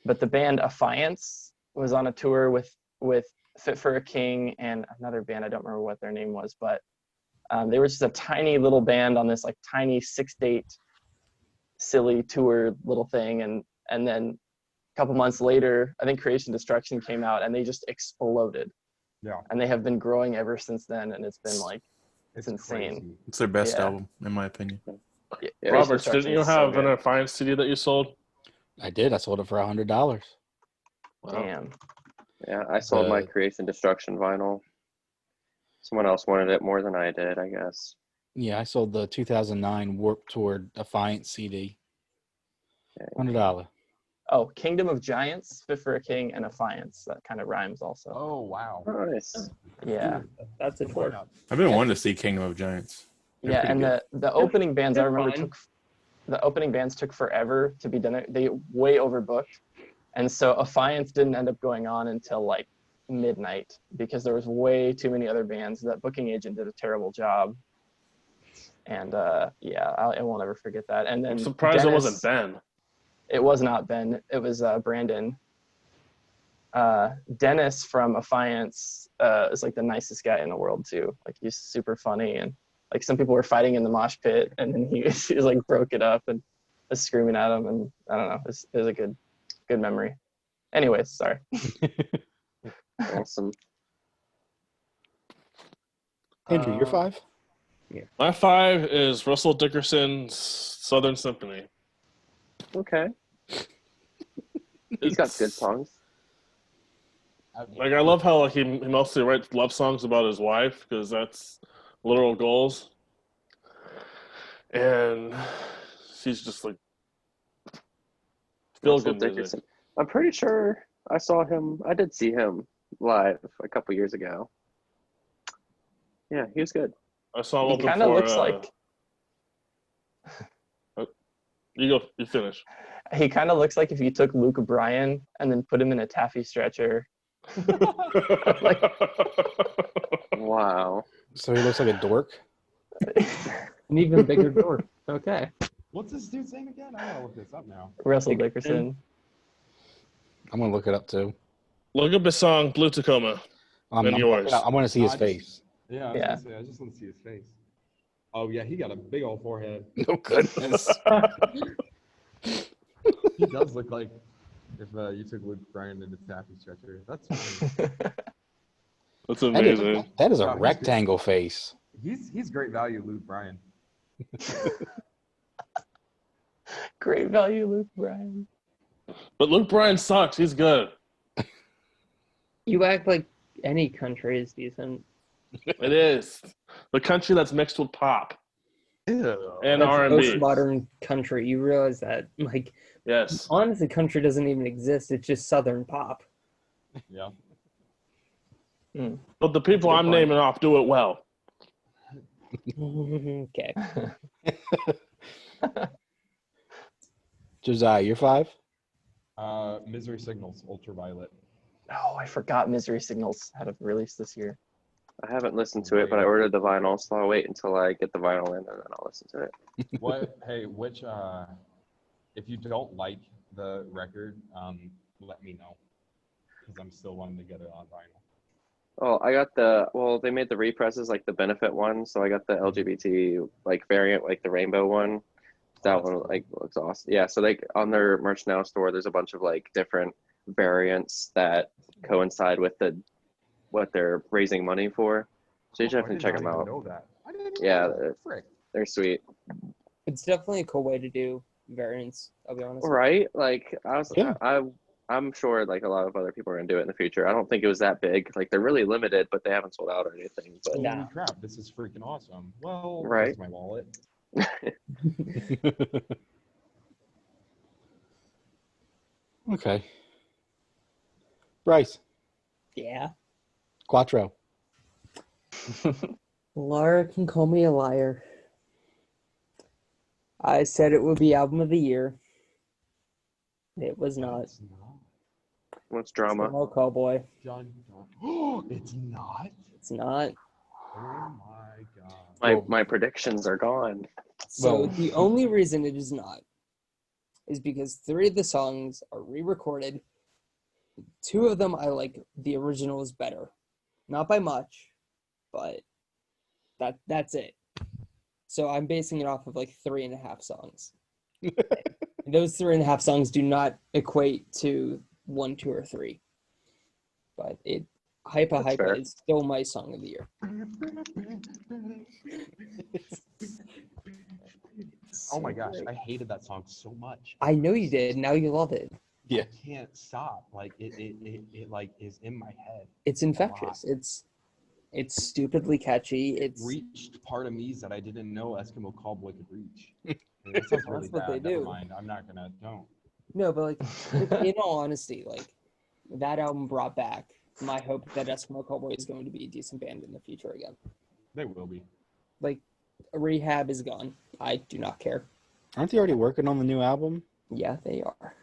But the band Affiance was on a tour with Fit for a King and another band. I don't remember what their name was, but they were just a tiny little band on this like tiny 6-date silly tour little thing. And then a couple months later, I think Creation Destruction came out and they just exploded. Yeah. And they have been growing ever since then. And it's been like, it's insane. Crazy. It's their best Yeah. album, in my opinion. Yeah, Roberts, didn't you Destruction is so have an good. Affiance CD that you sold? I did. I sold it for $100. Wow. Damn. Yeah, I sold my The- Creation Destruction vinyl. Someone else wanted it more than I did, I guess. Yeah, I sold the 2009 Warped Tour Affiance CD. $100. Oh, Kingdom of Giants, Fit for a King, and Affiance. That kind of rhymes also. Oh wow. Nice. Yeah. That's a Good tour. lineup. I've been wanting to see Kingdom of Giants. They're Yeah, pretty and good. the opening bands I they're remember fine. the opening bands took forever to be done. They way overbooked. And so Affiance didn't end up going on until like midnight because there was way too many other bands. That booking agent did a terrible job. And yeah, I won't ever forget that. And then I'm surprised it Dennis- wasn't Ben. It was not Ben. It was Brandon. Dennis from Affiance is like the nicest guy in the world too. Like he's super funny, and like some people were fighting in the mosh pit, and then he was like broke it up and was screaming at him, and I don't know. It was a good memory. Anyways, sorry. Awesome. Andrew, you're 5? My 5 is Russell Dickerson's Southern Symphony. Okay. He's got good It's- songs. Like I love how he mostly writes love songs about his wife because that's literal goals, and she's just like feel Russell good music. Dickerson. I'm pretty sure I saw him. I did see him live a couple years ago. Yeah, he was good. I saw him He open kind of for, looks like you go. You finish. he kind of looks like if you took Luke Bryan and then put him in a taffy stretcher. Wow. So he looks like a dork? An even bigger door. Okay. What's this dude's name again? I gotta look this up now. Russell Dickerson. Dickerson. I'm going to look it up too. Look up his song "Blue Tacoma." And yours. I want to see his face. Yeah, Yeah. I just want to see his face. Oh yeah, he got a big old forehead. No goodness. He does look like if you took Luke Bryan in a taffy stretcher. That's funny. That's That is, amazing. that is a Wow, he's good. rectangle face. He's great value, Luke Bryan. Great value, Luke Bryan. But Luke Bryan sucks. He's good. You act like any country is decent. It is the country that's mixed with pop Ew. and That's R&B. postmodern country. You realize that, like, Yes. honestly, country doesn't even exist. It's just Southern pop. Yeah. But the people good I'm point. naming off do it well. Okay. Josiah, you're 5? Misery Signals, Ultraviolet. Oh, I forgot Misery Signals had a release this year. I haven't listened to it, but I ordered the vinyl, so I'll wait until I get the vinyl in and then I'll listen to it. What? Hey, which? If you don't like the record, let me know, because I'm still wanting to get it on vinyl. Oh, I got they made the represses like the benefit one, so I got the LGBT like variant, like the rainbow one. That that's one cool. like looks awesome. Yeah, so like on their Merch Now store, there's a bunch of like different variants that coincide with what they're raising money for. So you should I definitely did check not them even out. know that. I didn't even Yeah, know that. Frick. they're sweet. It's definitely a cool way to do variants, I'll be honest. Right? Like Yeah. I'm sure like a lot of other people are gonna do it in the future. I don't think it was that big. Like they're really limited, but they haven't sold out or anything. But Nah. Holy crap, this is freaking awesome. Well, Right. where's my wallet? Okay. Bryce, Yeah. Quattro. Laura can call me a liar. I said it would be album of the year. It was not. It's not. what's drama? Snow Cowboy. John. Oh, it's not. It's not. Oh my god. My predictions are gone. So Well- the only reason it is not is because 3 of the songs are re-recorded. 2 of them I like the original is better. Not by much, but that's it. So I'm basing it off of like 3.5 songs. And those 3.5 songs do not equate to 1, 2, or 3. But Hypa That's Hypa fair. is still my song of the year. Oh my gosh, I hated that song so much. I know you did. Now you love it. Yeah. I can't stop. Like it like is in my head. It's infectious. It's stupidly catchy. It It's reached part of me that I didn't know Eskimo Cowboy could reach. And that sounds really That's what they bad. Never do. mind. I'm not gonna. Don't. no, but like in all honesty, like that album brought back my hope that Eskimo Cowboy is going to be a decent band in the future again. They will be. Like Rehab is gone. I do not care. Aren't they already working on the new album? Yeah, they are.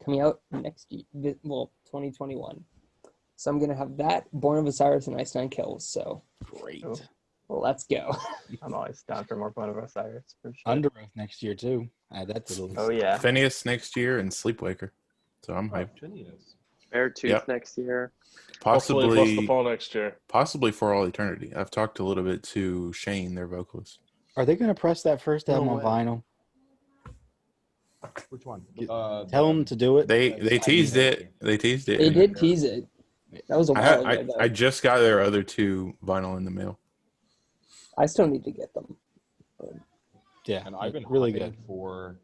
Coming out next year, 2021. So I'm going to have that, Born of Osiris, and Ice Nine Kills. So Great. Oh. let's go. I'm always down for more Born of Osiris for sure. Under Oath next year too. Add that to the list. Oh yeah. Phineas next year and Sleepwaker. So I'm hyped. Phineas. Beartooth Yep. next year. Hopefully, Plus the Possibly, Fall next year. possibly for all eternity. I've talked a little bit to Shane, their vocalist. Are they going to press that first No album on way. vinyl? Which one? Tell them to do it. They That's- teased it. They teased it. They did tease it. That was a while ago, though. I just got their other 2 vinyl in the mail. I still need to get them. Yeah, And I've been really hunting good. for.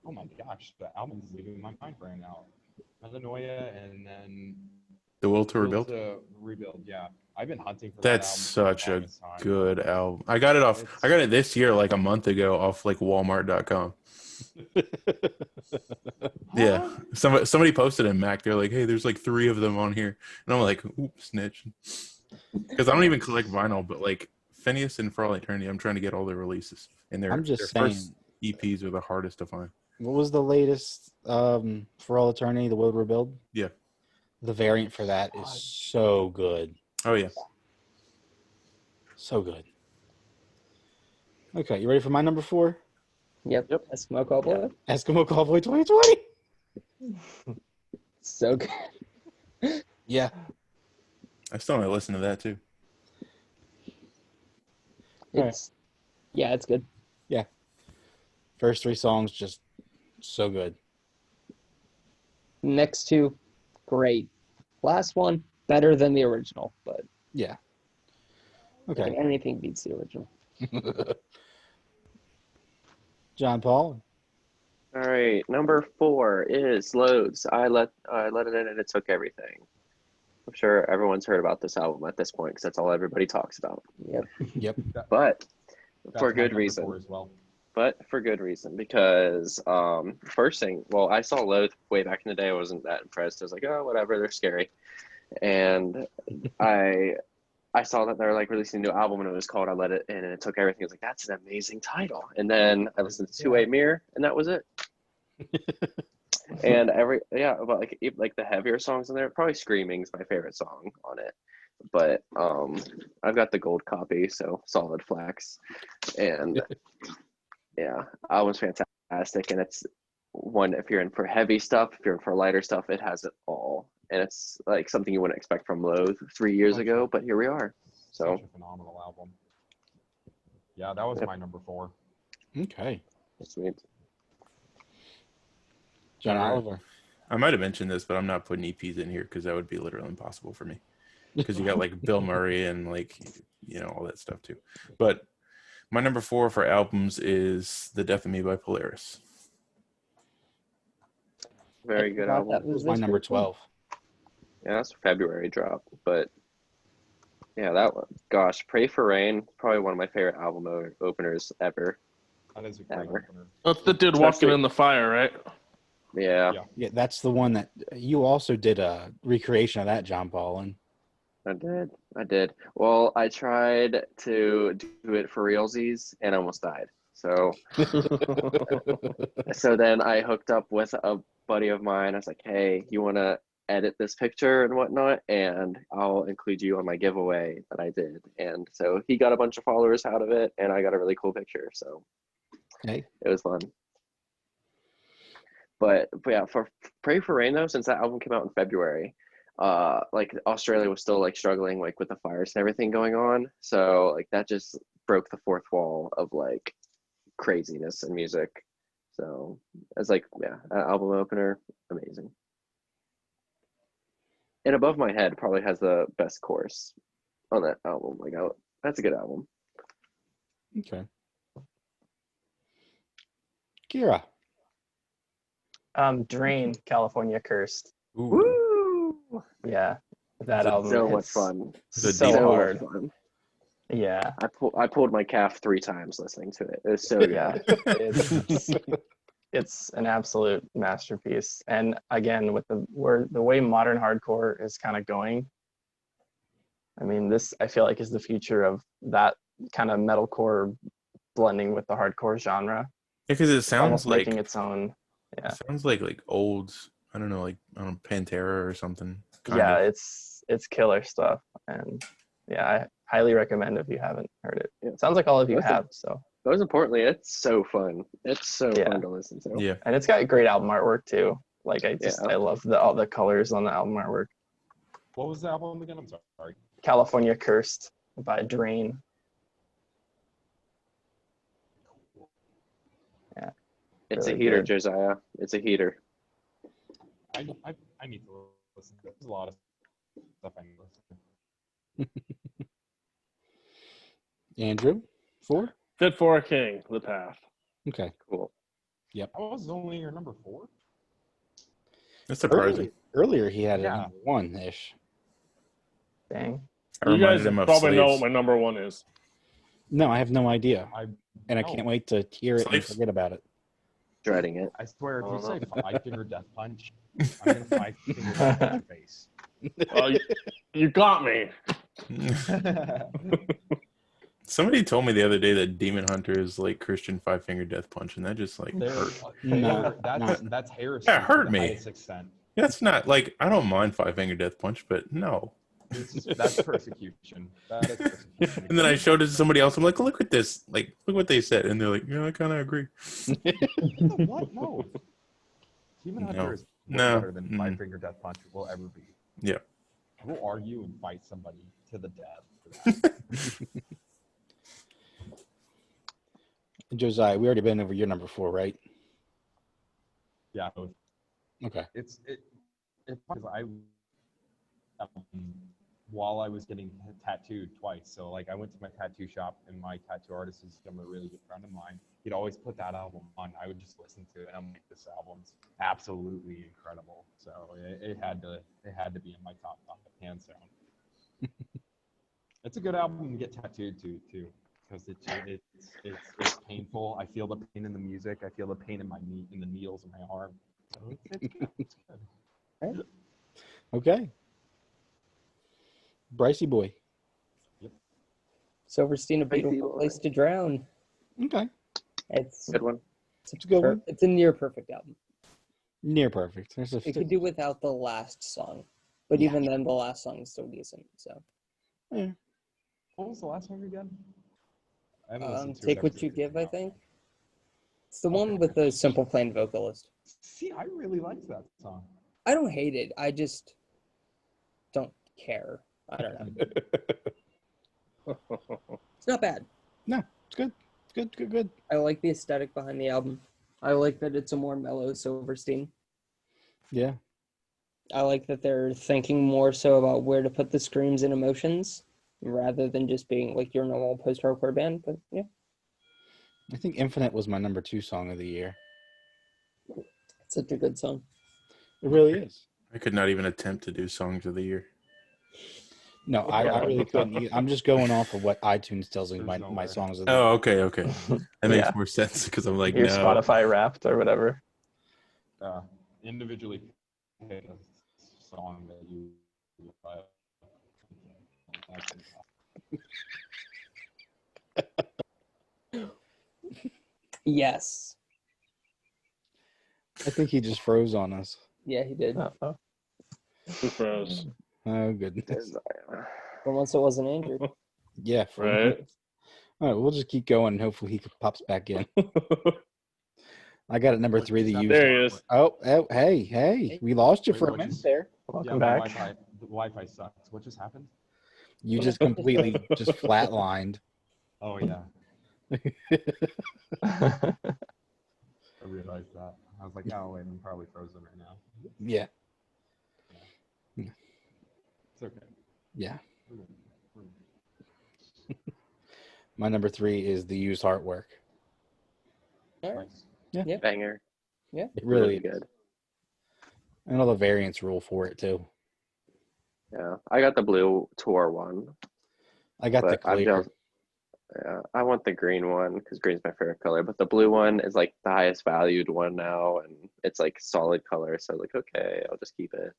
Oh my gosh, the album's leaving my mind right now. Metanoia and then The Will to Rebuild. Rebuild. Yeah, I've been hunting for That's that album. such for the a longest time. good album. I got it this year, like a month ago, off like Walmart.com. Yeah, somebody posted in Mac. They're like, "Hey, there's like 3 of them on here," and I'm like, "Oops, snitch," because I don't even collect vinyl. But like Phineas and For All Eternity, I'm trying to get all their releases, and their I'm just their saying. first EPs are the hardest to find. What was the latest For All Eternity, the Will Rebuild? Yeah. The variant for that is so good. Oh yeah, So good. Okay, you ready for my number 4? Yep. Eskimo Cowboy. Eskimo Cowboy 2020. So good. Yeah. I still might listen to that too. It's good. First 3 songs just so good. Next 2, great. Last one, better than the original, but Yeah. Okay. anything beats the original. John Paul. All right, number 4 is Loads. I let it in and it took everything. I'm sure everyone's heard about this album at this point because that's all everybody talks about. Yep. But That's for my good number reason. 4 as well. But for good reason, because first thing, well, I saw Loath way back in the day. I wasn't that impressed. I was like, oh, whatever, they're scary. And I saw that they were like releasing a new album and it was called I Let It In and it took everything. I was like, that's an amazing title. And then I listened to Two-Way Mirror and that was it. And but like the heavier songs in there, probably Screaming's my favorite song on it. But I've got the gold copy, so solid flex. And yeah, album's fantastic, and it's one if you're in for heavy stuff, if you're in for lighter stuff, it has it all, and it's like something you wouldn't expect from Loathe 3 years ago, but here we are. So Such a phenomenal album. Yeah, that was my number 4. Okay. sweet. John All right. Oliver. I might have mentioned this, but I'm not putting EPs in here because that would be literally impossible for me. Because you got like Bill Murray and like, you know, all that stuff too. But my number 4 for albums is The Death of Me by Polaris. Very good album. That That was was my this number week. 12. Yeah, that's a February drop, but yeah, that one. Gosh, Pray for Rain, probably one of my favorite album openers ever. That is a great Ever. opener. That's the dude walking in the fire, right? Yeah, Yeah, that's the one that you also did a recreation of that, John Paulin. I did. Well, I tried to do it for realsies and almost died. So then I hooked up with a buddy of mine. I was like, hey, you want to edit this picture and whatnot? And I'll include you on my giveaway that I did. And so he got a bunch of followers out of it, and I got a really cool picture. So Hey. it was fun. But yeah, for Pray for Rain though, since that album came out in February, like Australia was still like struggling like with the fires and everything going on. So like that just broke the fourth wall of like craziness in music. So it's like, yeah, an album opener, amazing. And Above My Head probably has the best chorus on that album. Like, that's a good album. Okay. Kira. Drain, California Cursed. Woo! Yeah, that album. So much hits fun. It's a So deep hard. Much fun. Yeah. I pulled my calf 3 times listening to it. It was so good. Yeah. It's an absolute masterpiece. And again, with the way modern hardcore is kind of going, I mean, this I feel like is the future of that kind of metalcore blending with the hardcore genre. Because it sounds Almost like making its own. Yeah. it sounds like old, I don't know, Pantera or something. Yeah, it's killer stuff. And yeah, I highly recommend if you haven't heard it. Yeah. It sounds like all of you Listen. have, so. Most importantly, it's so fun. It's so fun to listen to. Yeah. And it's got great album artwork too. Like I love all the colors on the album artwork. What was the album again? I'm sorry. California Cursed by Drain. Yeah. It's really a heater, good. Josiah. It's a heater. I need to listen to it. There's a lot of stuff I need to listen to. Andrew, 4? Fit for a King, The Path. Okay. Cool. That was only your number 4? That's surprising. Earlier he had a Yeah. number 1-ish. Dang. I You guys reminded him of probably know Slaves. what my number 1 is. No, I have no idea. I Can't wait to hear it and Slaves? forget about it. Dreading it. I swear, if you say Oh. 5-finger death punch, I'm gonna 5-finger death punch your face. Well, you got me. Somebody told me the other day that Demon Hunter is like Christian 5-finger death punch, and that just like hurt. No, That's heresy. That hurt to the me. highest extent. That's not like, I don't mind 5-finger death punch, but no. That's persecution. That is persecution. And then I showed it to somebody else. I'm like, look at this. Like, look what they said. And they're like, yeah, I kind of agree. What? No. Demon Hunter is way No. better than 5-finger death punch will ever be. Yeah. I will argue and fight somebody to the death for that. Josiah, we already been over your number 4, right? Yeah. Okay. It's because while I was getting tattooed twice. So like I went to my tattoo shop and my tattoo artist has become a really good friend of mine. he'd always put that album on. I would just listen to it, and I'm like, this album's absolutely incredible. So it had to be in my top 5, hands down. It's a good album to get tattooed to too, because it's painful. I feel the pain in the music. I feel the pain in in the needles in my arm. So it's good. It's good. Right. Okay. Bricey boy. Silverstein, A Beautiful Boy. Place to Drown. Okay. It's Good one. It's a good one. It's a near perfect album. Near perfect. There's a It could do without the last song, but Yeah. even then, the last song is still decent. So, Yeah. What was the last one again? I haven't listened to it Take ever What You since it Give, came I out. think. It's the one with the Simple Plan vocalist. See, I really liked that song. I don't hate it. I just don't care. I don't know. It's not bad. No, it's good. It's good. I like the aesthetic behind the album. I like that it's a more mellow Silverstein. Yeah. I like that they're thinking more so about where to put the screams and emotions rather than just being like your normal post-hardcore band. But yeah, I think Infinite was my number 2 song of the year. it's such a good song. It really is. I could not even attempt to do songs of the year. No, I really couldn't. I'm just going off of what iTunes tells me There's no my way. songs of the year. Oh, okay. That makes Yeah. more sense because I'm like, Your no. Spotify Wrapped or whatever. Individually pick a song that you like. Yes. I think he just froze on us. Yeah, he did. Uh-oh. Who froze? Oh, goodness. But once it wasn't injured. Yeah. Right. All right, we'll just keep going and hopefully he pops back in. I got at number 3 the used. There he is. Oh, hey. We lost you Wait, for a what minute just- there. Welcome Yeah, back. the Wi-Fi sucks. What just happened? You just completely just flatlined. Oh yeah, I realized that. I was like, oh wait, I'm probably frozen right now. Yeah. It's okay. Yeah. We're good. My number 3 is the used artwork. All right. Nice. Banger. It really is. good. And all the variants rule for it too. Yeah, I got the blue tour one. I got the But I'm clear. just, yeah, I want the green one because green's my favorite color. But the blue one is like the highest valued one now, and it's like solid color. So like, okay, I'll just keep it.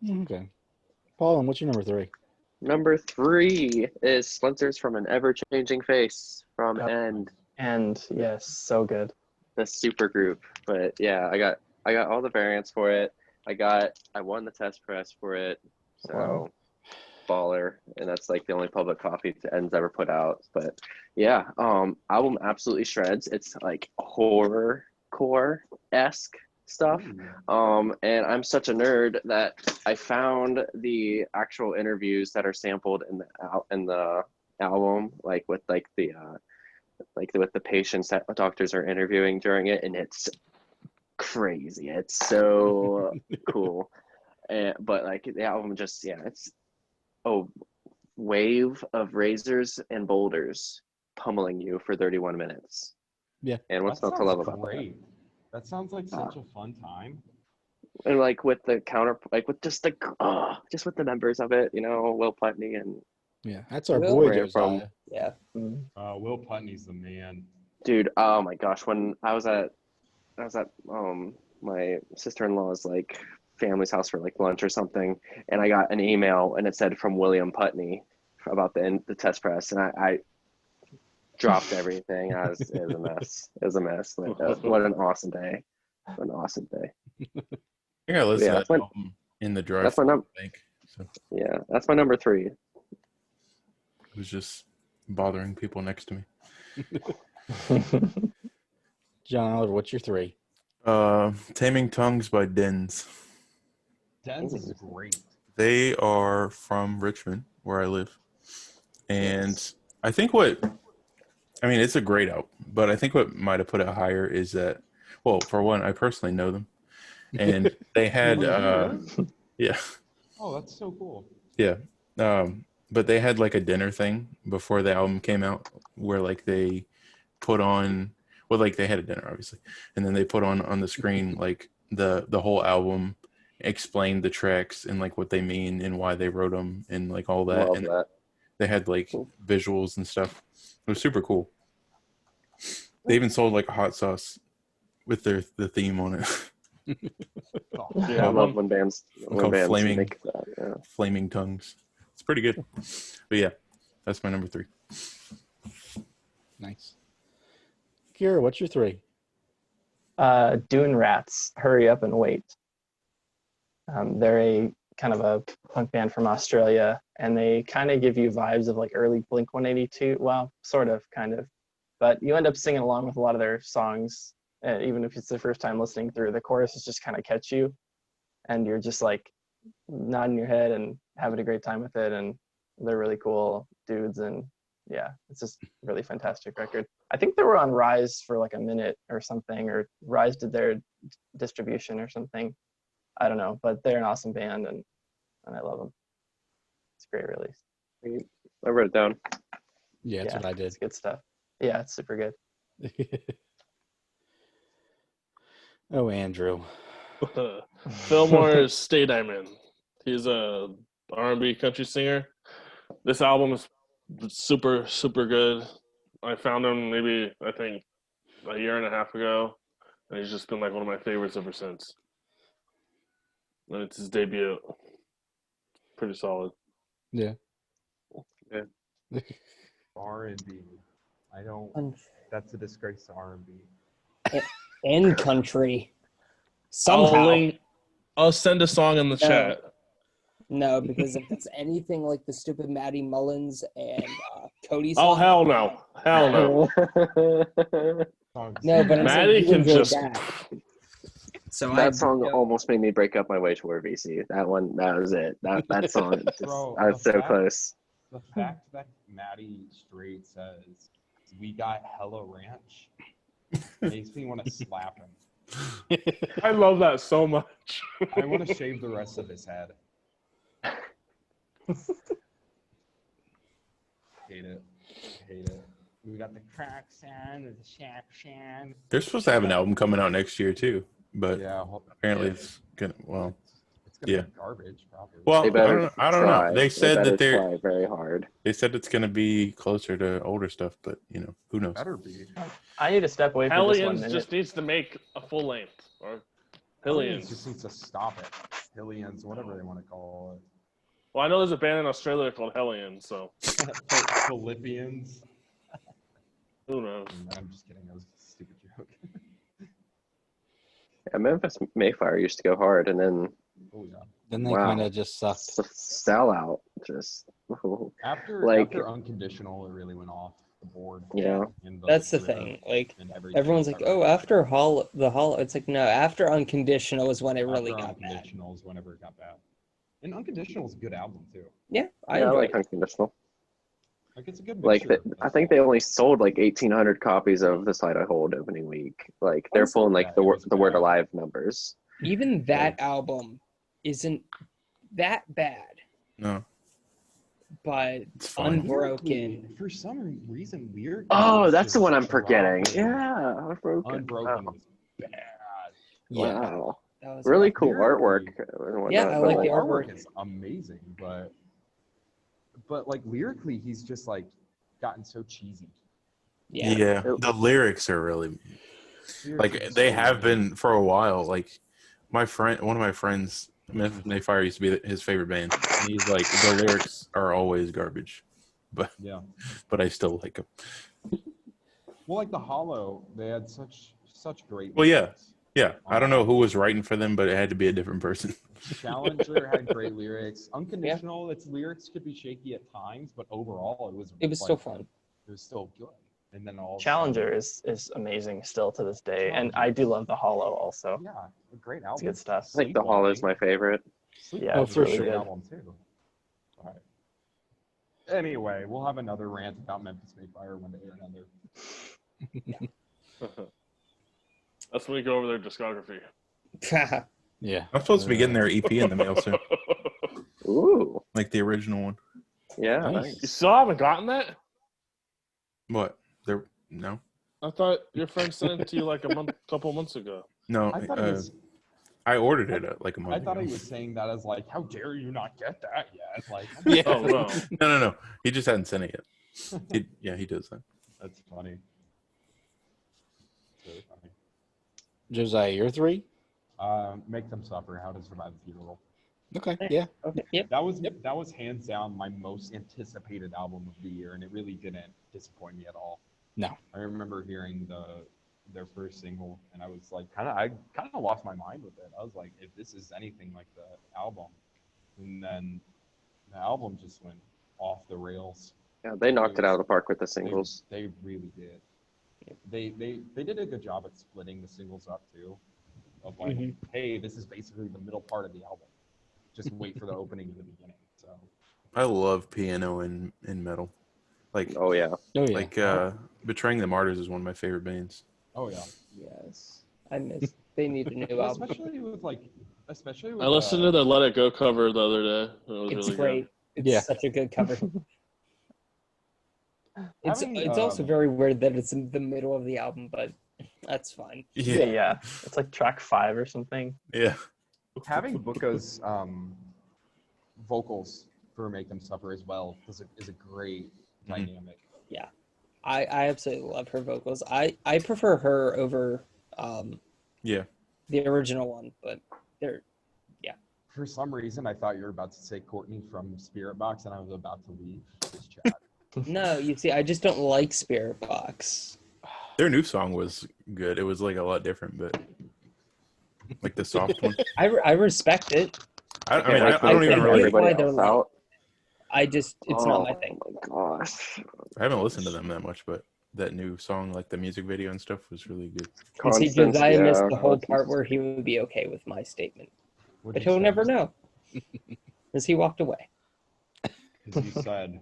Okay. Paul, and what's your number 3? Number 3 is Splinters from an Ever-Changing Face from Yep. End, And yes, so good. the super group. But yeah, I got all the variants for it. I won the test press for it. So Wow. baller, and that's like the only public copy End's ever put out. But yeah, album absolutely shreds. It's like horrorcore-esque stuff. And I'm such a nerd that I found the actual interviews that are sampled in the album, like with like the with the patients that doctors are interviewing during it, and it's crazy. It's so cool. But like the album just it's a wave of razors and boulders pummeling you for 31 minutes. Yeah. And what's That not to love sounds about that? great. That sounds like such a fun time. And like with the counter, like with just with the members of it, Will Putney and Yeah, that's our Will boy ran from- Josiah. Yeah. Mm. Will Putney's the man. dude, oh my gosh, when I was at my sister-in-law's like family's house for like lunch or something, and I got an email and it said from William Putney about the test press, and I dropped everything. It was a mess. It was a mess. Like, what an awesome day. What an awesome day. I gotta listen Yeah, to that's that my- album in the drive. that's my number. So Yeah, that's my number 3. it was just bothering people next to me. John Oliver, what's your 3? Taming Tongues by Dens. Dens is great. They are from Richmond, where I live. And I think it's a great album, but I think what might have put it higher is that, well, for one, I personally know them. And they had, yeah. Oh, that's so cool. Yeah. but they had like a dinner thing before the album came out where like they put on, well, like they had a dinner obviously, and then they put on the screen like the whole album, explained the tracks and like what they mean and why they wrote them and like all that. Love And that. they had like visuals and stuff. It was super cool. They even sold like a hot sauce with the theme on it. I love when bands called Flaming make that. Yeah. Flaming Tongues. It's pretty good. But yeah, that's my number 3. Nice. Kira, what's your 3? Dune Rats, Hurry Up and Wait. They're a kind of a punk band from Australia, and they kind of give you vibes of like early Blink 182. Well, sort of, kind of. But you end up singing along with a lot of their songs, even if it's the first time listening through. The choruses just kind of catch you, and you're just like nodding your head and having a great time with it. And they're really cool dudes, and yeah, it's just a really fantastic record. I think they were on Rise for like a minute or something, or Rise did their distribution or something. I don't know, but they're an awesome band, and I love them. It's a great release. I wrote it down. Yeah, that's what I did. It's good stuff. Yeah, it's super good. Oh, Andrew. Fillmore's Stay Diamond. He's a R&B country singer. This album is super, super good. I found him maybe, I think, a year and a half ago, and he's just been like one of my favorites ever since. And it's his debut. Pretty solid. Yeah. Yeah. R&B. I don't. That's a disgrace to R&B. And country. Somehow. I'll send a song in the chat. No, because if it's anything like the stupid Maddie Mullins and Cody Oh, song, hell no. Hell no. No, but I'm Maddie saying you can enjoyed just... that. So That song almost made me break up my way toward VC. That one, that was it. That song, just, Bro, I was so close. The fact that Maddie straight says, "We got hella ranch," makes me want to slap him. I love that so much. I want to shave the rest of his head. Hate it. Hate it. We got the crack sound of the shack shan. They're supposed to have an album coming out next year too, but Yeah, apparently it's gonna. Well, it's gonna yeah. be garbage, probably. Well, They better I don't try. know. They said that they're. try very hard. They said it's gonna be closer to older stuff, but you know, who knows? Better be. I need to step away for just 1 Hellions minute. just needs to make a full length. Or Hellions Hillians. just needs to stop it. Hillians, whatever they want to call Well, I know there's a band in Australia called Hellions, so it. Philippians. who knows? I'm just kidding. That was a stupid joke. Yeah, Memphis Mayfire used to go hard, and then Oh yeah. Then they Wow. kind of just sucked. sellout. Just After Like- after Unconditional, it really went off the board. yeah. And That's the Twitter thing. Like, and everything. everyone's like, oh, after the Hollow. It's like, no, after Unconditional is when it really After got bad. Unconditional is whenever it got bad. And Unconditional is a good album too. Yeah, I Yeah, I enjoy like it. Unconditional. Like it's a good Like, mixture. I think they only sold like 1,800 copies of The Side I Hold opening week. Like, they're That's not pulling like bad. the It was a the good Word album. Alive numbers. Even that album isn't that bad, No, but it's fine. Unbroken. For some reason, Weird. Oh, was that's the just one I'm forgetting. dropping. Yeah, Unbroken. Unbroken Wow. was bad. Yeah. Wow. That was Really bad. cool artwork. Lyrically- and whatnot, Yeah, I but, like the the artwork artwork. is amazing, but like lyrically, he's just like gotten so cheesy. Yeah. The lyrics are really like Lyrically, they so have weird. been for a while. Like one of my friends, Memphis Mayfire used to be his favorite band. And he's like, the lyrics are always garbage, but Yeah. I still like them. Well, like the Hollow, they had such great. Well, yeah. lyrics. Yeah, I don't know who was writing for them, but it had to be a different person. Challenger had great lyrics. Unconditional, its lyrics could be shaky at times, but overall, it was It was like, still fun. It was still good. And then all of a Challenger sudden- is amazing still to this day, and Challenger. I do love the Hollow also. Yeah, a great It's album. good stuff. I think The Hollow is my favorite. Yeah, Sleepwalking it's is a really great good. album too. All right. Anyway, we'll have another rant about Memphis Mayfire one day or another. That's when we go over their discography. Yeah. I'm supposed to be getting their EP in the mail soon, Ooh. like the original one. Yeah, Nice. nice. You still haven't gotten that? What? There? No. I thought your friend sent it to you like couple months ago. No. I thought it was. I ordered it like a month I thought ago. he was saying that as like, how dare you not get that yet? Like, Yeah. Oh, no. No. He just hadn't sent it yet. He does that. That's funny. It's really funny. Josiah, you're 3? Make Them Suffer, How to Survive a Funeral. Okay, yeah. Okay. Yep. That was hands down my most anticipated album of the year, and it really didn't disappoint me at all. No. I remember hearing their first single, and I was like, I kind of lost my mind with it. I was like, if this is anything like the album, and then the album just went off the rails. Yeah, they knocked it out of the park with the singles. They really did. They did a good job at splitting the singles up too. Of like, hey, this is basically the middle part of the album. Just wait for the opening in the beginning. So I love piano in metal. Like, Oh yeah. Oh, yeah. like Betraying the Martyrs is one of my favorite bands. oh yeah. Yes. I miss. They need a new Well, album. especially with I listened to the Let It Go cover the other day. It was It's really great. good. It's Yeah. such a good cover. Having, It's also very weird that it's in the middle of the album, but that's fine. Yeah. It's like track 5 or something. Yeah. having Buka's vocals for Make Them Suffer as well is a great dynamic. I absolutely love her vocals. I prefer her over Yeah. the original one, but they're For some reason, I thought you were about to say Courtney from Spirit Box, and I was about to leave this chat. no. You see, I just don't like Spirit Box. Their new song was good. It was like a lot different, but like the soft one. I respect it. I don't even I really. get why everybody they're else like- out. It's not my thing. Oh my gosh. I haven't listened to them that much, but that new song, like the music video and stuff, was really good. You see, Constance, Josiah missed yeah, the whole Constance. part where he would be okay with my statement, What'd but you he'll say? never know, because he walked away. Because you said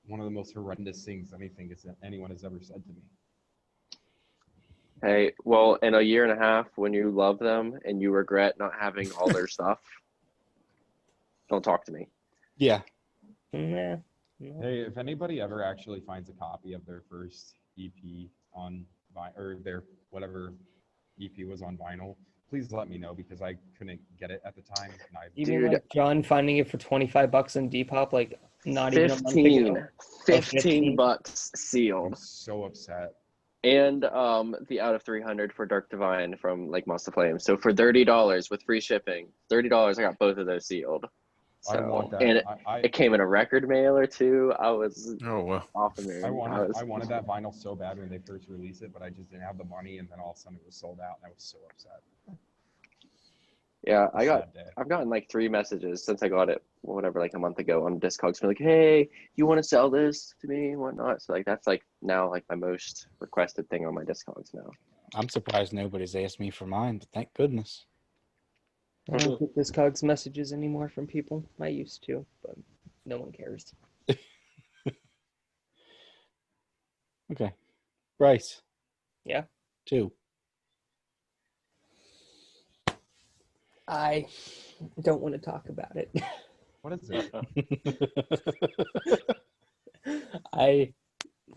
one of the most horrendous things anyone has ever said to me. Hey, well, in a year and a half, when you love them and you regret not having all their stuff, don't talk to me. Yeah. Nah. Hey, if anybody ever actually finds a copy of their first EP on or their whatever EP was on vinyl, please let me know because I couldn't get it at the time. And You mean Dude. like John finding it for $25 on Depop, like not even a month ago? 15 bucks I'm sealed. so upset. And the out of 300 for Dark Divine from like Must of Flame. So for $30 with free shipping, $30, I got both of those sealed. So, I want that. and I it came in a record mailer too. I was Oh well. off the moon. I wanted that vinyl so bad when they first released it, but I just didn't have the money, and then all of a sudden it was sold out, and I was so upset. Yeah, Sad day. I've gotten like 3 messages since I got it, whatever, like a month ago on Discogs. Like, hey, you want to sell this to me and whatnot? So like that's like now like my most requested thing on my Discogs now. I'm surprised nobody's asked me for mine, but thank goodness. I don't get Discogs messages anymore from people. I used to, but no one cares. Okay. Bryce. Yeah? 2. I don't want to talk about it. What is it?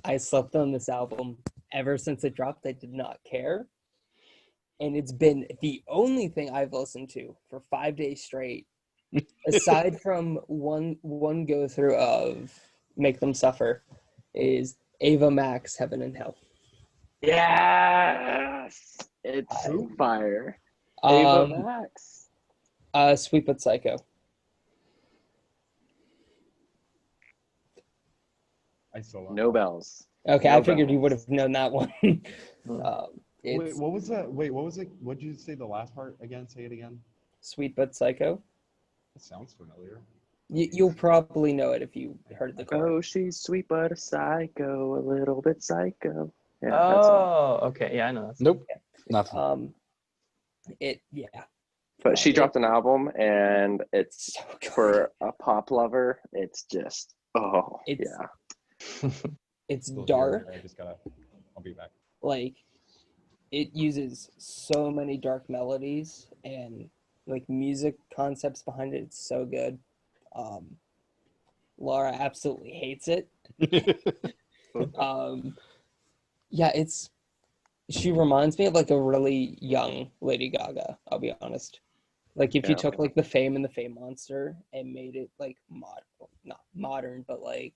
I slept on this album ever since it dropped. I did not care. And it's been the only thing I've listened to for 5 days straight, aside from one go through of Make Them Suffer, is Ava Max, Heaven and Hell. Yes, it's fire. Ava Max. Sweet But Psycho. I still love No it. bells. Okay, No I figured you bells. would have known that one. Wait, what was that? Wait, what was it? What did you say the last part again? Say it again. Sweet But Psycho. That sounds familiar. You'll probably know it if you heard the chorus. Oh, she's sweet but a psycho, a little bit psycho. Yeah, that's all. Oh, okay. Yeah, I know that. Nope. Nothing. Yeah. But she dropped an album, and it's So good. for a pop lover. It's just It's yeah. It's Still here. dark. I'll be back. Like it uses so many dark melodies and like music concepts behind it. It's so good. Laura absolutely hates it. Yeah, she reminds me of like a really young Lady Gaga, I'll be honest. Like if you Yeah. took like the Fame and the Fame Monster and made it like not modern, but like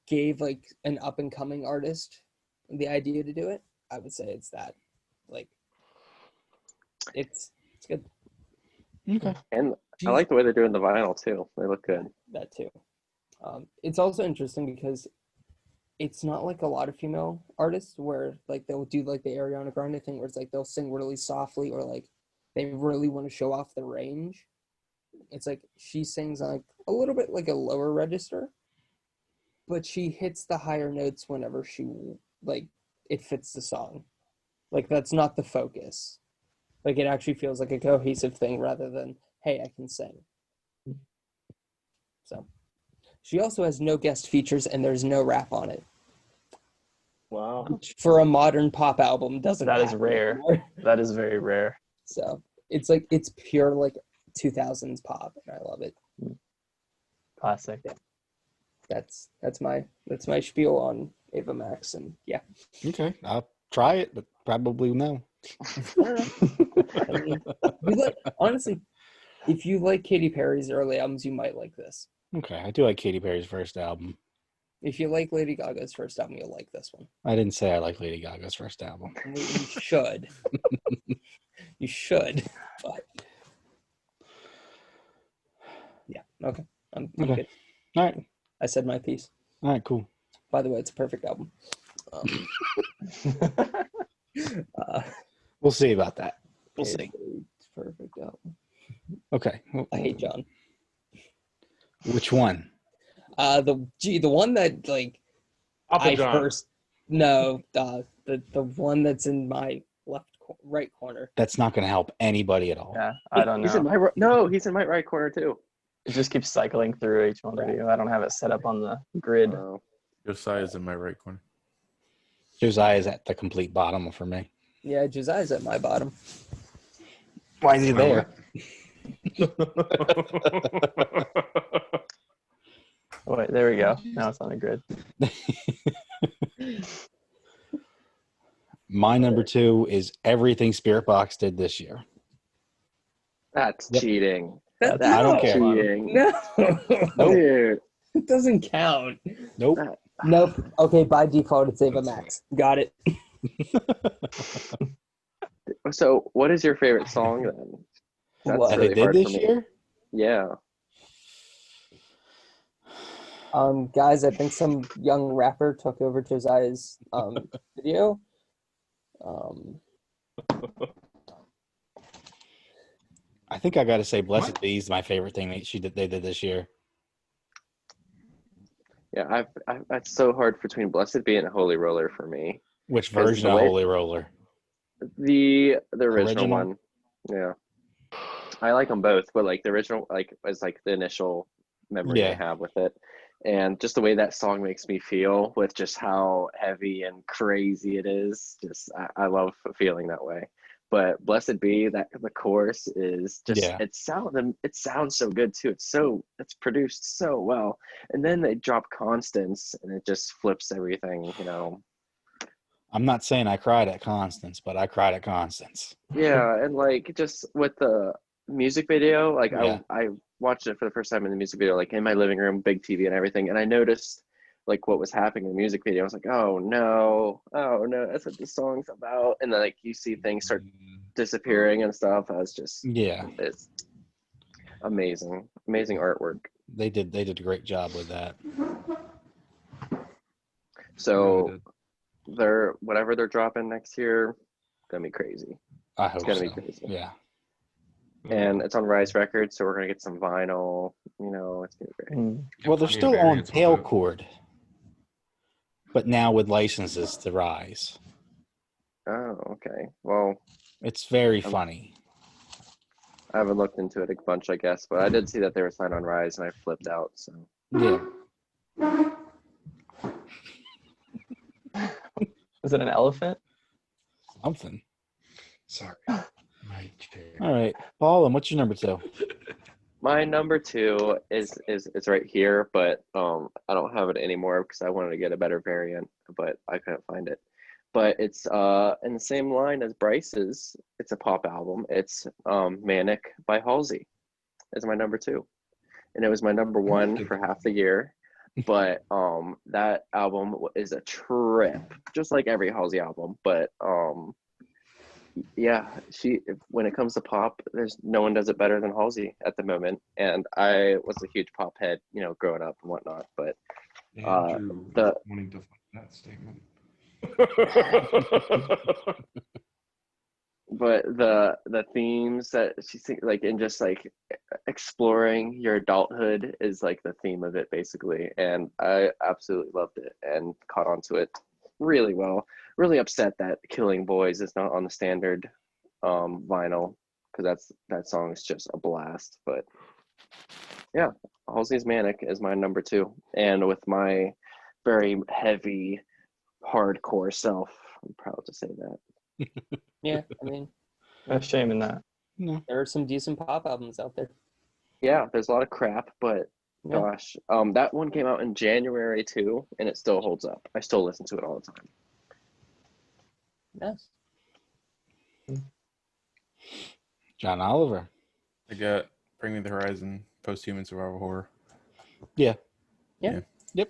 gave like an up and coming artist the idea to do it, I would say it's that. Like it's good. Okay. And I like the way they're doing the vinyl too. They look good. That too. It's also interesting because it's not like a lot of female artists where like they'll do like the Ariana Grande thing where it's like they'll sing really softly or like they really want to show off the range. It's like she sings like a little bit like a lower register, but she hits the higher notes whenever she like it fits the song. Like that's not the focus. Like it actually feels like a cohesive thing rather than, hey, I can sing. So she also has no guest features and there's no rap on it. Wow. Which for a modern pop album doesn't That is happen rare. anymore. That is very rare. So it's like it's pure like 2000s pop and I love it. Classic. That's my spiel on Ava Max and yeah. Okay, I'll try it, but probably no. I mean, honestly, if you like Katy Perry's early albums, you might like this. Okay, I do like Katy Perry's first album. If you like Lady Gaga's first album, you'll like this one. I didn't say I like Lady Gaga's first album. You should. You should. But yeah, okay. I'm Okay. good. All right. I said my piece. All right, cool. By the way, it's a perfect album. We'll see about that. We'll see. It's a perfect album. Okay. Well, I hate John. which one? The one that like Papa I John. first no the one that's in my right corner. That's not going to help anybody at all. Yeah, I don't He's in know. my he's in my right corner too. It just keeps cycling through H1 video. I don't have it set up on the grid. Josiah's in my right corner. Josiah is at the complete bottom for me. Yeah, Josiah's at my bottom. Why is he there? Oh, wait, there we go. Now it's on the grid. My number 2 is everything Spirit Box did this year. That's Yep. cheating. That's I don't That's care. cheating. No, Dude. it doesn't count. Nope. Nope. Okay, by default, it's Ava Max. Got it. So, what is your favorite song then? That's What? That really they did hard this for me. year? Yeah. Guys, I think some young rapper took over Josiah's video. I think I got to say Blessed Be is my favorite thing that they did this year. Yeah, that's so hard between Blessed Be and Holy Roller for me. Which 'Cause version the of way- Holy Roller? The original Original? one. Yeah. I like them both, but like the original like is like the initial memory I Yeah. have with it. And just the way that song makes me feel with just how heavy and crazy it is, just I love feeling that way. But Blessed Be, that the chorus is just Yeah. it sounds so good too. It's produced so well. And then they drop Constance and it just flips everything, you know. I'm not saying I cried at Constance, but I cried at Constance. Yeah, and like just with the music video, like Yeah. I watched it for the first time in the music video, like in my living room, big TV and everything, and I noticed like what was happening in the music video. I was like, oh no, that's what the song's about. And then like you see things start disappearing and stuff. I was just Yeah. it's amazing artwork. They did a great job with that. So they're whatever they're dropping next year, gonna be crazy. I hope gonna so. be crazy. Yeah. And it's on Rise Records, so we're gonna get some vinyl. You know, it's gonna be great. Well, they're Plenty of still on variants with Pale it. Chord, but now with licenses to Rise. Oh, okay. Well, It's very funny. I haven't looked into it a bunch, I guess, but I did see that they were signed on Rise, and I flipped out. So Yeah. Is it an elephant? Something. Sorry. My chair. All right. Paul, and what's your number 2? My number 2 is right here, but I don't have it anymore because I wanted to get a better variant, but I couldn't find it. But it's in the same line as Bryce's. It's a pop album. It's Manic by Halsey. Is my number 2, and it was my number 1 for half the year. But that album is a trip, just like every Halsey album. But yeah, when it comes to pop, there's no one does it better than Halsey at the moment. And I was a huge pop head, growing up and whatnot. But Andrew the wanting to find that statement. but the themes that she like, and just like exploring your adulthood is like the theme of it basically. And I absolutely loved it and caught on to it really well. Really upset that Killing Boys is not on the standard vinyl, because that song is just a blast. But yeah, Halsey's Manic is my number 2, and with my very heavy hardcore self, I'm proud to say that. Yeah, I mean, No shame in that. No. there are some decent pop albums out there. Yeah, there's a lot of crap, but Yeah. gosh, that one came out in January too, and it still holds up. I still listen to it all the time. Yes. John Oliver. I got Bring Me the Horizon, Post-Human Survival Horror. Yeah. Yeah. Yep.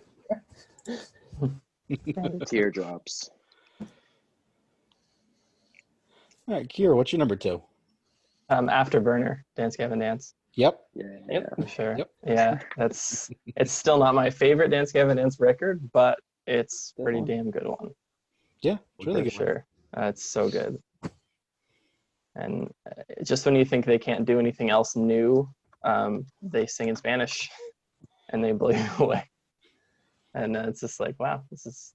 Teardrops. All right, Kira, what's your number 2? Afterburner, Dance Gavin Dance. Yep. Yeah. Yep. For sure. Yep. Yeah, it's still not my favorite Dance Gavin Dance record, but it's Good pretty one. damn good one. Yeah, it's really For good. sure. It's so good. And just when you think they can't do anything else new, they sing in Spanish, and they blow you away. And it's just like, wow, this is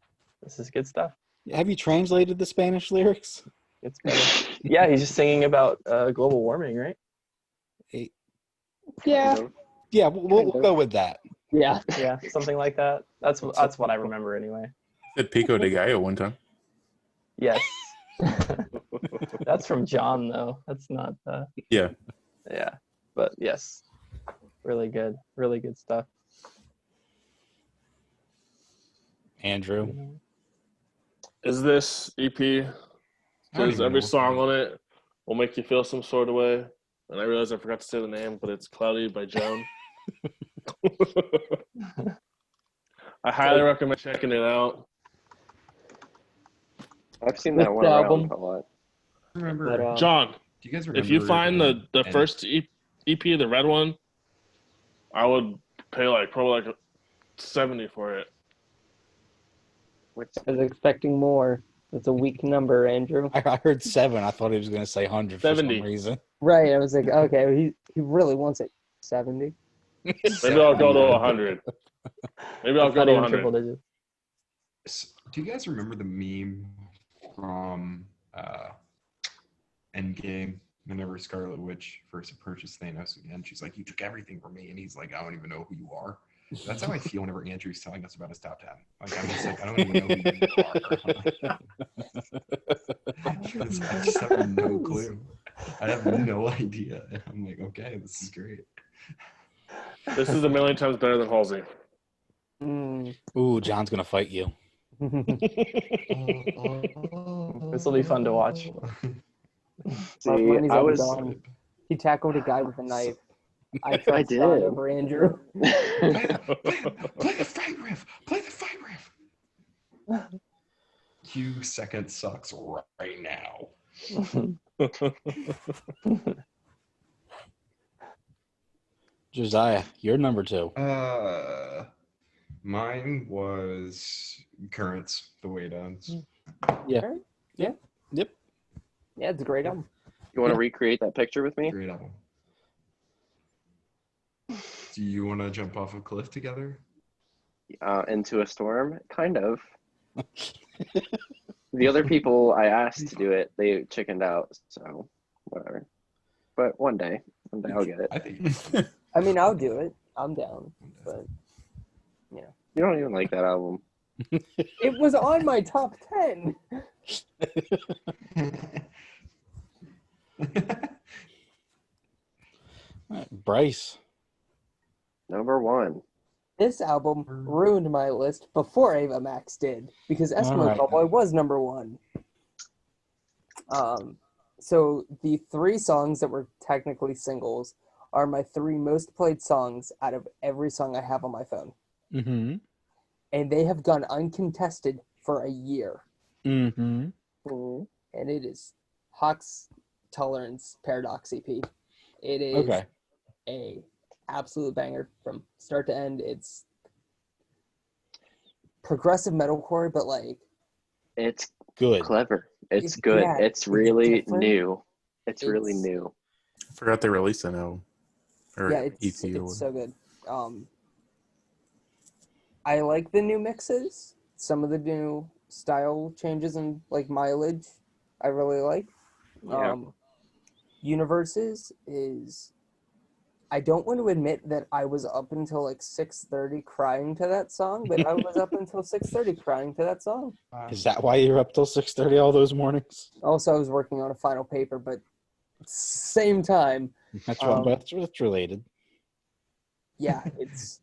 good stuff. Have you translated the Spanish lyrics? It's better. Yeah, he's just singing about global warming, right? Yeah. Yeah, we'll go with that. Yeah. Yeah, something like that. That's what I remember anyway. Said Pico de Gallo one time. Yes. That's from John, though. That's not. Yeah. Yeah, but yes, really good stuff. Andrew. Is this EP? I don't Because even every know. song on it will make you feel some sort of way. And I realize I forgot to say the name, but it's Cloudy by Joan. I highly recommend checking it out. I've seen This that one album. around a lot. Remember? But, John, do you guys remember? if you find the and- first EP, the red one, I would pay probably like $70 for it. Which I was expecting more. It's a weak number, Andrew. I heard 7. I thought he was going to say 100 for 70. some reason. Right. I was like, okay, he really wants it. 70. Maybe I'll go to 100. Maybe I'll That's go not to even 100. triple digits. Do you guys remember the meme from Endgame? Whenever Scarlet Witch first approaches Thanos again, she's like, "You took everything from me," and he's like, "I don't even know who you are." That's how I feel whenever Andrew's telling us about his top 10. Like, I'm just like, I don't even know who you are. I just have no clue. I have no idea. And I'm like, okay, this is great. This is a million times better than Halsey. Ooh, John's going to fight you. This will be fun to watch. See, money's I on was John. He tackled a guy with a knife. I did. John over Andrew. Play the fight riff. Play the fight riff. Q second sucks right now. Josiah, you're number 2. Mine was Currents, The Way It Ends. Yeah. Yeah. Yep. Yeah, it's a great album. You want to recreate that picture with me? Great album. Do you want to jump off a cliff together? Into a storm, kind of. The other people I asked to do it, they chickened out, so whatever. But one day I'll get it. I think. I mean, I'll do it. I'm down. But You don't even like that album. it was on my top 10. All right, Bryce. Number 1. This album ruined my list before Ava Max did because Eskimo Alright. Cowboy was number 1. So the 3 songs that were technically singles are my 3 most played songs out of every song I have on my phone. Mm-hmm. And they have gone uncontested for a year. Mm-hmm. And it is Hawk's Tolerance Paradox EP. It is Okay. a absolute banger from start to end. It's progressive metalcore, but like It's Good. clever. It's good. Yeah, it's really different. new. It's really It's- new. I forgot they released an album. Or yeah, it's EP or so good. I like the new mixes. Some of the new style changes and like mileage, I really like. Yeah. Universes is. I don't want to admit that I was up until like 6:30 crying to that song, but I was up until 6:30 crying to that song. Is that why you're up till 6:30 all those mornings? Also, I was working on a final paper, but same time, That's Um, that's related. yeah, it's.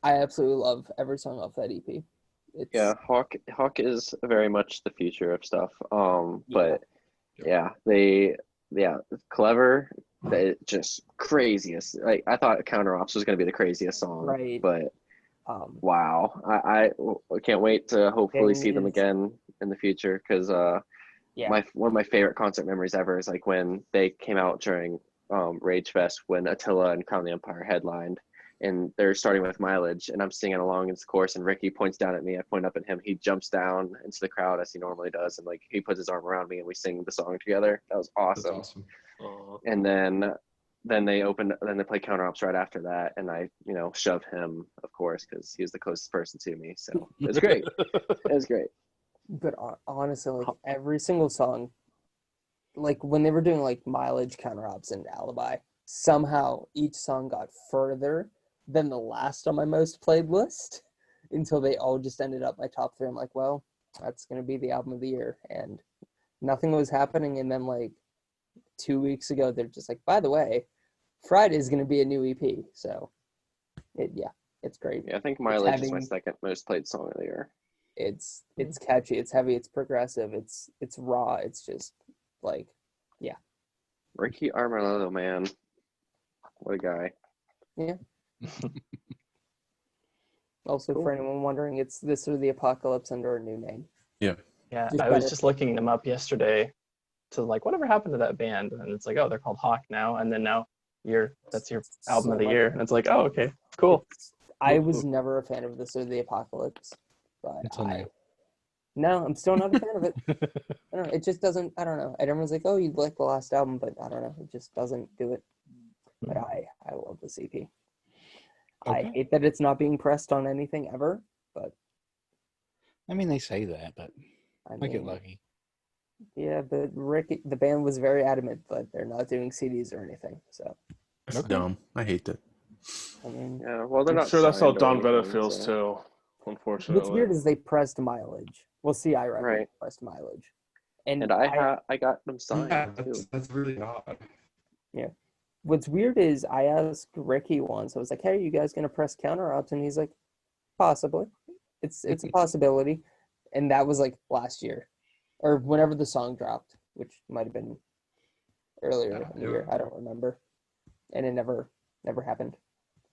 I absolutely love every song off that EP. It's Yeah, Hawk is very much the future of stuff. Yeah. But clever. They just craziest. Like I thought Counter Ops was gonna be the craziest song. Right. But um, wow. I can't wait to hopefully see them is- again in the future because yeah, one of my favorite concert memories ever is like when they came out during Rage Fest when Attila and Crown of the Empire headlined, and they're starting with Mileage, and I'm singing along in the chorus, and Ricky points down at me, I point up at him, he jumps down into the crowd as he normally does, and like he puts his arm around me, and we sing the song together. That was That's awesome. awesome. And then they play Counter Ops right after that, and I shoved him, of course, because he was the closest person to me. So it was great. It was great. but honestly, like every single song, like when they were doing like Mileage, Counter Ops, and Alibi, somehow each song got further than the last on my most played list until they all just ended up my top 3. I'm like, well, that's gonna be the album of the year, and nothing was happening. And then like 2 weeks ago, they're just like, by the way, Friday is gonna be a new EP. So it's great. Yeah, I think Mileage is my having- second most played song of the year. It's catchy, it's heavy, it's progressive, it's raw, it's just like Ricky Armellino, man, what a guy. also Cool. for anyone wondering, it's This or the Apocalypse under a new name. Yeah, Just I was better. just looking them up yesterday to like whatever happened to that band, and it's like, oh, they're called Hawk now, and then now that's your album So of the much- year, and it's like, oh, okay, cool. I was never a fan of This or the Apocalypse, but Until now. No, I'm still not a fan of it. I don't know, it just doesn't. I don't know. And everyone's like, "Oh, you'd like the last album," but I don't know. It just doesn't do it. But I love this EP. I Okay. hate that it's not being pressed on anything ever, but I mean, they say that, but I I get mean, lucky. yeah. But the band was very adamant that they're not doing CDs or anything. So That's Okay. dumb. I hate that. I mean, Yeah, well, they're I'm not sure that's how signed or Don Vetta anything, feels so- too. Unfortunately, what's weird is they pressed Mileage. Well, CI Records Right. pressed Mileage, and And I got them signed Yeah, too. that's really odd. what's weird is I asked Ricky once. I was like, "Hey, are you guys gonna press Counter Ops?" And he's like, "Possibly. It's a possibility." And that was like last year, or whenever the song dropped, which might have been earlier Yeah, in the year. I don't remember, and it never happened.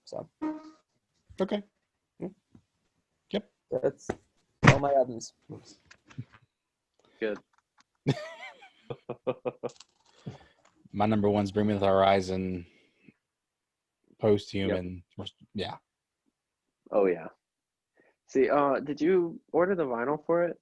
So Okay. that's all my albums. Good. My number one's Bring Me the Horizon, Posthuman. Yeah. Oh yeah. See, did you order the vinyl for it?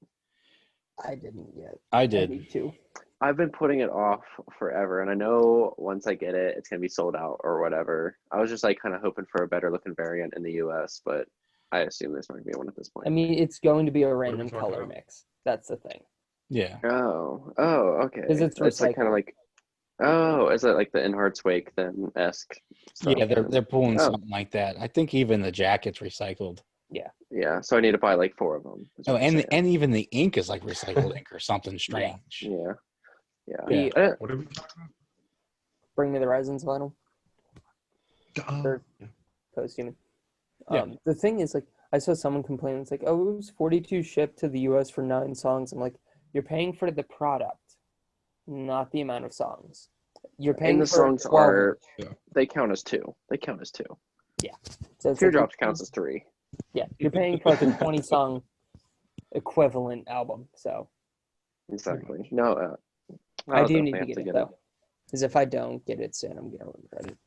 I didn't yet. I I did. need to. I've been putting it off forever, and I know once I get it, it's gonna be sold out or whatever. I was just like kind of hoping for a better looking variant in the U.S., but I assume there's not gonna be one at this point. I mean, it's going to be a are we random talking color about? mix. That's the thing. Yeah. Oh, okay. 'Cause it's like kind recycled. of like, oh, is it like the In Heart's Wake then esque? Yeah, they're pulling Oh. something like that. I think even the jacket's recycled. Yeah, so I need to buy like 4 of them. is Oh, what you're and saying. even the ink is like recycled ink or something strange. Yeah. The What are we talking Bring Me the Horizon's vinyl. about? Sure. Yeah. Coast, you mean? Yeah. The thing is, like, I saw someone complain. It's like, oh, it was 42 shipped to the U.S. for 9 songs. I'm like, you're paying for the product, not the amount of songs. You're paying And the for songs 12 are, Yeah. they count as 2. They count as 2. So it's Teardrops like, counts as 3. Yeah, you're paying for like a 20 song equivalent album. So Exactly. No, I do definitely need to have get it though, because if I don't get it soon, I'm gonna regret it.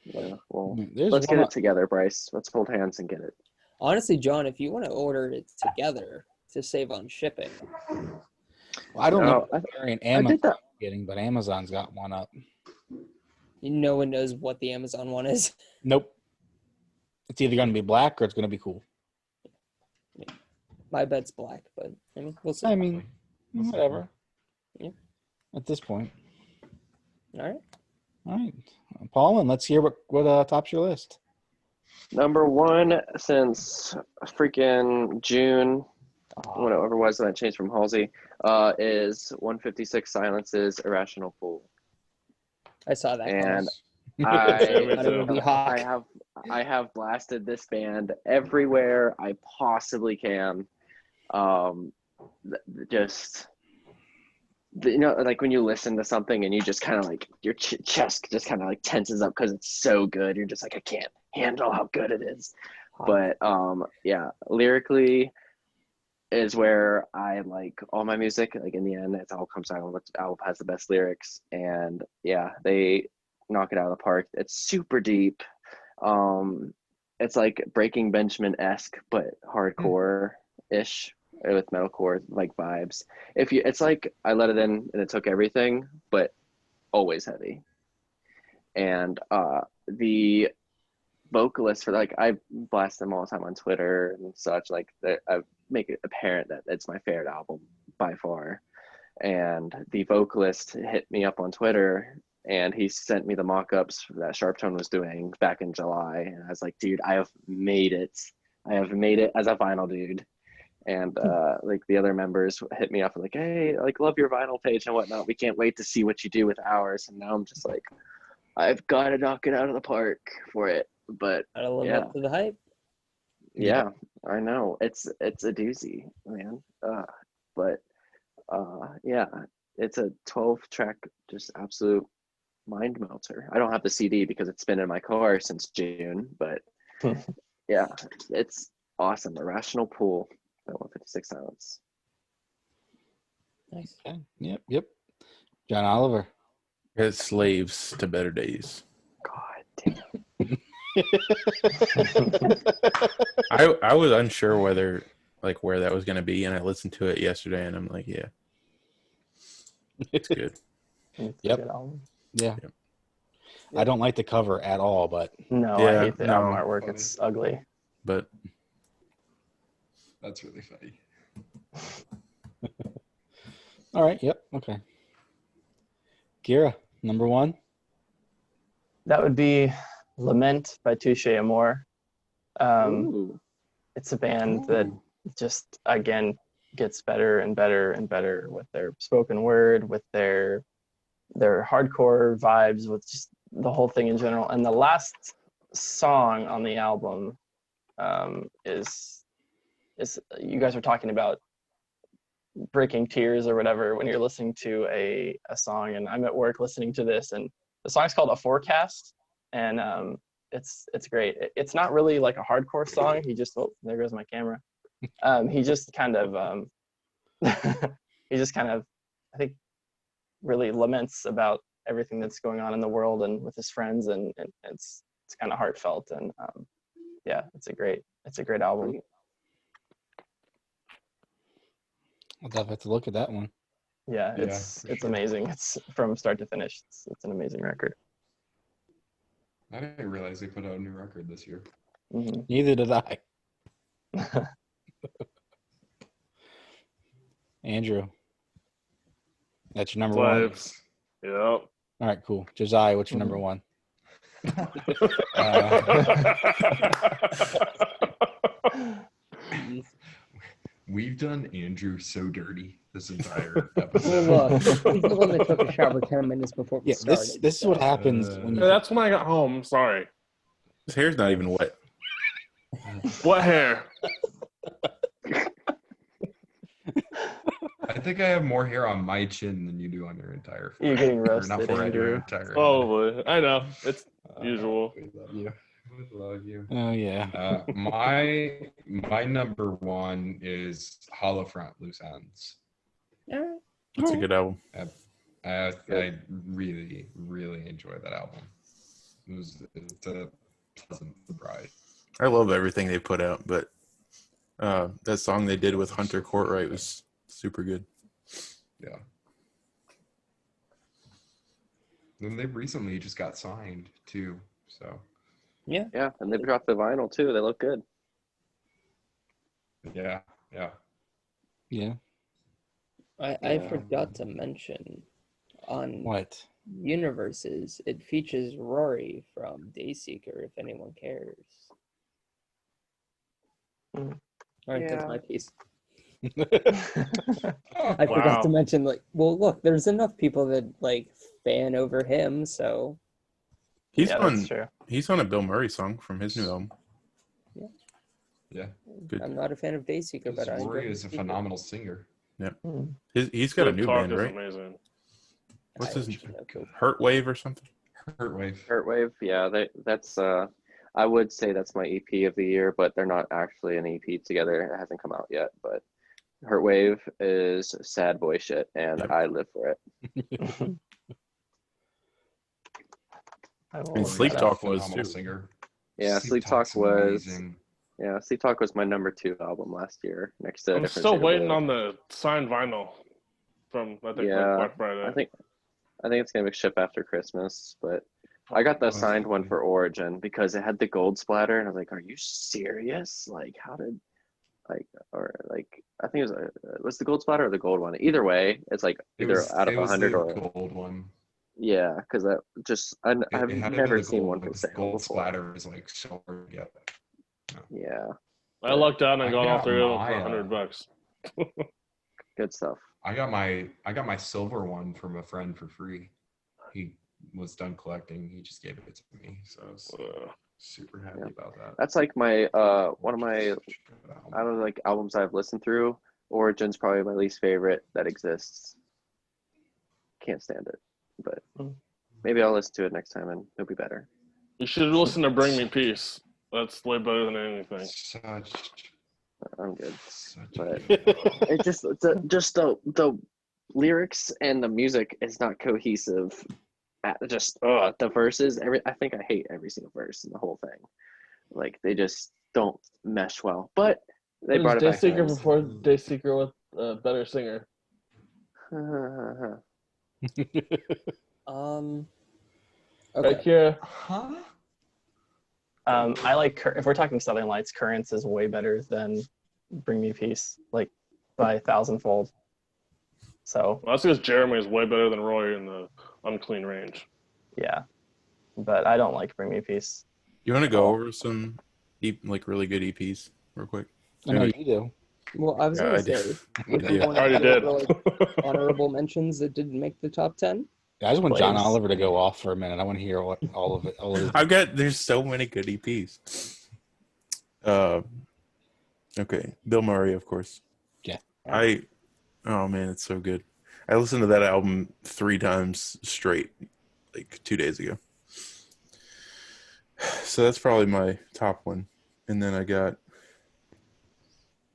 Yeah, well, There's let's get one it together, Bryce. Let's hold hands and get it. Honestly, John, if you want to order it together to save on shipping, Well, I don't know I what variant did Amazon's that. getting, but Amazon's got one up. no one knows what the Amazon one is. Nope. It's either going to be black or it's going to be cool. My bet's black, but I mean, we'll see. I mean, whatever. Yeah. At this point. All right. All right. Paul, and let's hear what tops your list. Number 1 since freaking June, whatever it was when I changed from Halsey, is 156 Silence's Irrational Fool. I saw that. And Thought it would be hot. I have blasted this band everywhere I possibly can. Just, you know, like when you listen to something and you just kind of like your chest just kind of like tenses up because it's so good. You're just like, I can't handle how good it is. But yeah, lyrically is where I like all my music. Like in the end, it all comes down to what album has the best lyrics. And yeah, they knock it out of the park. It's super deep. It's like Breaking Benjamin-esque, but hardcore-ish with metalcore like vibes. It's like I let it in and it took everything, but always heavy. And the vocalist for, like, I blast them all the time on Twitter and such. Like, I make it apparent that it's my favorite album by far. And the vocalist hit me up on Twitter and he sent me the mock-ups that Sharptone was doing back in July. And I was like, dude, I have made it. I have made it as a vinyl dude. And like the other members hit me up like, hey, like, love your vinyl page and whatnot. We can't wait to see what you do with ours. And now I'm just like, I've got to knock it out of the park for it. But Gotta live yeah. up to the hype. Yeah, I know. It's a doozy, man. But yeah, it's a 12-track, just absolute mind melter. I don't have the CD because it's been in my car since June, but yeah, it's awesome. Irrational Pool by 156 Silence. Nice. Okay. Yep. John Oliver. It's Slaves to Better Days. God damn. I was unsure where that was going to be, and I listened to it yesterday, and I'm like, yeah, it's good. It's Yep. a good album. Yeah. I don't like the cover at all, but No, Yeah, I hate the no. album artwork. Funny. It's ugly. But That's really funny. all right. Yep. Okay. Kira, number 1. That would be Lament by Touche Amore. Ooh. It's a band that just, again, gets better and better and better with their spoken word, with their hardcore vibes, with just the whole thing in general. And the last song on the album is you guys were talking about breaking tears or whatever when you're listening to a song, and I'm at work listening to this, and the song's called A Forecast, and it's great. It's not really like a hardcore song. He just, oh, there goes my camera. He just kind of I think really laments about everything that's going on in the world and with his friends, and it's kind of heartfelt, and yeah, it's a great album. I'll definitely have to look at that one. Yeah, Yeah, it's for sure. amazing. It's from start to finish. It's an amazing record. I didn't realize they put out a new record this year. Mhm. Neither did I. Andrew, that's your number 1. Slaves. Yep. All right, cool. Josiah, what's your number 1? We've done Andrew so dirty this entire episode. Well, look, he's the one that took a shower 10 minutes before we Yeah, started. this is what happens when you. That's when I got home. Sorry. His hair's not even wet. What hair? I think I have more hair on my chin than you do on your entire face. You're getting Or roasted, not forehead, your Andrew. entire head. Probably. I know. It's usual. We love you. We love you. Oh yeah. My number one is Hollow Front Loose Ends. That's a good album. I really, really enjoy that album. It's a pleasant surprise. I love everything they put out, but that song they did with Hunter Courtright was super good. Yeah. And they recently just got signed too, so. Yeah, and they dropped the vinyl too. They look good. Yeah. Yeah. I forgot to mention on What? Universes, it features Rory from Dayseeker, if anyone cares. All right, that's my piece. I forgot to mention, like, well, look, there's enough people that like fan over him, so He's that's true. He's on a Bill Murray song from his new album. Yeah. Good. I'm not a fan of Dayseeker, but I Rory enjoy is a Dayseeker. phenomenal singer. Yeah. He's got a new Talk band, is right? amazing. What's I his actually know Cool. Hurt Wave or something? Hurtwave, yeah, that's I would say that's my EP of the year, but they're not actually an EP together. It hasn't come out yet, but Hurtwave is sad boy shit, and Yep. I live for it. And Sleep Talk was Phenomenal too. singer. Yeah, Sleep Talk Talk's was amazing. Sleep Talk was my number 2 album last year, next to I'm Different still Shade of waiting Blue. on the signed vinyl from I think Yeah, like Black Friday. I think it's gonna ship after Christmas, but I got the signed one for Origin because it had the gold splatter, and I was like, "Are you serious? Like, how did I think it was the gold splatter or the gold one? Either way, it's like either out of it was 100 the or gold one. yeah, because that just I've It had it never in the seen gold, one but for the sale gold before. splatter is like so hard to get. Yeah, I lucked out and I got all got 3 of them my, for $100. good stuff. I got my silver one from a friend for free. He was done collecting. He just gave it to me, so I was super happy about that. That's like my one of my out of like albums I've listened through. Origin's probably my least favorite that exists. Can't stand it, but maybe I'll listen to it next time and it'll be better. You should listen to Bring Me Peace. That's way better than anything. I'm good, but it just the lyrics and the music is not cohesive. Just the verses. I think I hate every single verse in the whole thing. Like they just don't mesh well. But they brought it back. Dayseeker before Dayseeker with a better singer. Okay. Right here. I like if we're talking Southern Lights, Currents is way better than Bring Me Peace, like by 1,000-fold. So Well, that's because Jeremy is way better than Roy in the Unclean Range. yeah, but I don't like Bring Me Peace. You want to go over some like really good EPs real quick? I know you do. Well, I was Yeah, gonna I do. say, I if you do. want Already to did. go over like honorable mentions that didn't make the top 10. I just want John Please. Oliver to go off for a minute. I want to hear what all of it. There's so many good EPs. Okay, Bill Murray, of course. Yeah. Oh man, it's so good. I listened to that album 3 times straight, like 2 days ago. So that's probably my top one. And then I got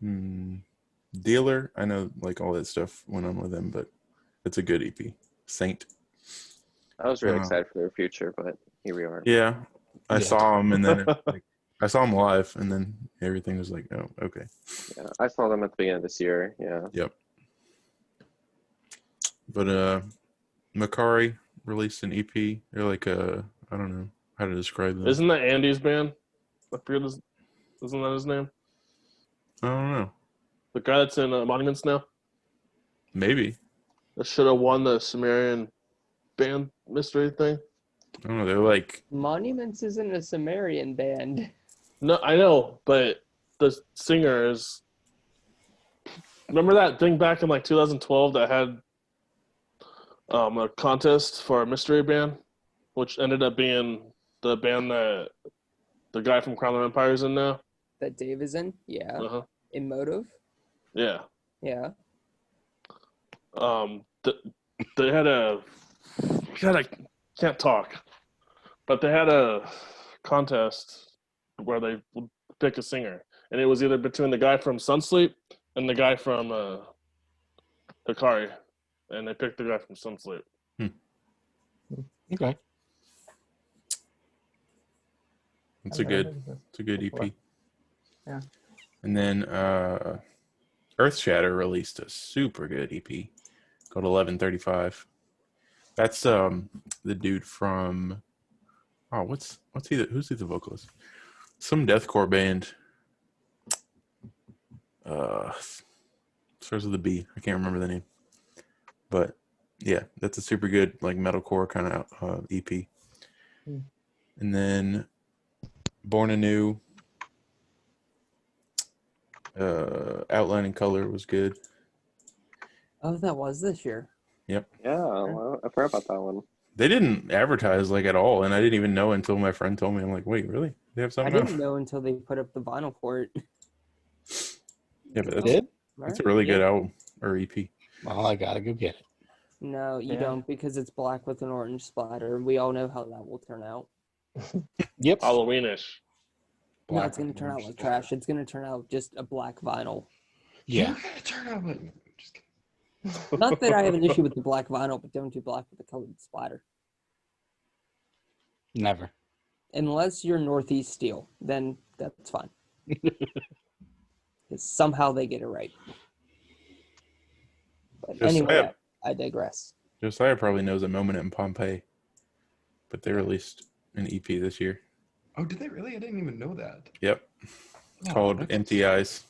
Dealer. I know like all that stuff went on with him, but it's a good EP. Saint. I was really excited for their future, but here we are. Yeah, I Yeah. saw him, and then I saw him live, and then everything was like, oh, okay. Yeah, I saw them at the beginning of this year. Yeah. Yep. But Macari released an EP. They're like I don't know how to describe them. Isn't that Andy's band? I forget isn't that his name? I don't know. The guy that's in Monuments now? Maybe. That should have won the Sumerian band mystery thing. I don't know. They're like Monuments isn't a Sumerian band. No, I know, but the singer is. Remember that thing back in like 2012 that had a contest for a mystery band, which ended up being the band that The guy from Crown of Empires in there. That Dave is in? Yeah. Uh-huh. In Motive? Yeah. Yeah. They had a God, I can't talk, but they had a contest where they would pick a singer, and it was either between the guy from Sunsleep and the guy from Hikari, and they picked the guy from Sunsleep. Okay. It's a good EP. Yeah. And then Earthshatter released a super good EP called 1135. That's the dude from who's he the vocalist? Some deathcore band. Starts with a B. I can't remember the name. But yeah, that's a super good like metalcore kind of EP. And then Born Anew, Outline and Color was good. Oh, that was this year. Yep. Yeah, well, I forgot about that one. They didn't advertise like at all, and I didn't even know until my friend told me. I'm like, wait, really? They have I something? didn't know until they put up the vinyl for it. Yeah, but Did? it's a really good album or EP. Well, I gotta go get it. No, you Yeah. don't, because it's black with an orange splatter. We all know how that will turn out. Yep. Halloweenish. No, Black it's going to with turn out orange like splatter. trash. It's going to turn out just a black vinyl. Yeah. You're gonna turn out like. Just kidding. Not that I have an issue with the black vinyl, but don't do black with the colored splatter. Never. Unless you're Northeast Steel, then that's fine. 'Cause somehow they get it right. But anyway, I digress. Josiah probably knows A Moment in Pompeii, but they released an EP this year. Oh, did they really? I didn't even know that. Yep. Oh, Called that's Empty Eyes.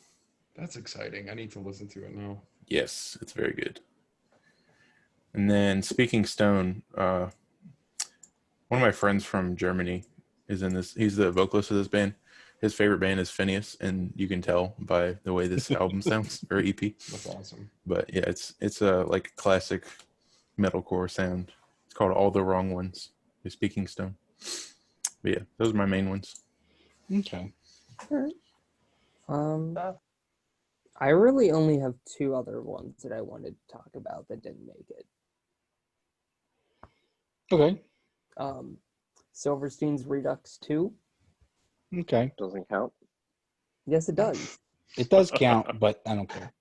That's exciting. I need to listen to it now. Yes, it's very good. And then Speaking Stone, one of my friends from Germany is in this. He's the vocalist of this band. His favorite band is Phineas, and you can tell by the way this album sounds, or EP. That's awesome. But yeah, it's a like classic metalcore sound. It's called All the Wrong Ones by Speaking Stone. But yeah, those are my main ones. Okay. I really only have two other ones that I wanted to talk about that didn't make it. Okay. Silverstein's Redux 2. Okay. Doesn't count. Yes, it does. It does count, but I don't care.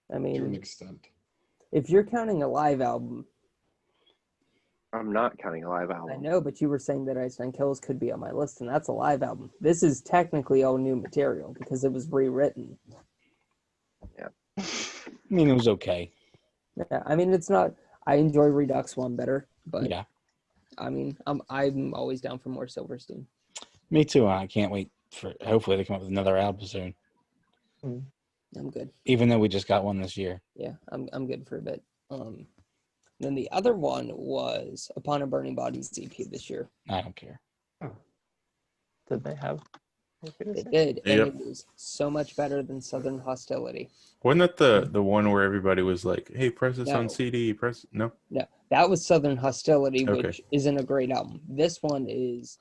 I To an mean, extent. if you're counting a live album, I'm not counting a live I album. know, but you were saying that Ice Nine Kills could be on my list, and that's a live album. This is technically all new material because it was rewritten. I mean, it was okay. Yeah, I mean, it's not. I enjoy Redux 1 better, but Yeah. I mean, I'm always down for more Silverstein. Me too. I can't wait for. Hopefully, they come up with another album soon. I'm good. Even though we just got one this year. Yeah, I'm good for a bit. Then the other one was Upon a Burning Body's EP this year. I don't care. Did they have? It did, and Yep. it was so much better than Southern Hostility. Wasn't that the one where everybody was like, "Hey, press this on No. CD"? Press no. No, that was Southern Hostility, Okay. which isn't a great album. This one is.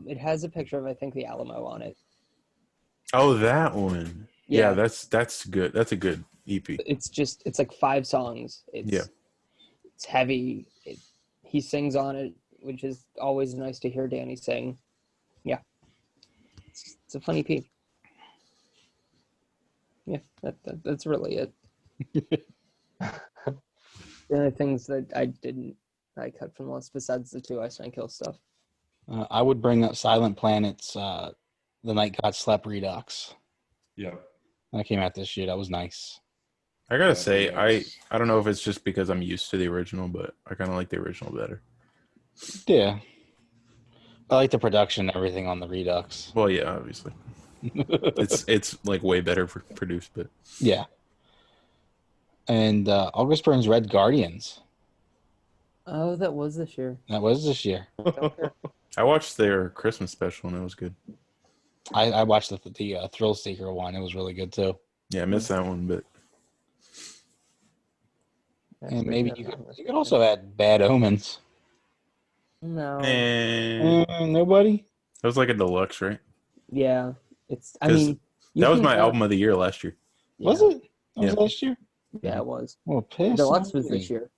It has a picture of, I think, the Alamo on it. Oh, that one. Yeah, Yeah. that's good. That's a good EP. It's like 5 songs. It's heavy. He sings on it, which is always nice to hear Danny sing. Yeah, it's a funny EP. Yeah, that's really it. The only things that I cut from the list besides the 2 Ice Nine Kill stuff. I would bring up Silent Planet's The Night God Slept Redux. Yeah. That came out this year. That was nice. I gotta Yeah, say, Redux. I don't know if it's just because I'm used to the original, but I kind of like the original better. Yeah. I like the production and everything on the Redux. Well, yeah, obviously, it's like way better produced, but Yeah. And August Burns Red Guardians. Oh, that was this year. That was this year. I watched their Christmas special and it was good. I watched the Thrill Seeker one. It was really good too. Yeah, I missed that one, but And maybe you could also add Bad Omens. No. eh, Nobody? That was like a deluxe, right? Yeah, it's. I 'Cause mean, you That was can my have- album of the year last year. Was yeah, it? That was Yeah. last year? Yeah, it was. Well, piss Deluxe was on me. this year.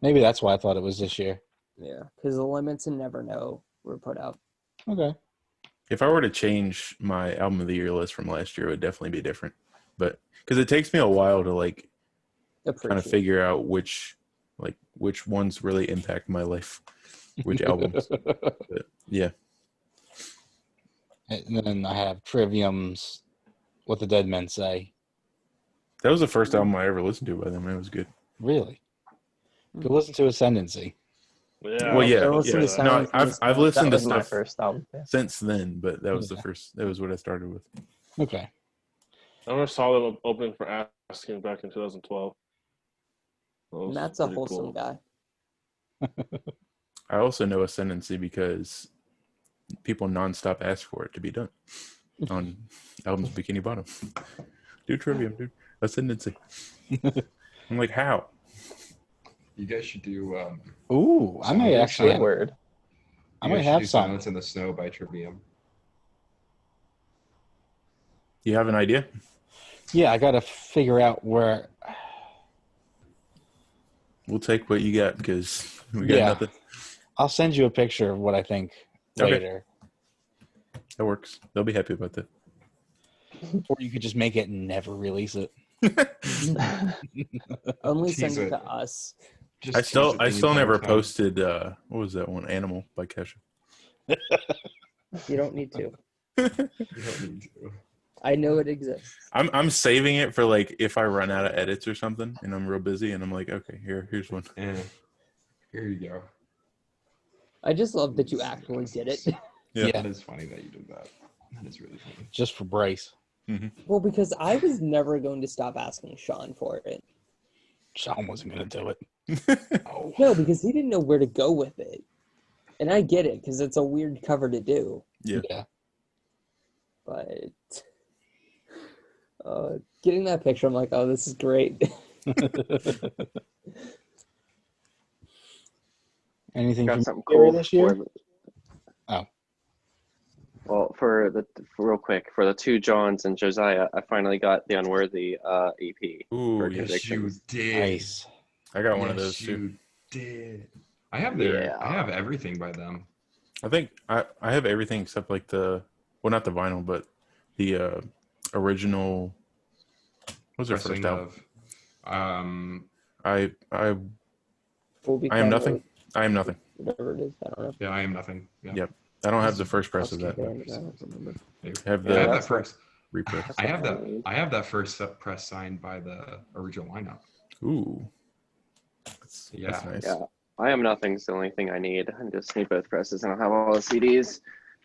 Maybe that's why I thought it was this year. Yeah, because the Limits and Never Know were put out. Okay. If I were to change my album of the year list from last year, it would definitely be different. But because it takes me a while to like kind of Appreciate. figure out which ones really impact my life, which albums. But, yeah. And then I have Trivium's What the Dead Men Say. That was the first album I ever listened to by them. It was good. Really? Go listen to Ascendancy. Yeah. Well, yeah, Don't listen to yeah. Silence No, in the I've Sky. listened That to was my stuff first album. Yeah. since then, but that was the Okay. first. That was what I started with. Okay. I never saw them opening for Asking back in 2012. That was Matt's a pretty wholesome cool. guy. I also know Ascendancy because people nonstop ask for it to be done on albums Bikini Bottom. Do Trivium, dude. Ascendancy. I'm like, how? You guys should do. Ooh, I may actually. Squidward. I you might guys should have do some. Silence in the Snow by Trivium. You have an idea? Yeah, I got to figure out where. We'll take what you got because we got Yeah. nothing. I'll send you a picture of what I think Okay. later. That works. They'll be happy about that. Or you could just make it and never release it. Only Tease send it it. to us. Just I still tease it the still entire never time. posted what was that one? Animal by Kesha. You don't need to. You don't need to. I know it exists. I'm saving it for like if I run out of edits or something and I'm real busy and I'm like, okay, here's one. Eh, here you go. I just love that you actually did it. Yeah. That is funny that you did that. That is really funny. Just for Bryce. Well, because I was never going to stop asking Sean for it. Sean wasn't going to do it. Oh, No, because he didn't know where to go with it. And I get it, because it's a weird cover to do. Yeah. Yeah. But getting that picture, I'm like, oh, this is great. Anything Got from something Gary cool this year? for Oh. Well, for real quick, for the two Johns and Josiah, I finally got the Unworthy EP. Ooh, For yes. yes, you Convictions. did. Nice. I got one of Yes, those too. you did. I have their. Yeah. I have everything by them. I think I have everything except like not the vinyl, but the original. What was their first Pressing album? of, I Full I Become am nothing. I am nothing. Whatever it is, I don't know. yeah, I am nothing. Yeah. Yep. I don't have the first press of that. Band, I don't remember. I have Yeah, I have the that first. repress. I have that first press signed by the original lineup. Ooh. That's Yeah. nice. Yeah, I Am Nothing's the only thing I need. I just need both presses, and I'll have all the CDs.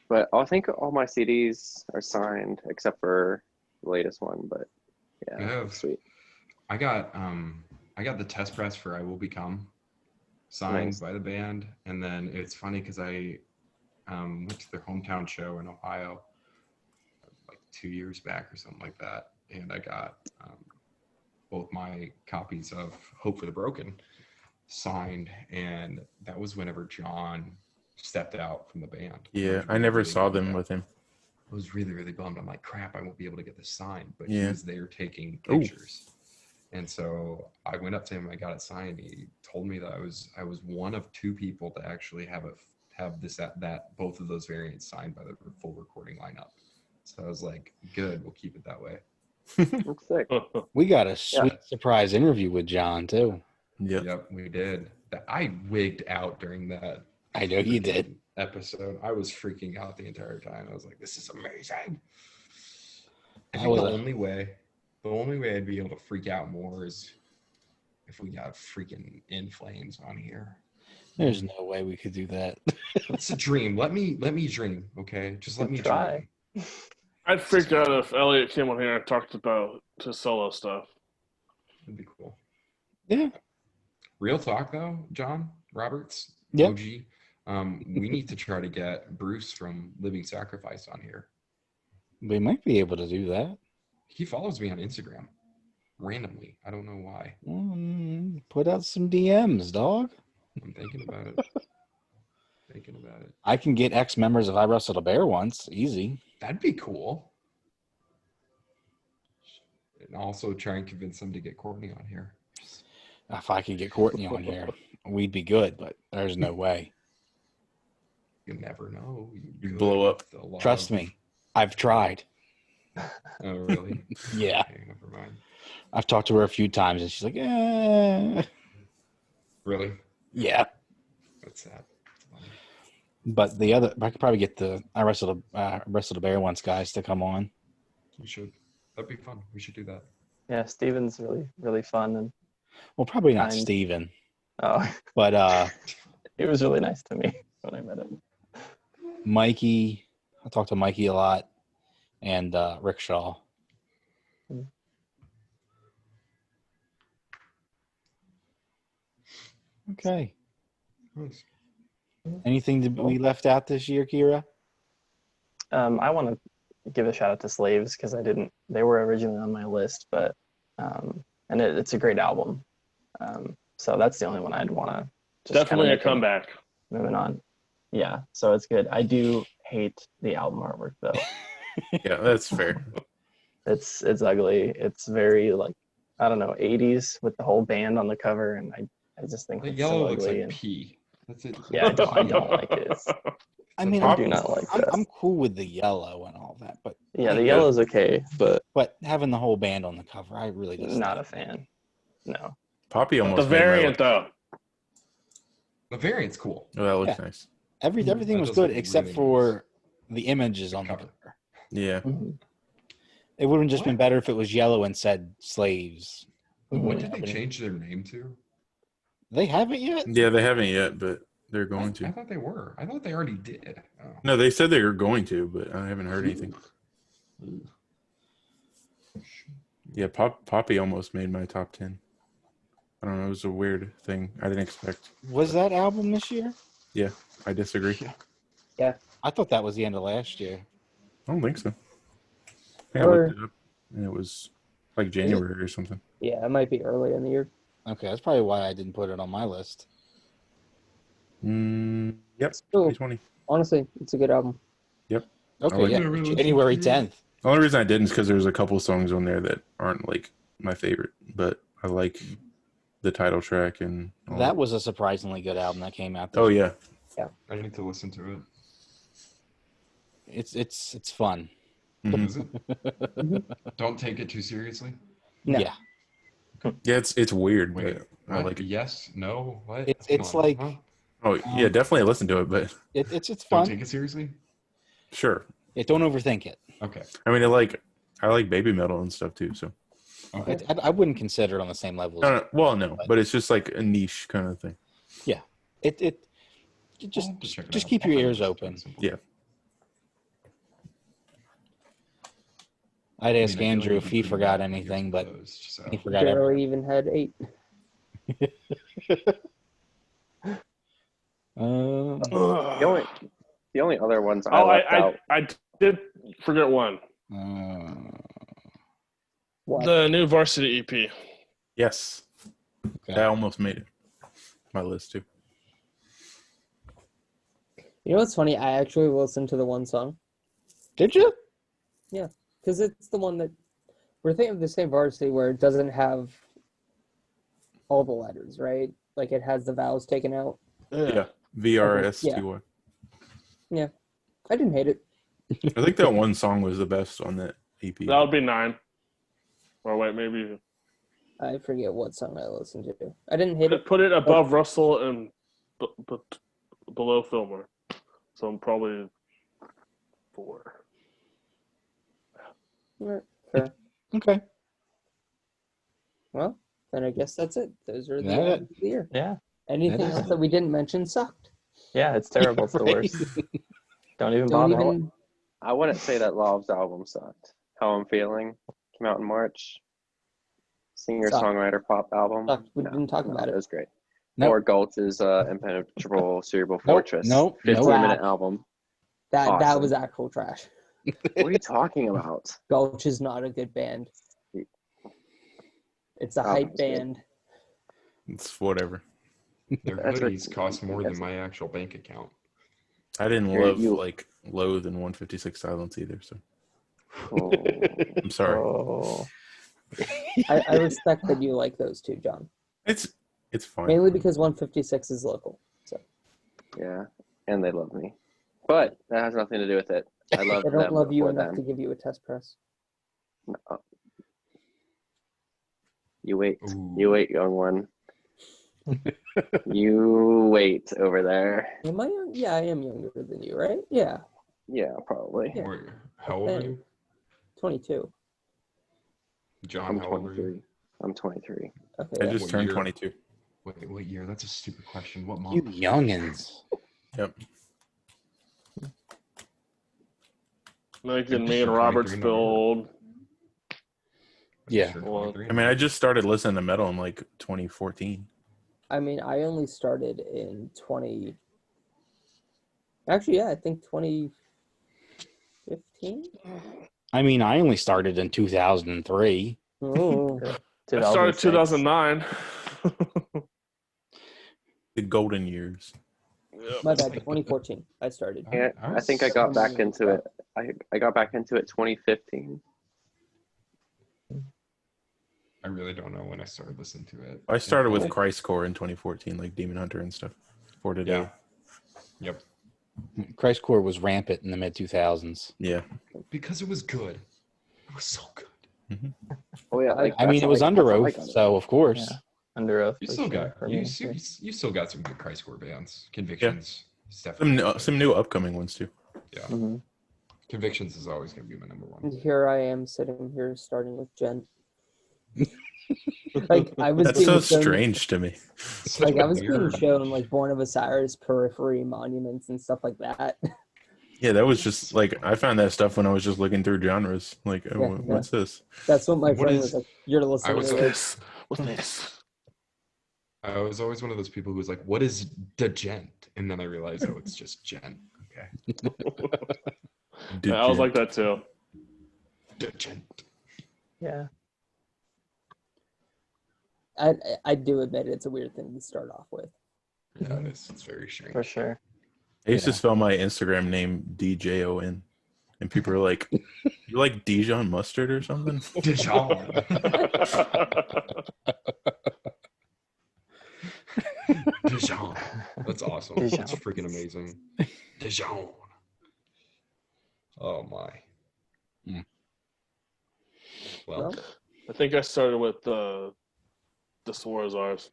But I think all my CDs are signed except for the latest one. But yeah, I have- sweet. I got the test press for I Will Become signed Nice. by the band, and then it's funny because I went to their hometown show in Ohio like 2 years back or something like that, and I got both my copies of Hope for the Broken signed, and that was whenever John stepped out from the band. Yeah, was I never really saw bummed them out. with him. I was really, really bummed. I'm like, crap, I won't be able to get this signed. But Yeah. he was there taking Ooh. pictures. And so I went up to him, I got it signed. He told me that I was one of two people to actually have both of those variants signed by the full recording lineup. So I was like, good, we'll keep it that way. That's sick. We got a sweet surprise interview with John, too. Yep. Yep, we did. I wigged out during that I know you did. episode. I was freaking out the entire time. I was like, this is amazing. I That think was the a- only way I'd be able to freak out more is if we got freaking In Flames on here. There's no way we could do that. It's a dream. Let me dream, okay? Just let me Try. dream. I'd freak out if Elliot came on here and talked about his solo stuff. That'd be cool. Yeah. Real talk though, John Roberts, Yep. OG. We need to try to get Bruce from Living Sacrifice on here. We might be able to do that. He follows me on Instagram randomly. I don't know why. Put out some DMs, dog. I'm thinking about it. Thinking about it. I can get ex members of I Wrestled a Bear once. Easy. That'd be cool. And also try and convince them to get Courtney on here. If I could get Courtney on here, we'd be good, but there's no way. You never know. You could blow up. with a lot Trust of- me. I've tried. Oh, really? Yeah. Okay, never mind. I've talked to her a few times and she's like, Really? yeah. That's sad. But I could probably get the I Wrestled a Bear once guys to come on. You should. That'd be fun. We should do that. Yeah, Steven's really, really fun. And Well, probably not Kind. Steven, oh, but he was really nice to me when I met him. Mikey. I talked to Mikey a lot, and Rickshaw. Okay. Nice. Anything that we left out this year, Kira? I want to give a shout out to Slaves because they were originally on my list, but and it's a great album. So that's the only one I'd want to Definitely a comeback. Moving on. Yeah, so it's good. I do hate the album artwork though. Yeah, that's fair. It's ugly. It's very like, I don't know, 80s with the whole band on the cover, and I just think The it's yellow so looks ugly. like And, pee. That's it. yeah, I don't like it. I mean, I do not like that. I'm cool with the yellow and all that, but Yeah, the yellow's okay, but having the whole band on the cover, I really just not a fan. No. Poppy almost The made my variant, list. though. The variant's cool. Oh, that looks Yeah. nice. Everything That was does good look except really for the images on the cover. cover. Yeah. It would have just been What? better if it was yellow and said slaves. What Mhm. did they change their name to? They haven't yet? Yeah, they haven't yet, but they're going I to. thought they were. I thought they already did. Oh. No, they said they were going to, but I haven't heard anything. Yeah, Poppy almost made my top 10. I don't know. It was a weird thing. I didn't expect. Was that album this year? Yeah, I disagree. I thought that was the end of last year. I don't think so. Yeah, I Or- looked it up, and it was like January or something. Yeah, it might be early in the year. Okay, that's probably why I didn't put it on my list. Yep, Cool. 2020. Honestly, it's a good album. Okay, like yeah. it. January 10th. The only reason I didn't is because there's a couple songs on there that aren't like my favorite, but I like the title track and all That was a surprisingly good album that came out. Oh yeah, I need to listen to it. It's fun. Mhm. Is it? Don't take it too seriously. No. Yeah. Yeah, it's weird, Wait, but I what? like it. Yes, no, what? It's Come on, like- huh? Oh yeah, definitely listen to it, but It's Don't fun. take it seriously. sure. Yeah, don't overthink it. Okay. I mean, I like baby metal and stuff too. So I wouldn't consider it on the same level. well, no, but it's just like a niche kind of thing. It just I'll have to check it just out. keep I'll your have to ears listen to open. it some point. Yeah. I'd ask I mean, I feel Andrew like if it'd be he pretty forgot bad if anything, it's but closed, so. he forgot everything. Barely even had 8. The only other ones I Oh, left out. I did forget one. What? The new Varsity EP. Yes, Okay. I almost made it. My list too. You know what's funny? I actually listened to the one song Did you? because it's the one that we're thinking of the same varsity where it doesn't have all the letters, right? Like it has the vowels taken out. Yeah, VRSTY. I didn't hate it. I think that one song was the best on that EP. That would be 9. Or wait, maybe I forget what song I listened to. I didn't hate it. put it above Russell and below Fillmore. So I'm probably 4. Alright, fair. Okay. Well, then I guess that's it. Those are the That it? albums of the year. Yeah. Anything That is else it. that we didn't mention sucked. Yeah, it's terrible. It's the Right. worst. Don't even Don't bother. even. I wouldn't say that Lob's album sucked. How I'm Feeling came out in March. Singer-songwriter pop album. Sucked. We didn't talk about It it. was great. Nope. Or Gulch's Impenetrable Cerebral Fortress. nope. 15-minute album. That Awesome. was actual trash. What are you talking about? Gulch is not a good band. It's a Oh, hype that's good. band. It's whatever. Their That's hoodies what- cost more than that's- my actual bank account. I didn't You- loathe in 156 Silence either. So Oh. I'm sorry. Oh. I respect that you like those two, John. It's fine. Mainly because 156 is local. So Yeah, and they love me, but that has nothing to do with it. I love they them don't love you before enough them. to give you a test press. No. You wait, Ooh. young one. You wait over there. Am I young? Yeah, I am younger than you, right? Yeah, Yeah, probably. Yeah. Wait, how old are you? 22. John, I'm how old are 23. you? I'm 23. Okay, I yeah. just What turned year? 22. Wait, what year? That's a stupid question. What You month? youngins. Yep. Making I'm me sure and Roberts 23 feel November. old. Yeah. Sure, Well, 23 I mean, I just started listening to metal in like 2014. I mean, I only started in 20. Actually, yeah, I think 2015. I mean, I only started in 2003. Oh, I started 2009. The golden years. Yep. my bad. 2014. I started. And I think I got back into it. I got back into it 2015. I really don't know when I started listening to it. I started with Like, Christcore in 2014, like Demon Hunter and stuff. For today. yeah. Yep. ChristCore was rampant in the mid 2000s. Yeah. Because it was good. It was so good. Oh yeah, like I mean, that's it was how under that's how I oath, got it. so of course. Yeah. Under Oath. You for still sure, got for you, me. you still got some good Christcore bands. Convictions. Is definitely Some new upcoming ones too. yeah. Mhm. Convictions is always gonna be my number one. And here I am sitting here starting with Jen. Like I was That's being so shown, strange to me. Such like a I was being weird- shown like Born of Osiris, Periphery, Monuments, and stuff like that. Yeah, that was just like I found that stuff when I was just looking through genres. Like, oh, Yeah, what's this? That's what my What friend is- was like. You're listening was to like- this. What's this? I was always one of those people who was like, "What is degent?" And then I realized, oh, it's just gent. Okay, Yeah, I was like that too. degent. Yeah. I do admit it's a weird thing to start off with. Yeah, it is. It's very strange. For sure. I used to Yeah. spell my Instagram name DJON, and people are like, "You like Dijon mustard or something?" Dijon. Dijon. That's awesome. Dijon. That's freaking amazing. Dijon. Oh my. Mm. Well, I think I started with the Swarazars.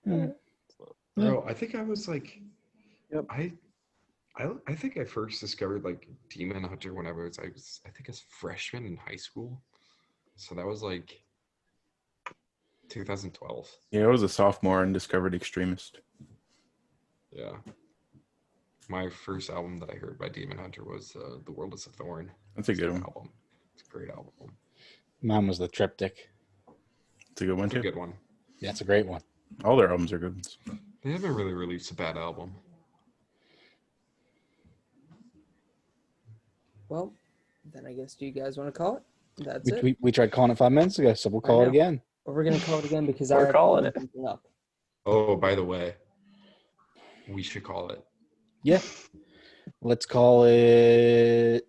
bro, I think I was like, Yep. I think I first discovered like Demon Hunter when I think a freshman in high school. So that was like 2012. Yeah, I was a sophomore and discovered Extremist. Yeah. My first album that I heard by Demon Hunter was The World is a Thorn. That's a It's good their one. album. It's a great album. Mine was the Triptych. It's a good one It's a too. good one. That's a great one. All their albums are good ones. They haven't really released a bad album. Well, then I guess do you guys want to call it? That's it. We tried calling it 5 minutes ago, so we'll I call it know. again. Or we're gonna call it again because We're I have calling to it. look something up. Oh, by the way, we should call it. Yeah. Let's call it